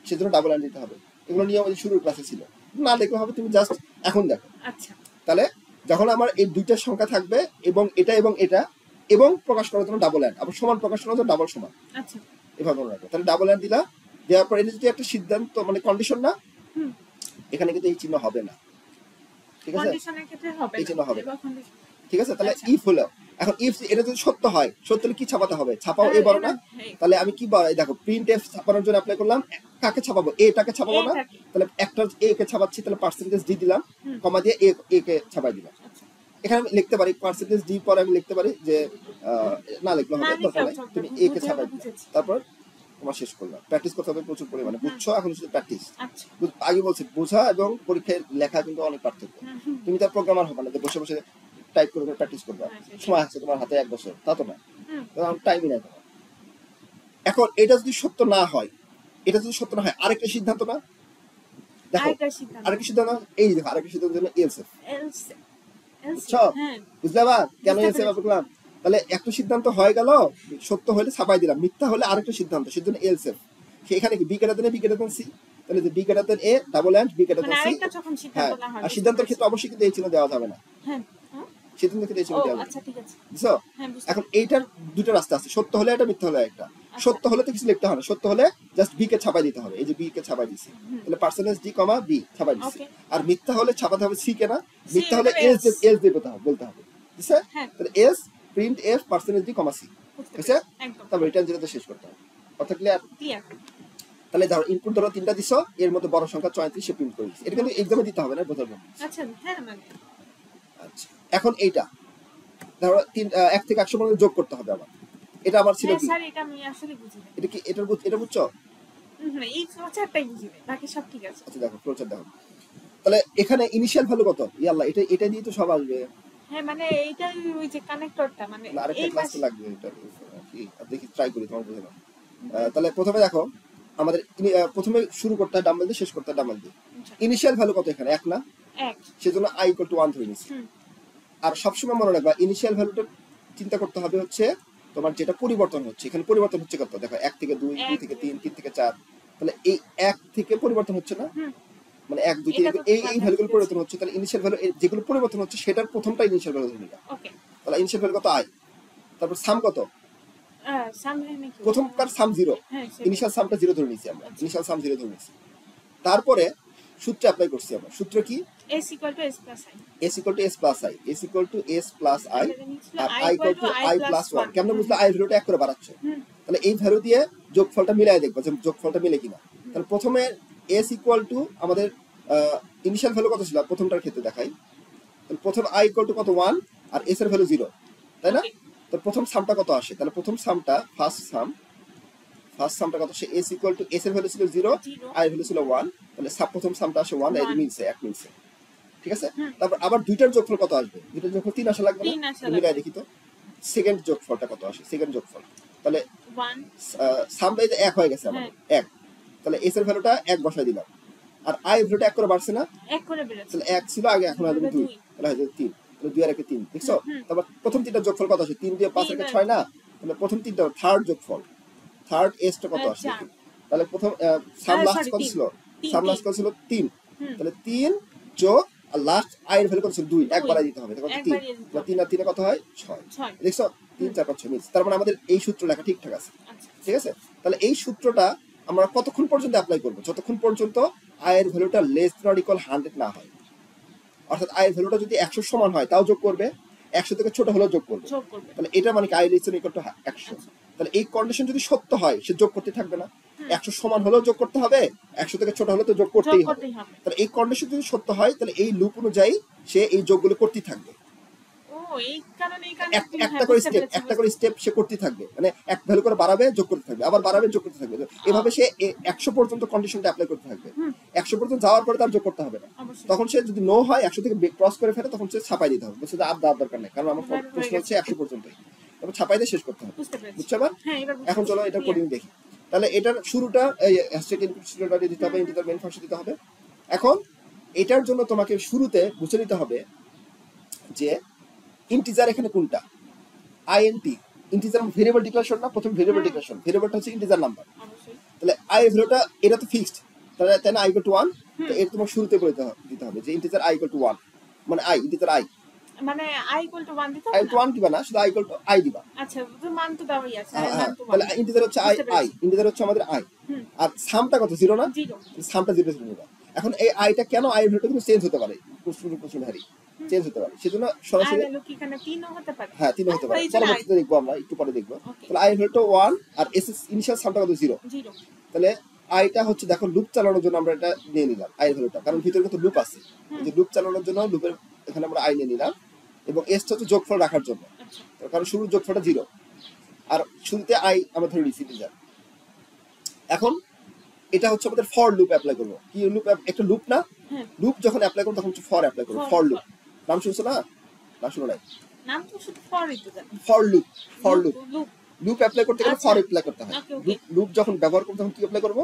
সেজন্য ডাবল এন্ড দিতে হবে। এগুলো নিয়ম শুরুর ক্লাসে ছিল, না দেখলে হবে, তুমি জাস্ট এখন দেখো। আচ্ছা, তাহলে যখন আমার এই দুইটা সংখ্যা থাকবে এবং এটা এবং এটা, এবং প্রকাশ করার জন্য ডাবল এন্ড, আবার সমান প্রকাশ করার জন্য ডাবল সমান, আচ্ছা এভাবে মনে রাখবে। তাহলে ডাবল এন্ড দিলা, দেওয়ার পর এটা যদি একটা সিদ্ধান্ত, মানে কন্ডিশন না, এখানে কিন্তু এই চিহ্ন হবে না, ঠিক আছে? কন্ডিশনের ক্ষেত্রে হবে, এই চিহ্ন হবে, ঠিক আছে? তাহলে ইফ হলো, এখন ইফ এটা যদি সত্য হয়, সত্য হলে কি ছাপাতে হবে? ছাপাও এ বড় না? তাহলে আমি কি দেখো, প্রিন্ট এফ ছাপানোর জন্য অ্যাপ্লাই করলাম, কাকে ছাপাবো? এটাকে ছাপাবো না? তাহলে একটা এ কে ছাপাচ্ছি, তাহলে পার্সেন্টেজ ডি দিলাম, কমা দিয়ে এ কে ছাপাই দিলাম। এখানে আমি লিখতে পারি পার্সেন্টেজ ডি, পরে আমি লিখতে পারি যে না লিখলে হবে, দরকার নাই, তুমি এ কে ছাপাই দিলাম, তারপর তোমার শেষ করলাম। প্র্যাকটিস করতে হবে প্রচুর পরিমাণে, বুঝছো? এখন শুধু প্র্যাকটিস। আগে বলছি, বোঝা এবং পরীক্ষায় লেখা কিন্তু অনেক পার্থক্য। তুমি তার প্রোগ্রামার হবে না, বসে বসে টাইপ করে প্র্যাকটিস করবে, সময় আছে তোমার হাতে 1 বছর, তা তো না, টাইমই নাই তোমার। এখন এটা যদি সত্য না হয়, এটা যদি সত্য না হয়, আরেকটা সিদ্ধান্ত না, দেখো আরেকটা সিদ্ধান্ত, এই দেখো আরেকটা সিদ্ধান্ত জন্য এলসে, বুঝছো? বুঝলে আবার কেন এলসে বললাম? তাহলে একটা সিদ্ধান্ত হয়ে গেল, সত্য হলে ছাপাই দিলাম, মিথ্যা হলে আরেকটা সিদ্ধান্ত, সেজন্য এলসে। এখানে কি B greater than A, B greater than C, তাহলে যে B greater than A, double and B greater than C. হ্যাঁ, আর সিদ্ধান্তের ক্ষেত্রে অবশ্যই কিন্তু এই চিহ্ন দেওয়া যাবে না, সিদ্ধান্তের ক্ষেত্রে এই চিহ্ন দেওয়া যাবে। বুঝছো? এখন এইটার দুটো রাস্তা আছে, সত্য হলে এটা, মিথ্যা হলে একটা। সত্য হলে তো কিছু লিখতে হবে না, সত্য হলে জাস্ট বি কে ছাপাই দিতে হবে, এই যে বি কে ছাপাই দিছি, তাহলে পার্সেন্টেজ ডি কমা বি ছাপাই দিছি। আর মিথ্যা হলে ছাপাতে হবে সি কে না, মিথ্যা হলে এস দিয়ে বলতে হবে, বুঝছে? তাহলে S print F percentage D comma C, বুঝছে? তারপর রিটার্ন জিরোতে শেষ করতে হবে। কথা ক্লিয়ার? তাহলে ধরো ইনপুট ধরো 3টা দিছো, এর মধ্যে বড় সংখ্যা 34 সে প্রিন্ট করে দিছে, এটা কিন্তু এক্সামে দিতে হবে না, বোঝার জন্য। আচ্ছা, হ্যাঁ মানে আচ্ছা। এখন এইটা ধরো 1 থেকে 100 পর্যন্ত যোগ করতে হবে আমার, এটা আমার ছিল কি? স্যার এটা আমি আসলে বুঝি না, এটা কি এটা বুঝছো? এই ফ্লোচারটাই বুঝি না, বাকি সব ঠিক আছে। আচ্ছা দেখো ফ্লোচার দেখো, তাহলে এখানে ইনিশিয়াল ভ্যালু কত? ইয়াল্লাহ, এটা দিয়ে তো সব আসবে। হ্যাঁ মানে এইটা ওই যে কানেক্টরটা, মানে এই পাশে লাগবে, এটা কি দেখি ট্রাই করি, তোমার বুঝে নাও। তাহলে প্রথমে দেখো, আমাদের প্রথমে শুরু করতে হয় ডাম্বেল দিয়ে, শেষ করতে হয় ডাম্বেল দিয়ে। ইনিশিয়াল ভ্যালু কত এখানে? 1 না? 1, সেজন্য i = 1 ধরে নিছি। আর সবসময় মনে রাখবা, ইনিশিয়াল ভ্যালুটা চিন্তা করতে হবে হচ্ছে তোমার যেটা পরিবর্তন হচ্ছে, এখানে পরিবর্তন হচ্ছে কত? দেখো 1 থেকে 2, 2 থেকে 3, 3 থেকে 4, তাহলে এই 1 থেকে পরিবর্তন হচ্ছে না, মানে 1 2 3 এই ভ্যালুগুলো পরিবর্তন হচ্ছে, তাহলে ইনিশিয়াল ভ্যালু যেগুলো পরিবর্তন হচ্ছে সেটার প্রথমটা ইনিশিয়াল ভ্যালু ধরে নিবা। ওকে, তাহলে ইনিশিয়াল ভ্যালু কত? i। তারপর সাম কত? প্রথমকার সাম 0, ইনিশিয়াল সামটা 0 ধরে নিছি আমরা, ইনিশিয়াল সাম 0 ধরে নিছি। তারপরে সূত্র অ্যাপ্লাই করছি আমরা। সূত্র কি? s equal to s plus i s equal to s plus i, s equal to s plus i, R i equal to i plus 1। কেমন বুঝলে? i ভ্যালুটা 1 করে বাড়াচ্ছে। তাহলে এই ভ্যালু দিয়ে যোগফলটা মিলাই দেখব যে যোগফলটা মিলে কিনা। তাহলে প্রথমে s equal to আমাদের ইনিশিয়াল ভ্যালু কত ছিল প্রথমটার ক্ষেত্রে দেখাই। তাহলে প্রথম i equal to কত 1 আর s এর ভ্যালু 0, তাই না? তো প্রথম সামটা কত আসে? তাহলে প্রথম সামটা ফার্স্ট সামটা কত? সে s equal to s এর ভ্যালু ছিল 0, i এর ভ্যালু ছিল 1, তাহলে প্রথম সামটা আসে 1, এই মিলছে, এক মিলছে। ঠিক আছে? তারপর আবার দুইটার যোগফল কত আসবে? দুইটার যোগফল 3 আসা লাগবে না? মিলাই দেখি তো সেকেন্ড যোগফলটা কত আসে, সেকেন্ড যোগফল। তাহলে 1 সামটা এই যে 1 হয়ে গেছে আমাদের 1, তাহলে s এর ভ্যালুটা 1 বসাই দিলাম, আর i এর ভ্যালুটা 1 করে বাড়ছে না? 1 করে বেড়েছে। তাহলে 1 ছিল আগে, এখন আসবে 2, তাহলে হয়ে যাবে 3, তাহলে 2 আর 1 3। দেখছো? তারপর প্রথম তিনটা যোগফল কত আসে? 3 দিয়ে 5 এর 6 না? তাহলে প্রথম তিনটা থার্ড যোগফল, থার্ড s টা কত আসে? তাহলে প্রথম সাম লাস্ট কত ছিল? সাম লাস্ট কত ছিল? 3, তাহলে 3 যোগ আর লাস্ট i এর ভ্যালু কত ছিল? 2, এক বাড়াই দিতে হবে, তখন 3, তাহলে 3 আর 3 কত হয়? 6। দেখছো? 3 4 5 6 মিলছে। তার মানে আমাদের এই সূত্র লেখা ঠিকঠাক আছে। ঠিক আছে? তাহলে এই সূত্রটা আমরা কতক্ষণ পর্যন্ত অ্যাপ্লাই করব? যতক্ষণ পর্যন্ত i এর ভ্যালুটা লেস দ্যান অর ইকুয়াল 100 না হয়। অর্থাৎ i এর ভ্যালুটা যদি 100 সমান হয় তাও যোগ করবে, 100 থেকে ছোট হলেও যোগ করবে। তাহলে এটা মানে কি i less than equal to 100। তাহলে এই কন্ডিশন যদি সত্য হয় সে যোগ করতে থাকবে না। 100 সমান হলেও যোগ করতে হবে, 100 থেকে ছোট হলে তো যোগ করতেই হবে। তাহলে এই কন্ডিশন যদি সত্য হয় তাহলে এই লুপ অনুযায়ী সে এই যোগগুলো করতেই থাকবে। একটা করে স্টেপ সে করতেই থাকবে, মানে এক ভ্যালু করে বাড়াবে, যোগ করতে থাকবে, আবার বাড়াবে, যোগ করতে থাকবে। এভাবে সে 100 পর্যন্ত কন্ডিশনটা অ্যাপ্লাই করতে থাকবে। 100 পর্যন্ত যাওয়ার পরে তার যোগ করতে হবে না। তখন সে যদি নো হয়, 100 থেকে ক্রস করে ফেলে, তখন সে ছাপাই দিতে হবে, বুঝতে? আর দেওয়ার দরকার নেই, কারণ আমার প্রশ্ন হচ্ছে 100 পর্যন্তই, তখন ছাপাই দিয়ে শেষ করতে হবে। বুঝছো? আবার এখন চলো এটা কোডিং দেখি। তাহলে এটার শুরুটা এই হ্যাশট্যাগ ইনপুট স্টুডিওটা দিতে হবে, ইন্টিজার মেইন ফাংশন দিতে হবে। এখন এটার জন্য তোমাকে শুরুতে বুঝে নিতে হবে যে ইন্টিজার এখানে কোনটা। int ইন্টিজার ভেরিয়েবল ডিক্লারেশন না? প্রথম ভেরিয়েবল ডিক্লারেশন, ভেরিয়েবলটা হচ্ছে ইন্টিজার নাম্বার। তাহলে i এর ভ্যালুটা এটা তো ফিক্সড, তাহলে তাই না? i equal to 1, তো এর তোমাকে শুরুতে বলে দিতে হবে যে ইন্টিজার i equal to 1, মানে i ইন্টিজার i, মানে i equal to 1 দিতে হবে। i equal to 1 দিবা না, শুধু i equal to i দিবা। আচ্ছা, তো মান তো দেওয়াই আছে, মান তো 1। তাহলে ইন্টিজার হচ্ছে i, ইন্টিজার হচ্ছে আমাদের i, আর সামটা কত? 0 না? 0। সামটা 0 0 নিবা। এখন এই আইটা কেন, i এর ভ্যালুটা কিন্তু চেঞ্জ হতে পারে, প্রশ্ন ভারী চেঞ্জ হতে পারে, সেজন্য সরাসরি ভ্যালু কি এখানে 3 ও হতে পারে? হ্যাঁ 3 হতে পারে, পরবর্তীতে দেখবো আমরা, একটু পরে দেখবো। তাহলে i এর ভ্যালুটা 1 আর s এর ইনিশিয়াল সামটা কত? 0। তাহলে আইটা হচ্ছে, দেখো লুপ চালানোর জন্য আমরা এটা নিয়ে নিলাম i এর ভ্যালুটা, কারণ ভিতরে কিন্তু লুপ আছে, এই যে লুপ চালানোর জন্য লুপের এখানে আমরা i নিয়ে নিলাম, এবং s টা হচ্ছে যোগফল রাখার জন্য, কারণ শুরুর যোগফলটা 0, আর শুরুতে i আমরা ধরে নিয়েছি ইন্টিজার। এখন এটা হচ্ছে আমাদের ফর লুপ অ্যাপ্লাই করব। কি লুপ? একটা লুপ না? লুপ যখন অ্যাপ্লাই করব তখন হচ্ছে ফর অ্যাপ্লাই করব, ফর লুপ। নাম শুনছো না? না শুনো নাই? নাম তো শুধু ফরই তো জানি। For loop, for loop. Loop apply করতে গেলে ফর অ্যাপ্লাই করতে হয়। লুপ যখন ব্যবহার করব তখন কি অ্যাপ্লাই করব?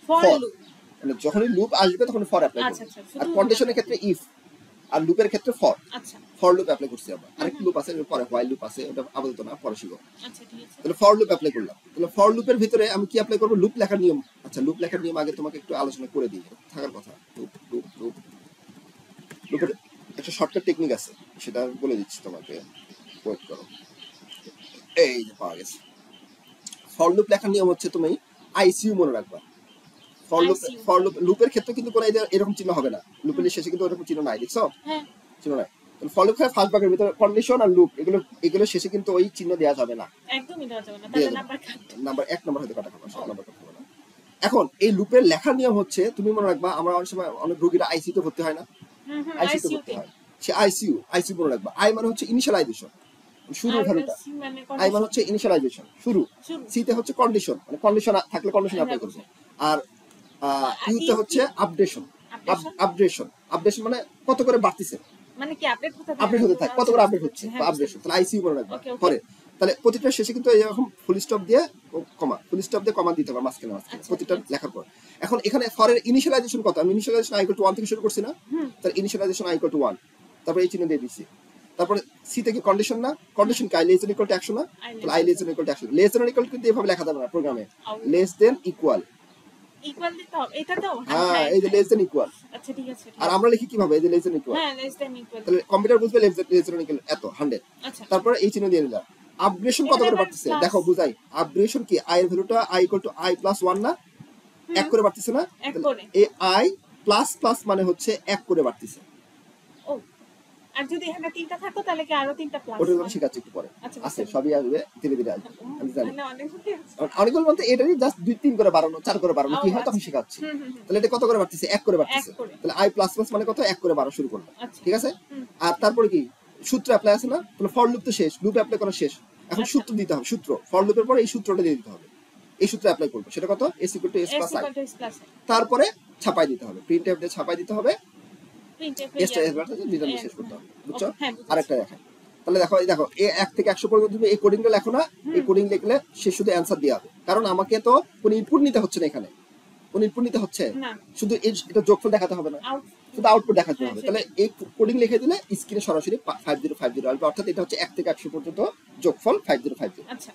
For loop. মানে যখনই লুপ আসবে তখন ফর অ্যাপ্লাই করব। আর কন্ডিশনের ক্ষেত্রে ইফ, আর লুপের ক্ষেত্রে ফর। আচ্ছা, ফর লুপ অ্যাপ্লাই করছি আমরা। আরেকটা লুপ আছে, পরে হোয়াইল লুপ আছে, ওটা আপাতত না, পরে শিখব। আচ্ছা ঠিক আছে। তাহলে ফর লুপ অ্যাপ্লাই করলাম। তাহলে ফর লুপের ভিতরে আমি কি অ্যাপ্লাই করব? লুপ লেখার নিয়ম। আচ্ছা, লুপ লেখার নিয়ম আগে তোমাকে একটু আলোচনা করে দিই, থাকার কথা। লুপের একটা শর্টকাট টেকনিক আছে, সেটা বলে দিচ্ছি তোমাকে, ওয়েট করো। এই যে পাওয়া গেছে। ফর লুপ লেখার নিয়ম হচ্ছে তুমি আইসিইউ মনে রাখবা। ফর লুপের ক্ষেত্রে কিন্তু কোনো এরকম চিহ্ন হবে না, লুপের শেষে কিন্তু এরকম চিহ্ন নাই, দেখছো? হ্যাঁ, চিহ্ন নাই। তাহলে ফর লুপ ফার্স্ট ভাগের ভিতরে কন্ডিশন আর লুপ, এগুলো শেষে কিন্তু ওই চিহ্ন দেওয়া যাবে না, একদমই দেওয়া যাবে না। তাহলে নাম্বার 1 নাম্বার হয়তো কাটা হবে, সব নাম্বার কাটা হবে না। এখন এই লুপের লেখার নিয়ম হচ্ছে, তুমি মনে রাখবা, আমরা অনেক সময় অনেক রোগীরা আইসিইউতে ভর্তি হয় না? আইসিইউতে ভর্তি হয়, সে আইসিইউ মনে রাখবা। আই মানে হচ্ছে ইনিশিয়ালাইজেশন, শুরুর ভ্যালুটা। আই মানে হচ্ছে ইনিশিয়ালাইজেশন, শুরু। সি তে হচ্ছে কন্ডিশন, মানে কন্ডিশন থাকলে কন্ডিশন অ্যাপ্লাই করবে। আর ইউতে হচ্ছে আপডেশন মানে কত করে বাড়তিছে, মানে কি আপডেট হতে থাকে, কত করে আপডেট হচ্ছে, আপডেশন। তাহলে আইসিইউ মনে রাখবা। পরে তাহলে প্রতিটা শেষে কিন্তু এরকম ফুল স্টপ দিয়ে কমা দিতে হবে মাঝখানে প্রতিটা লেখার পর। এখন এখানে ফরের ইনিশিয়ালাইজেশন কত? আমি ইনিশিয়ালাইজেশন i equal to 1 থেকে শুরু করছি না? তাহলে ইনিশিয়ালাইজেশন i equal to 1, তারপরে এই চিহ্ন দিয়ে দিছি। তারপরে সি থেকে কন্ডিশন না? কন্ডিশন কি i less than equal to 100 না? তাহলে i less than equal to 100। Less than equal কিন্তু এভাবে লেখা যাবে না প্রোগ্রামে, লেস দেন ইকুয়াল দিতে হবে, এটা দাও। হ্যাঁ, এই যে লেস দেন ইকুয়াল। আচ্ছা ঠিক আছে। আর আমরা লিখি কিভাবে? এই যে লেস দেন ইকুয়াল। হ্যাঁ, লেস দেন ইকুয়াল। তাহলে কম্পিউটার বুঝবে লেস দেন ইকুয়াল এত 100। আচ্ছা, তারপরে এই চিহ্ন দিয়ে দিলাম। আপগ্রেশন কত করে বাড়তেছে দেখো, বুঝাই। আপগ্রেশন কি? i এর ভ্যালুটা i equal to i plus 1 না? 1 করে বাড়তেছে না? এই i প্লাস প্লাস মানে হচ্ছে এক করে বাড়তেছে। ও, আর যদি এখানে 3টা থাকতো তাহলে কি আরো 3টা প্লাস? ওটা আমি শেখাচ্ছি একটু পরে। আচ্ছা, আছে সবই আসবে ধীরে ধীরে আসবে, আমি জানি। তাহলে অনেকগুলো আছে। অনেকগুলো বলতে এটারই জাস্ট 2-3 করে বাড়ানো, 4 করে বাড়ানো কি হয় তখন শেখাচ্ছি। তাহলে এটা কত করে বাড়তেছে? 1 করে বাড়তেছে। তাহলে i প্লাস প্লাস মানে কত? 1 করে বাড়া শুরু করলাম, ঠিক আছে? আর তারপরে কি সূত্র অ্যাপ্লাই আছে না? তাহলে ফর লুপ তো শেষ, লুপ অ্যাপ্লাই করা শেষ, এখন সূত্র দিতে হবে। সূত্র ফর লুপের পরে এই সূত্রটা দিয়ে দিতে হবে, এই সূত্র অ্যাপ্লাই করব। সেটা কত? s = s + i। তারপরে ছাপাই দিতে হবে, প্রিন্টএফ দিয়ে ছাপাই দিতে হবে, s টা এসবার থেকে রিটার্ন শেষ করতে হবে, বুঝছো? আরেকটা দেখাই। তাহলে দেখো এই দেখো এ 1 থেকে 100 পর্যন্ত তুমি এই কোডিংটা লেখো না, এই কোডিং লিখলে সে শুধু অ্যানসার দেয়া হবে, কারণ আমাকে তো কোনো ইনপুট নিতে হচ্ছে না এখানে, কোনো ইনপুট নিতে হচ্ছে না, শুধু এটা যোগফল দেখাতে হবে না, শুধু আউটপুট দেখাতে হবে। তাহলে এই কোডিং লিখে দিলে স্ক্রিনে সরাসরি 5050 আসবে, অর্থাৎ এটা হচ্ছে 1 থেকে 100 পর্যন্ত যোগফল 5050। আচ্ছা,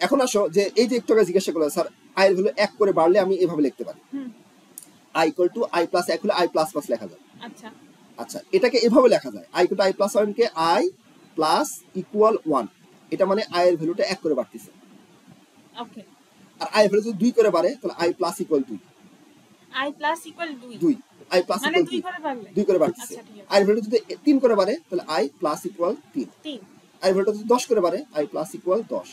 এখন আসো যে এই যে একটু আগে জিজ্ঞাসা করলো স্যার i এর ভ্যালু 1 করে বাড়লে আমি এভাবে লিখতে পারি, i = i + 1 হলে i ++ লেখা যায়। আচ্ছা, আচ্ছা, এটাকে এভাবে লেখা যায়, i = i + 1 কে i + 1, এটা মানে i এর ভ্যালুটা 1 করে বাড়তেছে। ওকে, আর i এর ভ্যালু যদি 2 করে বাড়ে তাহলে i + = 2, i + 2 i + মানে 2 2 করে বাড়লে 2 করে বাড়তেছে। আচ্ছা, ঠিক আছে। i এর ভ্যালু যদি 3 করে বাড়ে তাহলে i + = 3, 3 i এর ভ্যালু যদি 10 করে বাড়ে i + = 10,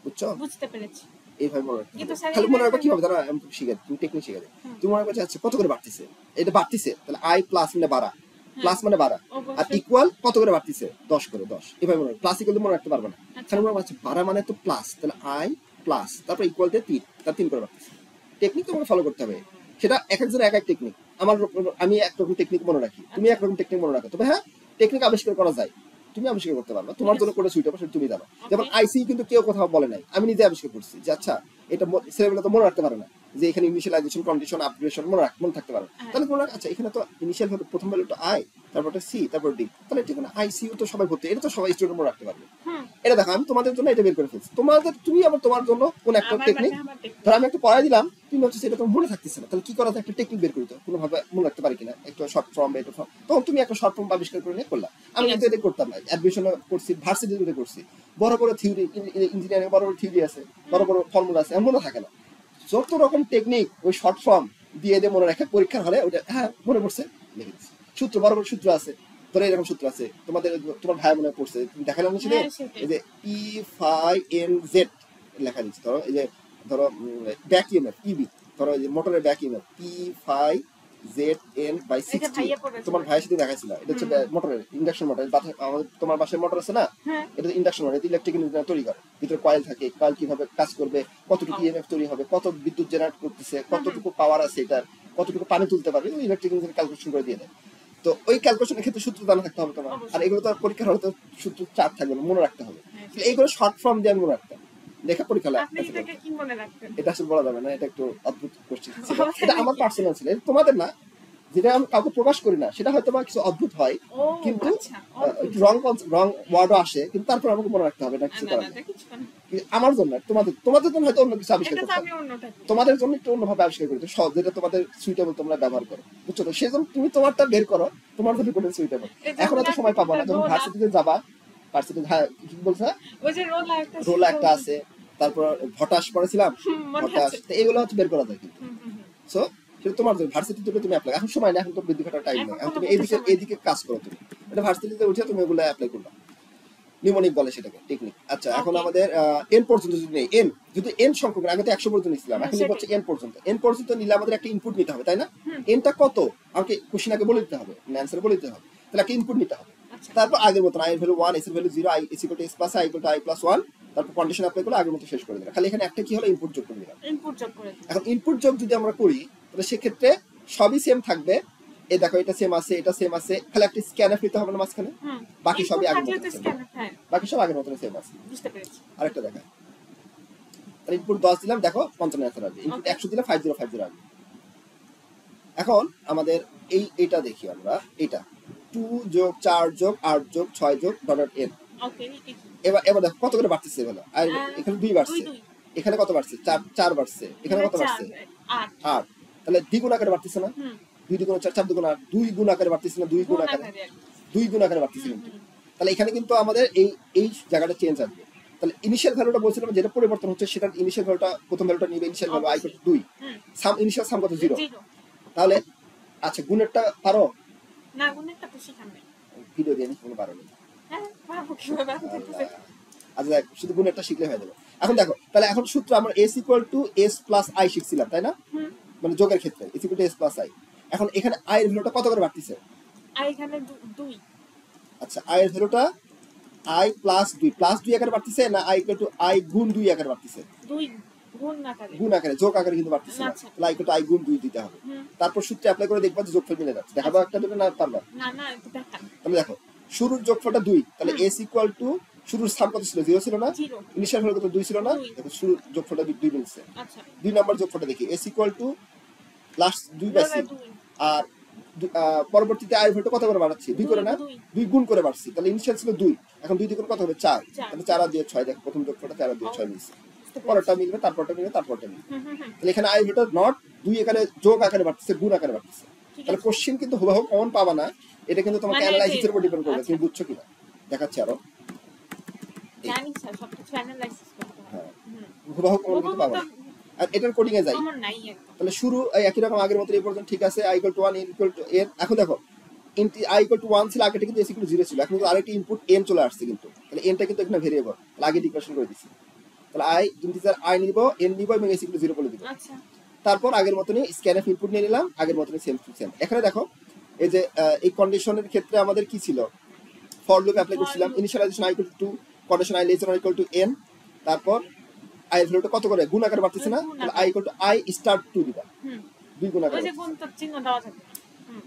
বুঝছো? বুঝতে পেরেছি। এইভাবে মনে রাখতে কিন্তু হবে। স্যার খালি মনে রাখবা এখানে কিভাবে, দাঁড়া আমি শিখাই, তুমি টেকনিক শিখাই দিই। তুমি মনে রাখবা যে আচ্ছা কত করে বাড়তেছে, এটা বাড়তেছে তাহলে i প্লাস মানে বাড়া, প্লাস মানে বাড়া, আর অবশ্যই। ইকুয়াল কত করে বাড়তেছে? 10 করে, 10 এভাবে মনে রাখবা। প্লাস ইকুয়াল মনে রাখতে পারবে না, খালি মনে রাখবা আচ্ছা বাড়া মানে তো প্লাস, তাহলে i প্লাস তারপর ইকুয়াল তে 3, তার 3 করে বাড়তেছে। টেকনিক তোমাকে ফলো করতে হবে, সেটা এক একজন এক এক টেকনিক। আমি একরকম টেকনিক মনে রাখি, তুমি একরকম টেকনিক মনে রাখো, তবে হ্যাঁ টেকনিক আবিষ্কার করা যায়, তুমি আবিষ্কার করতে পারবে, তোমার জন্য কোনটা সুইটেবল সেটা তুমি জানো। যেমন আইসি কিন্তু কেউ কোথাও বলে নাই, আমি নিজে আবিষ্কার করছি যে আচ্ছা এটা ছেলেবেলা তো মনে রাখতে পারে না যে এখানে ইনিশিয়ালাইজেশন, কন্ডিশন, আপগ্রেডেশন মনে থাকতে পারে, তাহলে মনে রাখ আচ্ছা এখানে তো ইনিশিয়াল ভ্যালু প্রথম ভ্যালুটা আই, তারপর সি, তারপর ডি, তাহলে ঠিক না আইসিইউ তো সবাই ভর্তি, এটা তো সবাই স্টুডেন্ট মনে রাখতে পারবে। এটা দেখো আমি তোমাদের জন্য এটা বের করে ফেলছি, তুমি আবার তোমার জন্য কোন একটা টেকনিক, ধর আমি একটা পড়াই দিলাম, তুমি ভাবছো সেটা তোমার মনে থাকতেছে না, তাহলে কি করা যায়? একটা টেকনিক বের করে দাও, কোনোভাবে মনে রাখতে পারি কিনা, একটা শর্ট ফর্ম বা এটা ফর্ম, তখন তুমি একটা শর্ট ফর্ম আবিষ্কার করে নিয়ে করলা। আমি কিন্তু এটা করতাম না, অ্যাডমিশন করছি, ভার্সিটিতে করছি, বড় বড় থিওরি, ইঞ্জিনিয়ারিং বড় বড় থিওরি আছে, বড় বড় ফর্মুলা আছে, এমন মনে থাকে না। যত রকম টেকনিক ওই শর্ট ফর্ম দিয়ে দিয়ে মনে রাখে, পরীক্ষার হলে ওটা হ্যাঁ মনে পড়ছে লিখে দিচ্ছি। সূত্র বড় বড় সূত্র আছে, ধরো এরকম সূত্র আছে, তোমার ভাই মনে পড়ছে, তুমি দেখালাম না সেটা, এই যে E5NZ লেখা দিচ্ছি, ধরো এই যে ধরো ব্যাক ইএমএফ ইবি, ধরো এই যে মোটরের ব্যাক ইএমএফ P5ZN/60, তোমার ভাইয়ের সাথে দেখাইছিল, এটা হচ্ছে মোটরের ইন্ডাকশন মোটর, আমাদের তোমার বাসায় মোটর আছে না, এটা ইন্ডাকশন মোটর, এটা ইলেকট্রিক তৈরি করে, ভিতরে কয়েল থাকে, কয়েল কিভাবে কাজ করবে, কতটুকু ইএমএফ তৈরি হবে, কত বিদ্যুৎ জেনারেট করতেছে, কতটুকু পাওয়ার আছে এটার, কতটুকু পানি তুলতে পারবে, ইলেকট্রিক ইঞ্জিনিয়ার ক্যালকুলেশন করে দিয়ে দেয়। তো ওই ক্যালকুলেশনের ক্ষেত্রে সূত্র জানা থাকতে হবে তোমার, আর এগুলো তো পরীক্ষার হলে তো সূত্র চার থাকবে না, মনে রাখতে হবে। এইগুলো শর্ট ফর্ম দিয়ে আমি মনে রাখতাম, লেখা পরীক্ষা এটা আসলে বলা যাবে না, এটা একটু অদ্ভুত কোশ্চেন ছিল, এটা আমার পার্সোনাল ছিল, তোমাদের না, যেটা আমি কাউকে প্রকাশ করি না, সেটা হয়তো বা কিছু অদ্ভুত হয়, কিন্তু রং ওয়ার্ডও আসে, কিন্তু তারপর আমাকে মনে রাখতে হবে, না কিছু করার আমার জন্য, তোমাদের জন্য হয়তো অন্য কিছু আবিষ্কার করতে হবে, তোমাদের জন্য একটু অন্যভাবে আবিষ্কার করতে, যেটা তোমাদের সুইটেবল তোমরা ব্যবহার করো, বুঝছো? তো সেজন্য তুমি তোমারটা বের করো, তোমার জন্য কোনটা সুইটেবল। এখন এত সময় পাবো না, যখন ভার্সিটিতে যাবা, ভার্সিটি কি বলছে, রোলা একটা আছে, তারপর ভটাস পড়েছিলাম, ভটাস, তো এগুলো হচ্ছে বের করা যায়, কিন্তু সো সেটা তোমার জন্য, ভার্সিটিতে তুমি অ্যাপ্লাই, এখন সময় না, এখন তো বৃদ্ধি ঘটার টাইম নেই, এখন তুমি এইদিকে কাজ করো, তুমি এটা ভার্সিটিতে উঠে তুমি ওগুলো অ্যাপ্লাই করবা, নিউমনিক বলে সেটাকে, টেকনিক। আচ্ছা এখন আমাদের এন পর্যন্ত যদি নেই, এন যদি এন সংখ্যক, আগে তো 100 পর্যন্ত নিছিলাম, এখন হচ্ছে এন পর্যন্ত নিলে আমাদের একটা ইনপুট নিতে হবে, তাই না? এনটা কত আমাকে কোশ্চেন আগে বলে দিতে হবে, অ্যানসার বলে দিতে হবে, তাহলে একটা ইনপুট নিতে হবে, তারপর আগের মতো i এর ভ্যালু 1, s এর value 0, i = s + i = i + 1, তারপর কন্ডিশন অ্যাপ্লাই করে আগের মতো শেষ করে দিলাম, খালি এখানে একটা কি হলো, ইনপুট যোগ করে দিলাম। এখন ইনপুট যোগ যদি আমরা করি তাহলে সেক্ষেত্রে সবই সেম থাকবে, এই দেখো এটা সেম আছে, এটা সেম আছে, খালি একটা স্ক্যানআপ নিতে হবে না মাঝখানে, বাকি সবই আগের মতো, বাকি সব আগের মতো সেম আছে, বুঝতে পেরেছি। আরেকটা দেখাই, তাহলে ইনপুট 10 দিলাম, দেখো 55 অ্যান্সার আসবে, ইনপুট 100 দিলে 5050 আসবে। এখন আমাদের এইটা দেখি আমরা, এটা 2 + 4 + 8 + 6 + .n, এবার দেখো কত করে বাড়তেছে, বলো, আর এখানে 2 বাড়ছে, এখানে কত বাড়ছে, 4 বাড়ছে, এখানে কত বাড়ছে, 8, তাহলে দ্বিগুণ আকারে বাড়তেছে না, 2 × 4 4 × 8, 2 গুণ আকারে বাড়তেছে না, 2 গুণ আকারে বাড়তেছে, কিন্তু তাহলে এখানে কিন্তু আমাদের এই জায়গাটা চেঞ্জ আসবে, তাহলে ইনিশিয়াল ভ্যালুটা বলছিলাম যেটা পরিবর্তন হচ্ছে, সেটা ইনিশিয়াল ভ্যালুটা প্রথম ভ্যালুটা নিবে, initial value i = 2, sum initial sum কত 0, তাহলে আচ্ছা গুণেরটা পারো? না, গুণেরটা তো শিখান নাই। ভিডিও দিয়ে আমি কোনো পারো না। হ্যাঁ, পারবো কিভাবে আমি দেখতেছি। আচ্ছা দেখ, শুধু গুণেরটা শিখলে হয়ে যাবে। এখন দেখো, তাহলে এখন সূত্র আমরা s = s + i শিখছিলাম, তাই না? হুম। মানে যোগের ক্ষেত্রে s = s + i। এখন এখানে i এর ভ্যালুটা কত করে বাড়তিছে? আর এখানে 2। আচ্ছা i এর ভ্যালুটা i + 2 আকারে বাড়তিছে না i = i গুণ 2 আকারে বাড়তিছে? 2 গুণ আকারে। গুণ আকারে, যোগ আকারে কিন্তু বাড়তিছে না। আচ্ছা। তাহলে i = i গুণ 2 দিতে হবে। তারপর সূত্রে অ্যাপ্লাই করে দেখবা যে যোগফল মিলে যাচ্ছে। দেখাবো একটা দুটো না পারবা? না না, এটা দেখান। তাহলে দেখো, শুরুর যোগফলটা 2, তাহলে s = শুরুর স্থান কত ছিল? 0 ছিল না? 0। ইনিশিয়াল ভ্যালু কত? 2 ছিল না? 2 দেখো শুরুর যোগফলটা 2 মিলছে। আচ্ছা। 2 নাম্বার যোগফলটা দেখি, s = লাস্ট 2/c আর পরবর্তীতে i এর ভ্যালু কত করে বাড়াচ্ছি? 2 করে না? 2 গুণ করে বাড়ছি। তাহলে ইনিশিয়াল ছিল 2, এখন 2 দিয়ে গুণ কত হবে? 4। তাহলে 4 আর 2 6, দেখো প্রথম যোগফলটা 4 আর 2 6 মিলছে। পরেরটা মিলবে, তারপরটা মিলবে, তারপরটা মিলবে। তাহলে এখানে i এর ভ্যালু নট 2 এখানে যোগ আকারে বাড়তেছে, গুণ আকারে বাড়তেছে। তাহলে কোশ্চেন কিন্তু হুবহু কমন পাবা না, এটা কিন্তু তোমাকে অ্যানালাইসিসের উপর ডিপেন্ড করবে, তুমি বুঝছো কিনা। দেখাচ্ছি আরো। জানি স্যার, সবকিছু অ্যানালাইসিস করতে হয়। হ্যাঁ, হুবহু কমন কিন্তু পাবা না। আর এটার কোডিং এ যাই। কমন নাই একদম। তাহলে শুরু একই রকম আগের মতো এই পর্যন্ত ঠিক আছে, i = 1 n = n। এখন দেখো i = 1 ছিল, আগেটা কিন্তু s = 0 ছিল, এখন কিন্তু আরেকটি ইনপুট n চলে আসছে কিন্তু। তাহলে n টা কিন্তু এখানে ভেরিয়েবল, তাহলে আগে ডিক্লারেশন করে দিছি। তাহলে i ইন্টিজার i নিব, n নিব এবং s = 0 বলে দিব। আচ্ছা। তারপর আগের মতনই স্ক্যানফ ইনপুট নিয়ে নিলাম, আগের মতনই সেম টু সেম। এখানে দেখো এই যে এই কন্ডিশনের ক্ষেত্রে আমাদের কি ছিল? ফর লুপ অ্যাপ্লাই করছিলাম, initialization i = 2, condition i <= n। তারপর i এর ভ্যালুটা কত করে? গুণ আকারে বাড়তেছে না? তাহলে i = i * 2 দিবা। 2 গুণ আকারে। ওই যে গুণ তো চিহ্ন দেওয়া থাকে।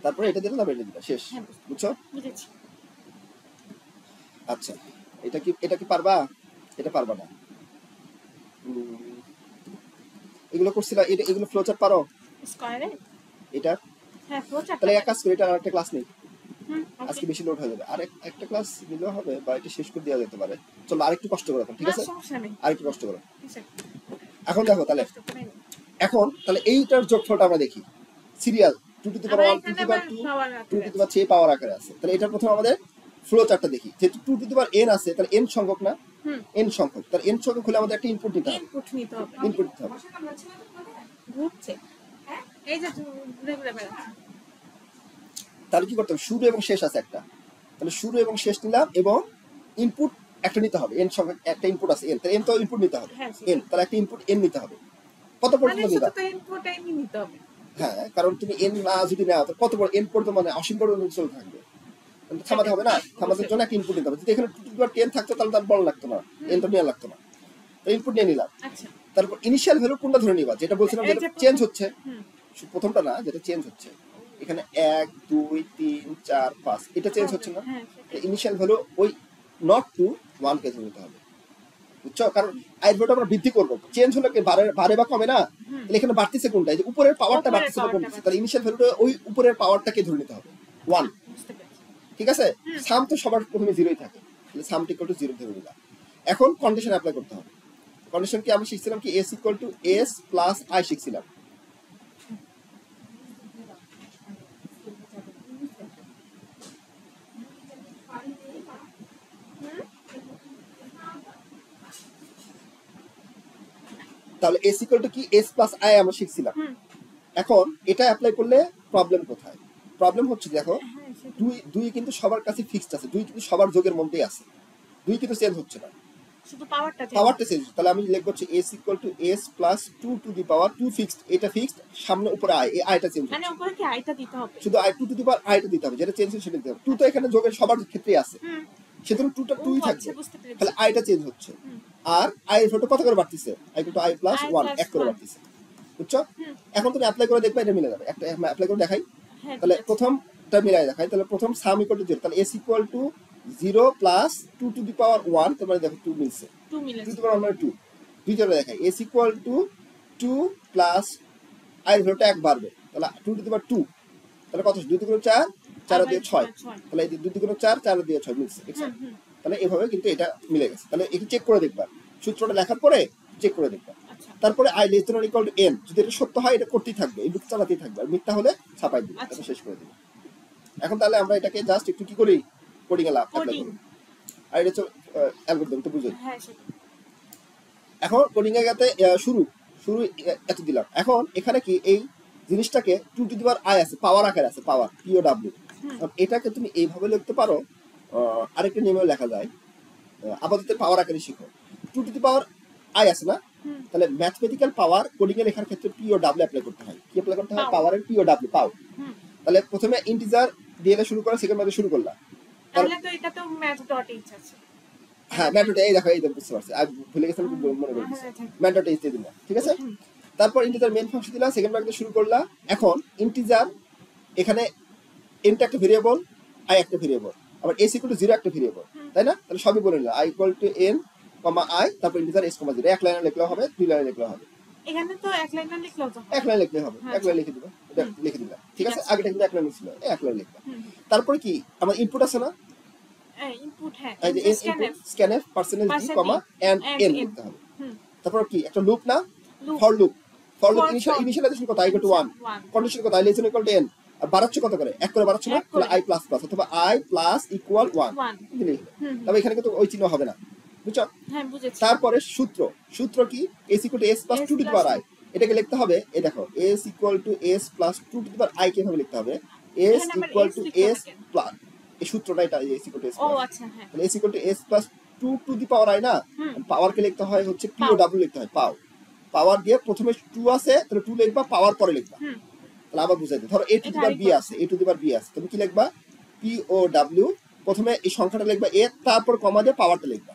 তারপরে এটা দিলে তারপরে এটা দিবা, শেষ। বুঝছো? বুঝেছি। আচ্ছা, এটা কি পারবা? এটা পারবা না। এগুলো করছিলা, এগুলো ফ্লোচার্ট পারো? স্কয়ারে? এটা হ্যাঁ, ফ্লোচার্ট। তাহলে এক কাজ করে, এটা আরেকটা ক্লাস নেই, আজকে ওকে। বেশি লোড হয়ে যাবে। আর একটা ক্লাস নিলেও হবে, বা এটা শেষ করে দেওয়া যেতে পারে। চলো আরেকটু কষ্ট করো, ঠিক আছে? না, সমস্যা নেই। আরেকটু কষ্ট করো। ঠিক আছে। এখন দেখো, তাহলে এখন তাহলে এইটার যোগফলটা আমরা দেখি। Serial 2 to the power 1, 2 to the power 2, 2 to the power 3 power আকারে আছে। তাহলে এটা প্রথমে আমাদের ফ্লো চার্টটা দেখি। যেহেতু 2 টু দি পাওয়ার n আছে, তাহলে n সংখ্যক না? n সংখ্যক। তাহলে n সংখ্যক হলে আমাদের একটা ইনপুট নিতে হবে। ইনপুট নিতে হবে। ঘুরছে। এই যে ঘুরে ঘুরে বেড়াচ্ছে। তাহলে কি করতে হবে? শুরু এবং শেষ আছে একটা, তাহলে শুরু এবং শেষ নিলাম এবং ইনপুট একটা নিতে হবে। n সংখ্যক একটা ইনপুট আছে n, তাহলে n তো ইনপুট নিতে হবে। n, তাহলে একটা ইনপুট n নিতে হবে। কত পর্যন্ত দিবা? তো ইনপুট n নিতে হবে। হ্যাঁ, কারণ তুমি n না যদি নাও তো কত পর্যন্ত? n পর্যন্ত মানে অসীম পর্যন্ত চলতে থাকবে, থামাতে হবে না? থামাতে জন্য একটা ইনপুট নিতে হবে। যদি এখানে 2 টু দি পাওয়ার 10 থাকতো তাহলে তার বল লাগতো না, n তো নেওয়া লাগতো না। তো ইনপুট নিয়ে নিলাম। আচ্ছা। তারপর ইনিশিয়াল ভ্যালু কোনটা ধরে নিবা? যেটা বলছিলাম যেটা চেঞ্জ হচ্ছে, প্রথমটা না, যেটা চেঞ্জ হচ্ছে। এখানে 1 2 3 4 5 এটা চেঞ্জ হচ্ছে না? ইনিশিয়াল ভ্যালু ওই নট টু 1 কে ধরে নিতে হবে। বুঝছো? কারণ আই এর ভ্যালুটা আমরা বৃদ্ধি করব, চেঞ্জ হলে কি বাড়ে বা কমে না? তাহলে এখানে বাড়তিছে কোনটা? এই যে উপরের পাওয়ারটা বাড়তিছে না কমছে, তাহলে ইনিশিয়াল ভ্যালুটা ওই উপরের পাওয়ারটাকে ধরে নিতে হবে 1। ঠিক আছে? সাম তো সবার প্রথমে 0ই থাকে, তাহলে সাম = 0 ধরে নিলাম। এখন কন্ডিশন অ্যাপ্লাই করতে হবে। কন্ডিশন কি আমরা শিখছিলাম কি? s = s + i শিখছিলাম। তাহলে s = কি? s + i আমরা শিখছিলাম। এখন এটা অ্যাপ্লাই করলে প্রবলেম কোথায়? প্রবলেম হচ্ছে দেখো, 2 কিন্তু সবার কাছে ফিক্সড আছে, 2 কিন্তু সবার যোগের মধ্যেই আছে, 2 কিন্তু চেঞ্জ হচ্ছে না, শুধু পাওয়ারটা চেঞ্জ। তাহলে আমি লিখব হচ্ছে s = s + 2 to the power 2 fixed, এটা ফিক্সড, সামনে উপরে i, এই iটা চেঞ্জ হচ্ছে। মানে উপরে কি আইটা দিতে হবে? শুধু i 2 টু দি পাওয়ার iটা দিতে হবে, যেটা চেঞ্জ হচ্ছে সেটা দিতে হবে। 2 তো এখানে যোগের সবার ক্ষেত্রেই আছে, সেজন্য 2টা 2ই থাকবে। তাহলে iটা চেঞ্জ হচ্ছে। আর i এর ভ্যালু কত করে বাড়তিছে? i = i + 1 এক করে বাড়তিছে। বুঝছো? এখন তুমি অ্যাপ্লাই করে দেখবা এটা মিলে যাবে। একটা অ্যাপ্লাই করে দেখাই। তাহলে প্রথমটা মিলাই দেখাই। তাহলে প্রথম সাম = 0, তাহলে s = 0 + 2 টু দি পাওয়ার 1, তাহলে দেখো 2 মিলছে। 2 মিলছে। 2 টু দি পাওয়ার মানে 2। দ্বিতীয়টা দেখাই, s = 2 + i এর ভ্যালুটা 1 বাড়বে, তাহলে 2 টু দি পাওয়ার 2, তাহলে কত? 2 × 4, 4 দিয়ে 6, তাহলে এই 2 × 4, 4 দিয়ে 6 মিলছে। তাহলে এভাবে কিন্তু এটা মিলে গেছে। তাহলে একটু চেক করে দেখবা, সূত্রটা লেখার পরে চেক করে দেখবা। তারপরে i <= n, যদি এটা সত্য হয় এটা করতেই থাকবে, এই লুপ চালাতেই থাকবে, আর মিথ্যা হলে ছাপাই দিবে, এটা শেষ করে দিবে। এখন তাহলে আমরা এটাকে জাস্ট একটু কি করি? কোডিং এ অ্যাপ্লাই করি। আর এটা অ্যালগরিদম তো বুঝোই। হ্যাঁ, সেটা। এখন কোডিং এ গেতে শুরু এত দিলাম। এখন এখানে কি এই জিনিসটাকে two to the power I আছে, পাওয়ার আকারে আছে, পাওয়ার পিও ডাব্লিউ। এটাকে তুমি এইভাবে লিখতে পারো, আরেকটা নিয়মে লেখা যায়। আপাতত পাওয়ার আকারে শিখো। Two to the power I আছে না, তাহলে ম্যাথমেটিক্যাল পাওয়ার কোডিং এ লেখার ক্ষেত্রে পিও ডাব্লিউ অ্যাপ্লাই করতে হয়। কি অ্যাপ্লাই করতে হয়? পাওয়ারের পিও ডাব্লিউ, পাও। তাহলে প্রথমে ইন্টিজার দিয়ে শুরু করা, সেকেন্ড ম্যাথে শুরু করলা, তাহলে তো এটা তো ম্যাথ ডট এইচ আছে। হ্যাঁ ম্যাথ ডট এই দেখো, এই বুঝতে পারছি, আর ভুলে গেছিলাম, মনে করে দিচ্ছি, ম্যাথ ডট এইচ দিয়ে দিলাম, ঠিক আছে। তারপর ইন্টিজার মেইন ফাংশন দিলা, সেকেন্ড ব্র্যাকেট শুরু করলা। এখন ইন্টিজার এখানে এনটা একটা ভেরিয়েবল, আই একটা ভেরিয়েবল, আবার এস ইকুয়াল টু 0 একটা ভেরিয়েবল, তাই না? তাহলে সবই বলে নিলাম, I equal to N comma I, তারপর ইন্টিজার এস কমা 0। এক লাইনে লিখলেও হবে, দুই লাইনে লিখলেও হবে। এখানে তো এক লাইনে লিখলেও তো এক লাইনে লিখলে হবে, এক লাইনে লিখে দিবা, এটা লিখে দিলাম, ঠিক আছে। আগেটা কিন্তু এক লাইনে ছিল, এক লাইনে লিখলাম। তারপরে কি আমার ইনপুট আছে না, ইনপুট, হ্যাঁ, এই যে scanf percentage D comma and N লিখতে হবে। তারপর কি একটা লুপ না, for loop. For loop initialization কত, i = 1, কন্ডিশন কত, i <= n, আর বাড়াচ্ছে কত করে, এক করে বাড়াচ্ছে না, তাহলে i++ অথবা i = 1 দিলে। তবে এখানে কিন্তু ওই চিহ্ন হবে না, বুঝছো? হ্যাঁ, বুঝেছি। তারপরে সূত্র কি, s = s + 2 to the power i। এটাকে লিখতে হবে, এই দেখো, s = s + 2 to the power i কিভাবে লিখতে হবে, s = s প্লাস, এই সূত্রটা এটা, s = s+। ও আচ্ছা, হ্যাঁ, তাহলে s = s + 2 to the power i না, পাওয়ারকে লিখতে হয় হচ্ছে পিও ডাব্লিউ লিখতে হয়, পাও। পাওয়ার দিয়ে প্রথমে 2 আছে, তাহলে 2 লিখবা, পাওয়ার পরে লিখবা। তাহলে আবার বুঝাই দিই, ধরো a two the power b আছে, a two the power b আছে, তুমি কি লিখবা, পিও ডাব্লিউ, প্রথমে এই সংখ্যাটা লিখবা a, তারপর কমা দিয়ে পাওয়ারটা লিখবা,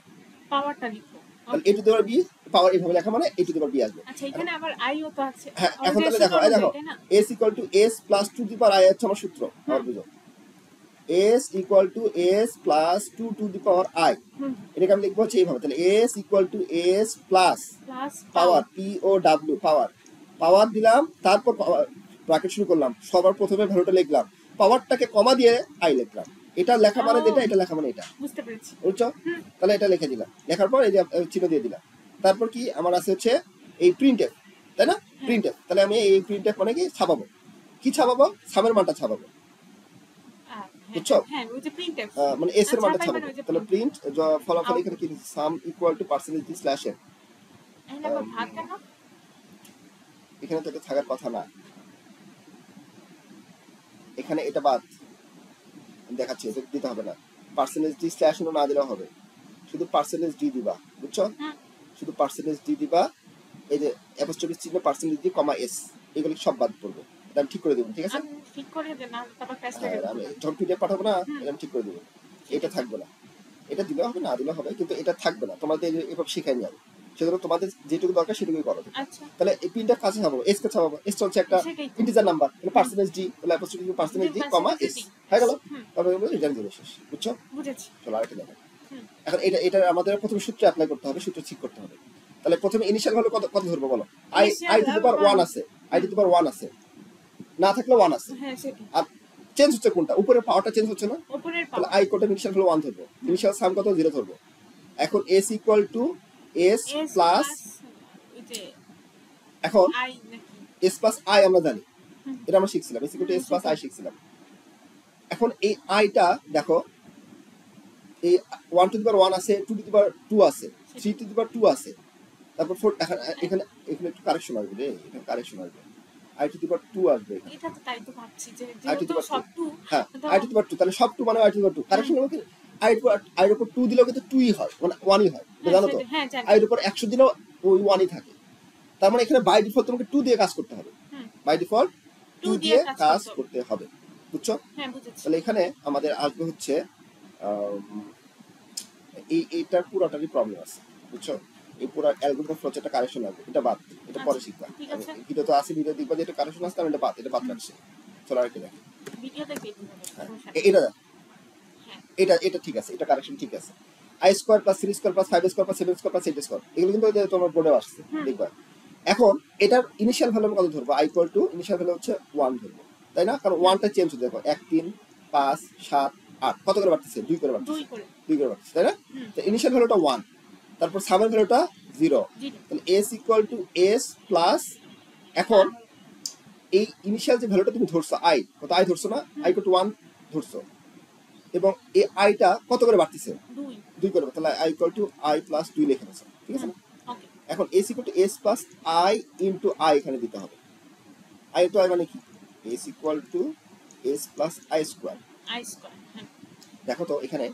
পাওয়ারটা লিখো। তাহলে a two the power b, পাওয়ার এইভাবে লেখা মানে a two the power b আসবে। আচ্ছা, এখানে আবার i ও তো আছে। হ্যাঁ, এখন তাহলে দেখো, এই দেখো, s = s + 2 to the power i হচ্ছে আমার সূত্র, আবার বুঝো, s = s + 2 to the power i। এটাকে আমি লিখবো হচ্ছে এইভাবে, তাহলে s = s প্লাস পাওয়ার পিও ডাব্লিউ, পাওয়ার দিলাম, তারপর ব্র্যাকেট শুরু করলাম, সবার প্রথমে ভ্যালুটা লিখলাম, পাওয়ারটাকে কমা দিয়ে i লিখলাম। এটা লেখা মানে যেটা, এটা লেখা মানে এটা, বুঝতে পেরেছি, বুঝছো? তাহলে এটা লিখে দিলাম, লেখার পর এই যে চিহ্ন দিয়ে দিলাম। তারপর কি আমার আছে হচ্ছে এই প্রিন্টএফ, তাই না? প্রিন্টএফ, তাহলে আমি এই প্রিন্টএফ মানে কি ছাপাবো, কি ছাপাবো, সামের মানটা ছাপাবো, বুঝছো? হ্যাঁ, ওই যে প্রিন্টএফ মানে s এর মানটা ছাপাবো। তাহলে প্রিন্ট ফলাফল এখানে কি সাম equal to percentage D slash n। এখানে আবার ভাগ কেন? এখানে তো এটা থাকার কথা না, এখানে এটা বাদ দেখাচ্ছি, এটা দিতে হবে না, পার্সেন্টেজ ডি স্ল্যাশ n না দিলেও হবে, শুধু পার্সেন্টেজ ডি দিবা, বুঝছো? শুধু পার্সেন্টেজ ডি দিবা, এই যে অ্যাপোস্ট্রফি চিহ্ন, পার্সেন্টেজ ডি কমা s, এগুলো সব বাদ পড়বে। এটা আমি ঠিক করে দেব, ঠিক আছে? আমি ঠিক করে দেন না, তারপর ক্যাশ লাগে, আমি যখন পিডিএফ পাঠাবো না, এটা আমি ঠিক করে দেব। এটা থাকবে না, এটা দিলে হবে, না দিলে হবে, কিন্তু এটা থাকবে না, তোমাদের এভাবে শেখাই যাবে, সেজন্য তোমাদের যেটুকু দরকার সেটুকুই করো। আচ্ছা, তাহলে এই প্রিন্টটা কাছে ছাপাবো, s কে ছাপাবো, s হচ্ছে একটা ইন্টিজার নাম্বার, তাহলে পার্সেন্টেজ ডি, তাহলে অ্যাপোস্ট্রফি পার্সেন্টেজ ডি কমা s হয়ে গেল। তারপরে আমরা রিটার্ন দিব, শেষ, বুঝছো? বুঝেছি। চলো আরেকটা দেখো। এখন এটা আমাদের প্রথমে সূত্র অ্যাপ্লাই করতে হবে, সূত্র ঠিক করতে হবে। তাহলে প্রথমে ইনিশিয়াল ভ্যালু কত ধরবো বলো, i টু দি পাওয়ার 1 আছে, i টু দি পাওয়ার 1 আছে, না থাকলে 1 আছে, হ্যাঁ সেটাই। আর চেঞ্জ হচ্ছে কোনটা, উপরের পাওয়ারটা চেঞ্জ হচ্ছে না, উপরের তাহলে পাওয়ার i কোটা ইনিশিয়াল ভ্যালু 1 ধরবো, ইনিশিয়াল সাম কত 0 ধরবো। এখন s = s প্লাস, এই যে এখন i নাকি s প্লাস i আমরা জানি, এটা আমরা শিখছিলাম, s = s প্লাস i শিখছিলাম। এখন এই i টা দেখো, এই 1 টু দি পাওয়ার 1 আছে, 2 টু দি পাওয়ার 2 আছে, 3 টু দি পাওয়ার 2 আছে, তারপর 4, এখানে একটু কারেকশন আসবে রে, এখানে কারেকশন আসবে, i টু দি পাওয়ার 2 আসবে এখানে, এটা তো তাই তো ভাবছি যে i টু দি যেহেতু পাওয়ার সব 2, হ্যাঁ, i টু দি পাওয়ার 2, তাহলে সব 2 মানে i two the power 2, correction হবে কি, i এর উপর 2 দিলেও কিন্তু 2ই হয়, মানে 1ই হয়, জানো তো? হ্যাঁ জানি। i এর উপর 100 দিলেও ওই 1ই থাকে, তার মানে এখানে বাই ডিফল্ট তোমাকে 2 দিয়ে কাজ করতে হবে, বাই ডিফল্ট 2 দিয়ে কাজ করতে হবে, বুঝছো? হ্যাঁ, বুঝেছি। তাহলে এখানে আমাদের আসবে হচ্ছে এইটার পুরোটারই প্রবলেম আছে, বুঝছো? এই পুরো অ্যালগরিদম ফ্লোচার্টটা কারেকশন লাগবে, এটা বাদ, এটা পরে শিখবা, ভিডিও তো আছে, ভিডিও দেখবা যে এটা কারেকশন আসছে, আমি এটা বাদ রাখছি। চলো আরেকটা দেখো, ভিডিও দেখে এটা দেখ, এটা ঠিক আছে, এটা কারেকশন ঠিক আছে, i² + 3² + 5² + 7² + 8², এগুলো কিন্তু তোমার বোর্ডে আসছে, দেখবা। এখন এটার ইনিশিয়াল ভ্যালু কত ধরবো, i = ইনিশিয়াল ভ্যালু হচ্ছে 1 ধরবো, তাই না? কারণ 1টা চেঞ্জ হচ্ছে, দেখো 1 3 5 7 8 কত করে বাড়তেছে, 2 করে বাড়তেছে, 2 করে বাড়তেছে, তাই না? তো ইনিশিয়াল ভ্যালুটা 1, তারপর সামের ভ্যালুটা 0, তাহলে s = s প্লাস, এখন এই ইনিশিয়াল যে ভ্যালুটা তুমি ধরছো i, কত i ধরছো না, i = 1 ধরছো, এবং এই আইটা কত করে বাড়তেছে, 2 করে, তাহলে i = i + 2 লিখে দিছো, ঠিক আছে না? এখন s = s + i * i এখানে দিতে হবে, i to i মানে কি s equal to s plus i square i square. হ্যাঁ দেখো তো এখানে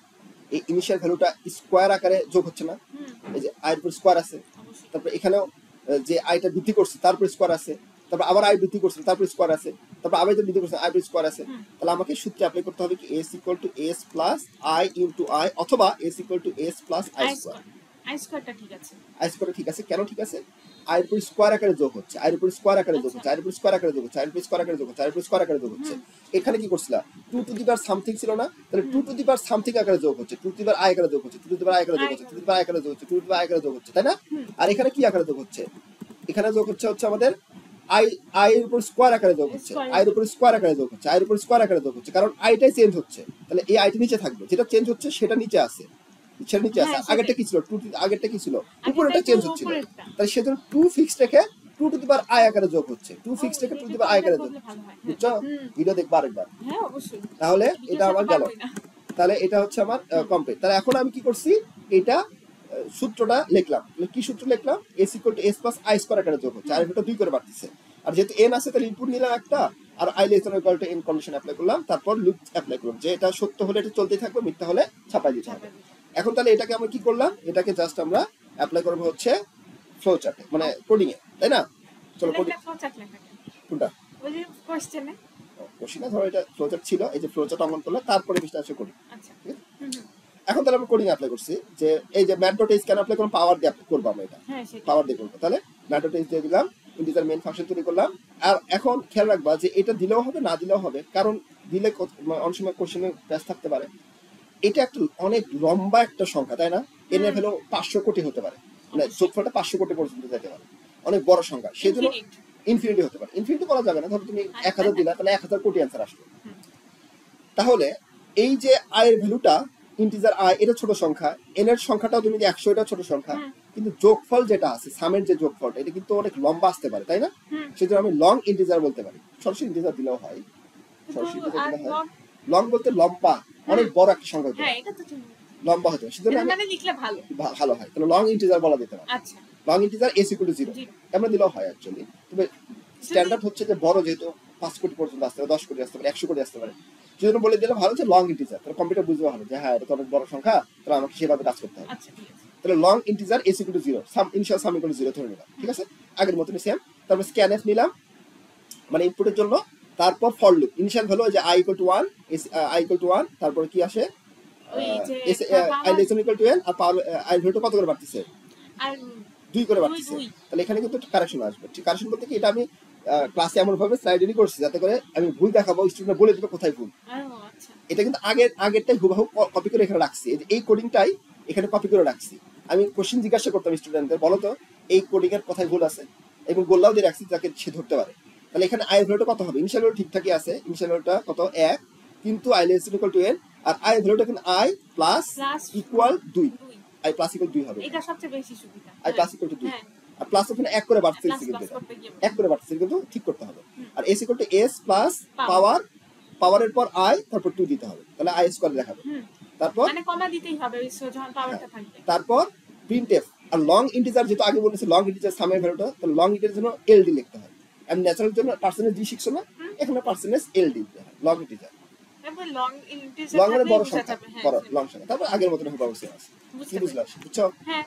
এই ইনিশিয়াল ভ্যালুটা স্কয়ার আকারে যোগ হচ্ছে না, এই যে i এর উপর স্কয়ার আছে, অবশ্যই। তারপর এখানেও যে আইটা বৃদ্ধি করছে তার উপর স্কয়ার আছে, তারপর আবার আই বৃদ্ধি করছে তারপর স্কয়ার আছে, তারপর আবার এটা বৃদ্ধি করছে আই উপর স্কয়ার আছে। তাহলে আমাকে সূত্রে অ্যাপ্লাই করতে হবে কি s equal to s plus i into i অথবা s equal to s plus i i square। Square, i স্কয়ারটা ঠিক আছে। i square ঠিক আছে, কেন ঠিক আছে? i এর উপর স্কয়ার আকারে যোগ হচ্ছে, i এর উপর স্কয়ার আকারে যোগ হচ্ছে, i এর উপর স্কয়ার আকারে যোগ হচ্ছে, i এর উপর স্কয়ার আকারে যোগ হচ্ছে, i এর উপর স্কয়ার আকারে যোগ হচ্ছে। এখানে কি করছিলা 2 টু দি পাওয়ার সামথিং ছিল না, তাহলে 2 টু দি পাওয়ার সামথিং আকারে যোগ হচ্ছে, 2 টু দি পাওয়ার i আকারে যোগ হচ্ছে, 2 টু দি পাওয়ার i আকারে যোগ হচ্ছে, 2 টু দি পাওয়ার i আকারে যোগ হচ্ছে, 2 টু দি পাওয়ার i আকারে যোগ হচ্ছে, তাই না? আর এখানে কি আকারে যোগ হচ্ছে? এখানে যোগ হচ্ছে আমাদের i এর উপর স্কয়ার আকারে যোগ হচ্ছে, i এর উপর স্কয়ার আকারে যোগ হচ্ছে, i এর উপর স্কয়ার আকারে যোগ হচ্ছে, কারণ iটাই চেঞ্জ হচ্ছে। তাহলে এই iটা নিচে থাকবে, যেটা চেঞ্জ হচ্ছে সেটা নিচে আছে, সেটা নিচে আছে। আগেরটা কি ছিল? 2 আগেরটা কি ছিল? উপরেরটা চেঞ্জ হচ্ছিল, তাহলে সেজন্য 2 ফিক্স রেখে 2 টু দি পাওয়ার i আকারে যোগ হচ্ছে, 2 ফিক্স রেখে 2 টু দি পাওয়ার i আকারে যোগ হচ্ছে। বুঝছো? ভিডিও দেখবা আরেকবার। হ্যাঁ অবশ্যই। তাহলে এটা আমার গেল, তাহলে এটা হচ্ছে আমার কমপ্লিট। তাহলে এখন আমি কি করছি, এটা সূত্রটা লিখলাম। কি সূত্র লিখলাম? s equal to s plus i square আকারে যোগ হচ্ছে, আর এটা 2 করে বাড়তেছে, আর যেহেতু n আছে তাহলে ইনপুট নিলাম একটা, আর i less than or equal to n condition apply করলাম, তারপর লুপ অ্যাপ্লাই করলাম যে এটা সত্য হলে এটা চলতেই থাকবে, মিথ্যা হলে ছাপাই দিতে হবে। এখন তাহলে এটাকে আমরা কি করলাম, এটাকে জাস্ট আমরা অ্যাপ্লাই করব হচ্ছে ফ্লো চার্টে, মানে কোডিং এ, তাই না? চলো কোডিং কোনটা ওই যে কোশ্চেনে কোশ্চেনে ধরো এটা ফ্লো চার্ট ছিল, এই যে ফ্লো চার্ট অঙ্কন করলাম, তারপরে বিষয়টা আসলে করি। আচ্ছা। এখন তাহলে আমরা কোডিং অ্যাপ্লাই করছি যে এই যে ম্যাথ.h কেন অ্যাপ্লাই করব, পাওয়ার দিয়ে করব আমরা এটা, হ্যাঁ সেটা পাওয়ার দিয়ে করব। তাহলে ম্যাথ.h দিয়ে দিলাম, ইন্টিজার মেইন ফাংশন তৈরি করলাম। আর এখন খেয়াল রাখবা যে এটা দিলেও হবে না দিলেও হবে, কারণ দিলে অনেক সময় কোশ্চেনে প্যাচ থাকতে পারে। এটা একটা অনেক লম্বা একটা সংখ্যা, তাই না? এন এর ভ্যালু 500 কোটি হতে পারে, মানে যোগফলটা 500 কোটি পর্যন্ত যেতে পারে, অনেক বড় সংখ্যা। সেজন্য ইনফিনিটি হতে পারে, ইনফিনিটি বলা যাবে না, ধরো তুমি 1000 দিলা তাহলে 1000 কোটি অ্যান্সার আসবে। তাহলে এই যে i এর ভ্যালুটা ইন্টিজার i, এটা ছোট সংখ্যা, n এর সংখ্যাটাও তুমি 100, এটা ছোট সংখ্যা, কিন্তু যোগফল যেটা আছে সামের যে যোগফলটা এটা কিন্তু অনেক লম্বা আসতে পারে, তাই না? সেজন্য আমি লং ইন্টিজার বলতে পারি, সরাসরি ইন্টিজার দিলেও হয়, সরাসরি ইন্টিজার দিলেও হয়। লং বলতে লম্বা, অনেক বড় একটা সংখ্যা, হ্যাঁ এটা তো ঠিক, লম্বা হতে হয়, সেজন্য মানে লিখলে ভালো ভালো হয়। তাহলে লং ইন্টিজার বলা যেতে পারে। আচ্ছা, long integer s equal to 0 আমরা দিলেও হয় অ্যাকচুয়ালি, তবে স্ট্যান্ডার্ড হচ্ছে যে বড়, যেহেতু 5 কোটি পর্যন্ত আসতে পারে, 10 কোটি আসতে পারে, 100 কোটি আসতে পারে, সেজন্য বলে দিলে ভালো যে লং ইন্টিজার, তাহলে কম্পিউটার বুঝবে ভালো যে হ্যাঁ এটা তো অনেক বড় সংখ্যা, তাহলে আমাকে সেভাবে কাজ করতে হবে। আচ্ছা ঠিক আছে। তাহলে long integer s equal to 0, some initial some equal to 0 ধরে নিলাম, ঠিক আছে? আগের মতই সেম। তারপর স্ক্যানএফ নিলাম মানে ইনপুটের জন্য, তারপর ফর লুপ ইনিশিয়াল ভ্যালু যে i equal to 1, i equal to 1, তারপর কি আসে ওই যে i less than equal to n, R power i ভ্যালুটা কত করে বাড়তেছে, আর 2 করে বাড়তেছে। তাহলে এখানে কিন্তু কারেকশন আসবে। ঠিক কারেকশন বলতে কি, এটা আমি ক্লাসে এমন ভাবে স্লাইডেরই করছি যাতে করে আমি ভুল দেখাবো, স্টুডেন্ট বলে দিবে কোথায় ভুল। আচ্ছা, এটা কিন্তু আগেরটাই হুবহু কপি করে এখানে রাখছি, এই কোডিংটাই এখানে কপি করে রাখছি। আমি কোশ্চেন জিজ্ঞাসা করতাম স্টুডেন্টদের, বলো তো এই কোডিং এর কোথায় ভুল আছে, এবং গোল্লাও দিয়ে রাখছি যাতে সে ধরতে পারে। তাহলে এখানে i এর ভ্যালুটা কত হবে, ইনিশিয়াল ভ্যালু ঠিকঠাকই আছে, ইনিশিয়াল ভ্যালুটা কত 1, কিন্তু i less than equal to n, R i এর ভ্যালুটা এখানে i plus equal 2, i plus equal 2 হবে, এটা সবচেয়ে বেশি সুবিধা, i প্লাস ইকুয়াল টু 2, আর প্লাস ওখানে 1 করে বাড়তেছে, কিন্তু 1 করে বাড়তেছে, কিন্তু ঠিক করতে হবে। আর s equal to s plus power, পাওয়ারের পর i, তারপর 2 দিতে হবে, তাহলে i স্কয়ার দেখাবে। তারপর মানে কমা দিতেই হবে যখন পাওয়ারটা থাকবে। তারপর প্রিন্টএফ, আর লং ইন্টিজার যেহেতু আগে বলেছি লং ইন্টিজার সামের ভ্যালুটা, তাহলে লং ইন্টিজার জন্য ld লিখতে হয়। এন্ড ন্যাচারাল জন্য পার্সেন্টেজ d শিখছো না, এখানে পার্সেন্টেজ ld দিতে হয়, লং ইন্টিজার। তারপর লং ইন্টিজার লং মানে বড় সংখ্যা, বড় লং সংখ্যা, তারপর আগের মতন হবে অবশ্যই আছে। কি বুঝলা, বুঝছো? হ্যাঁ।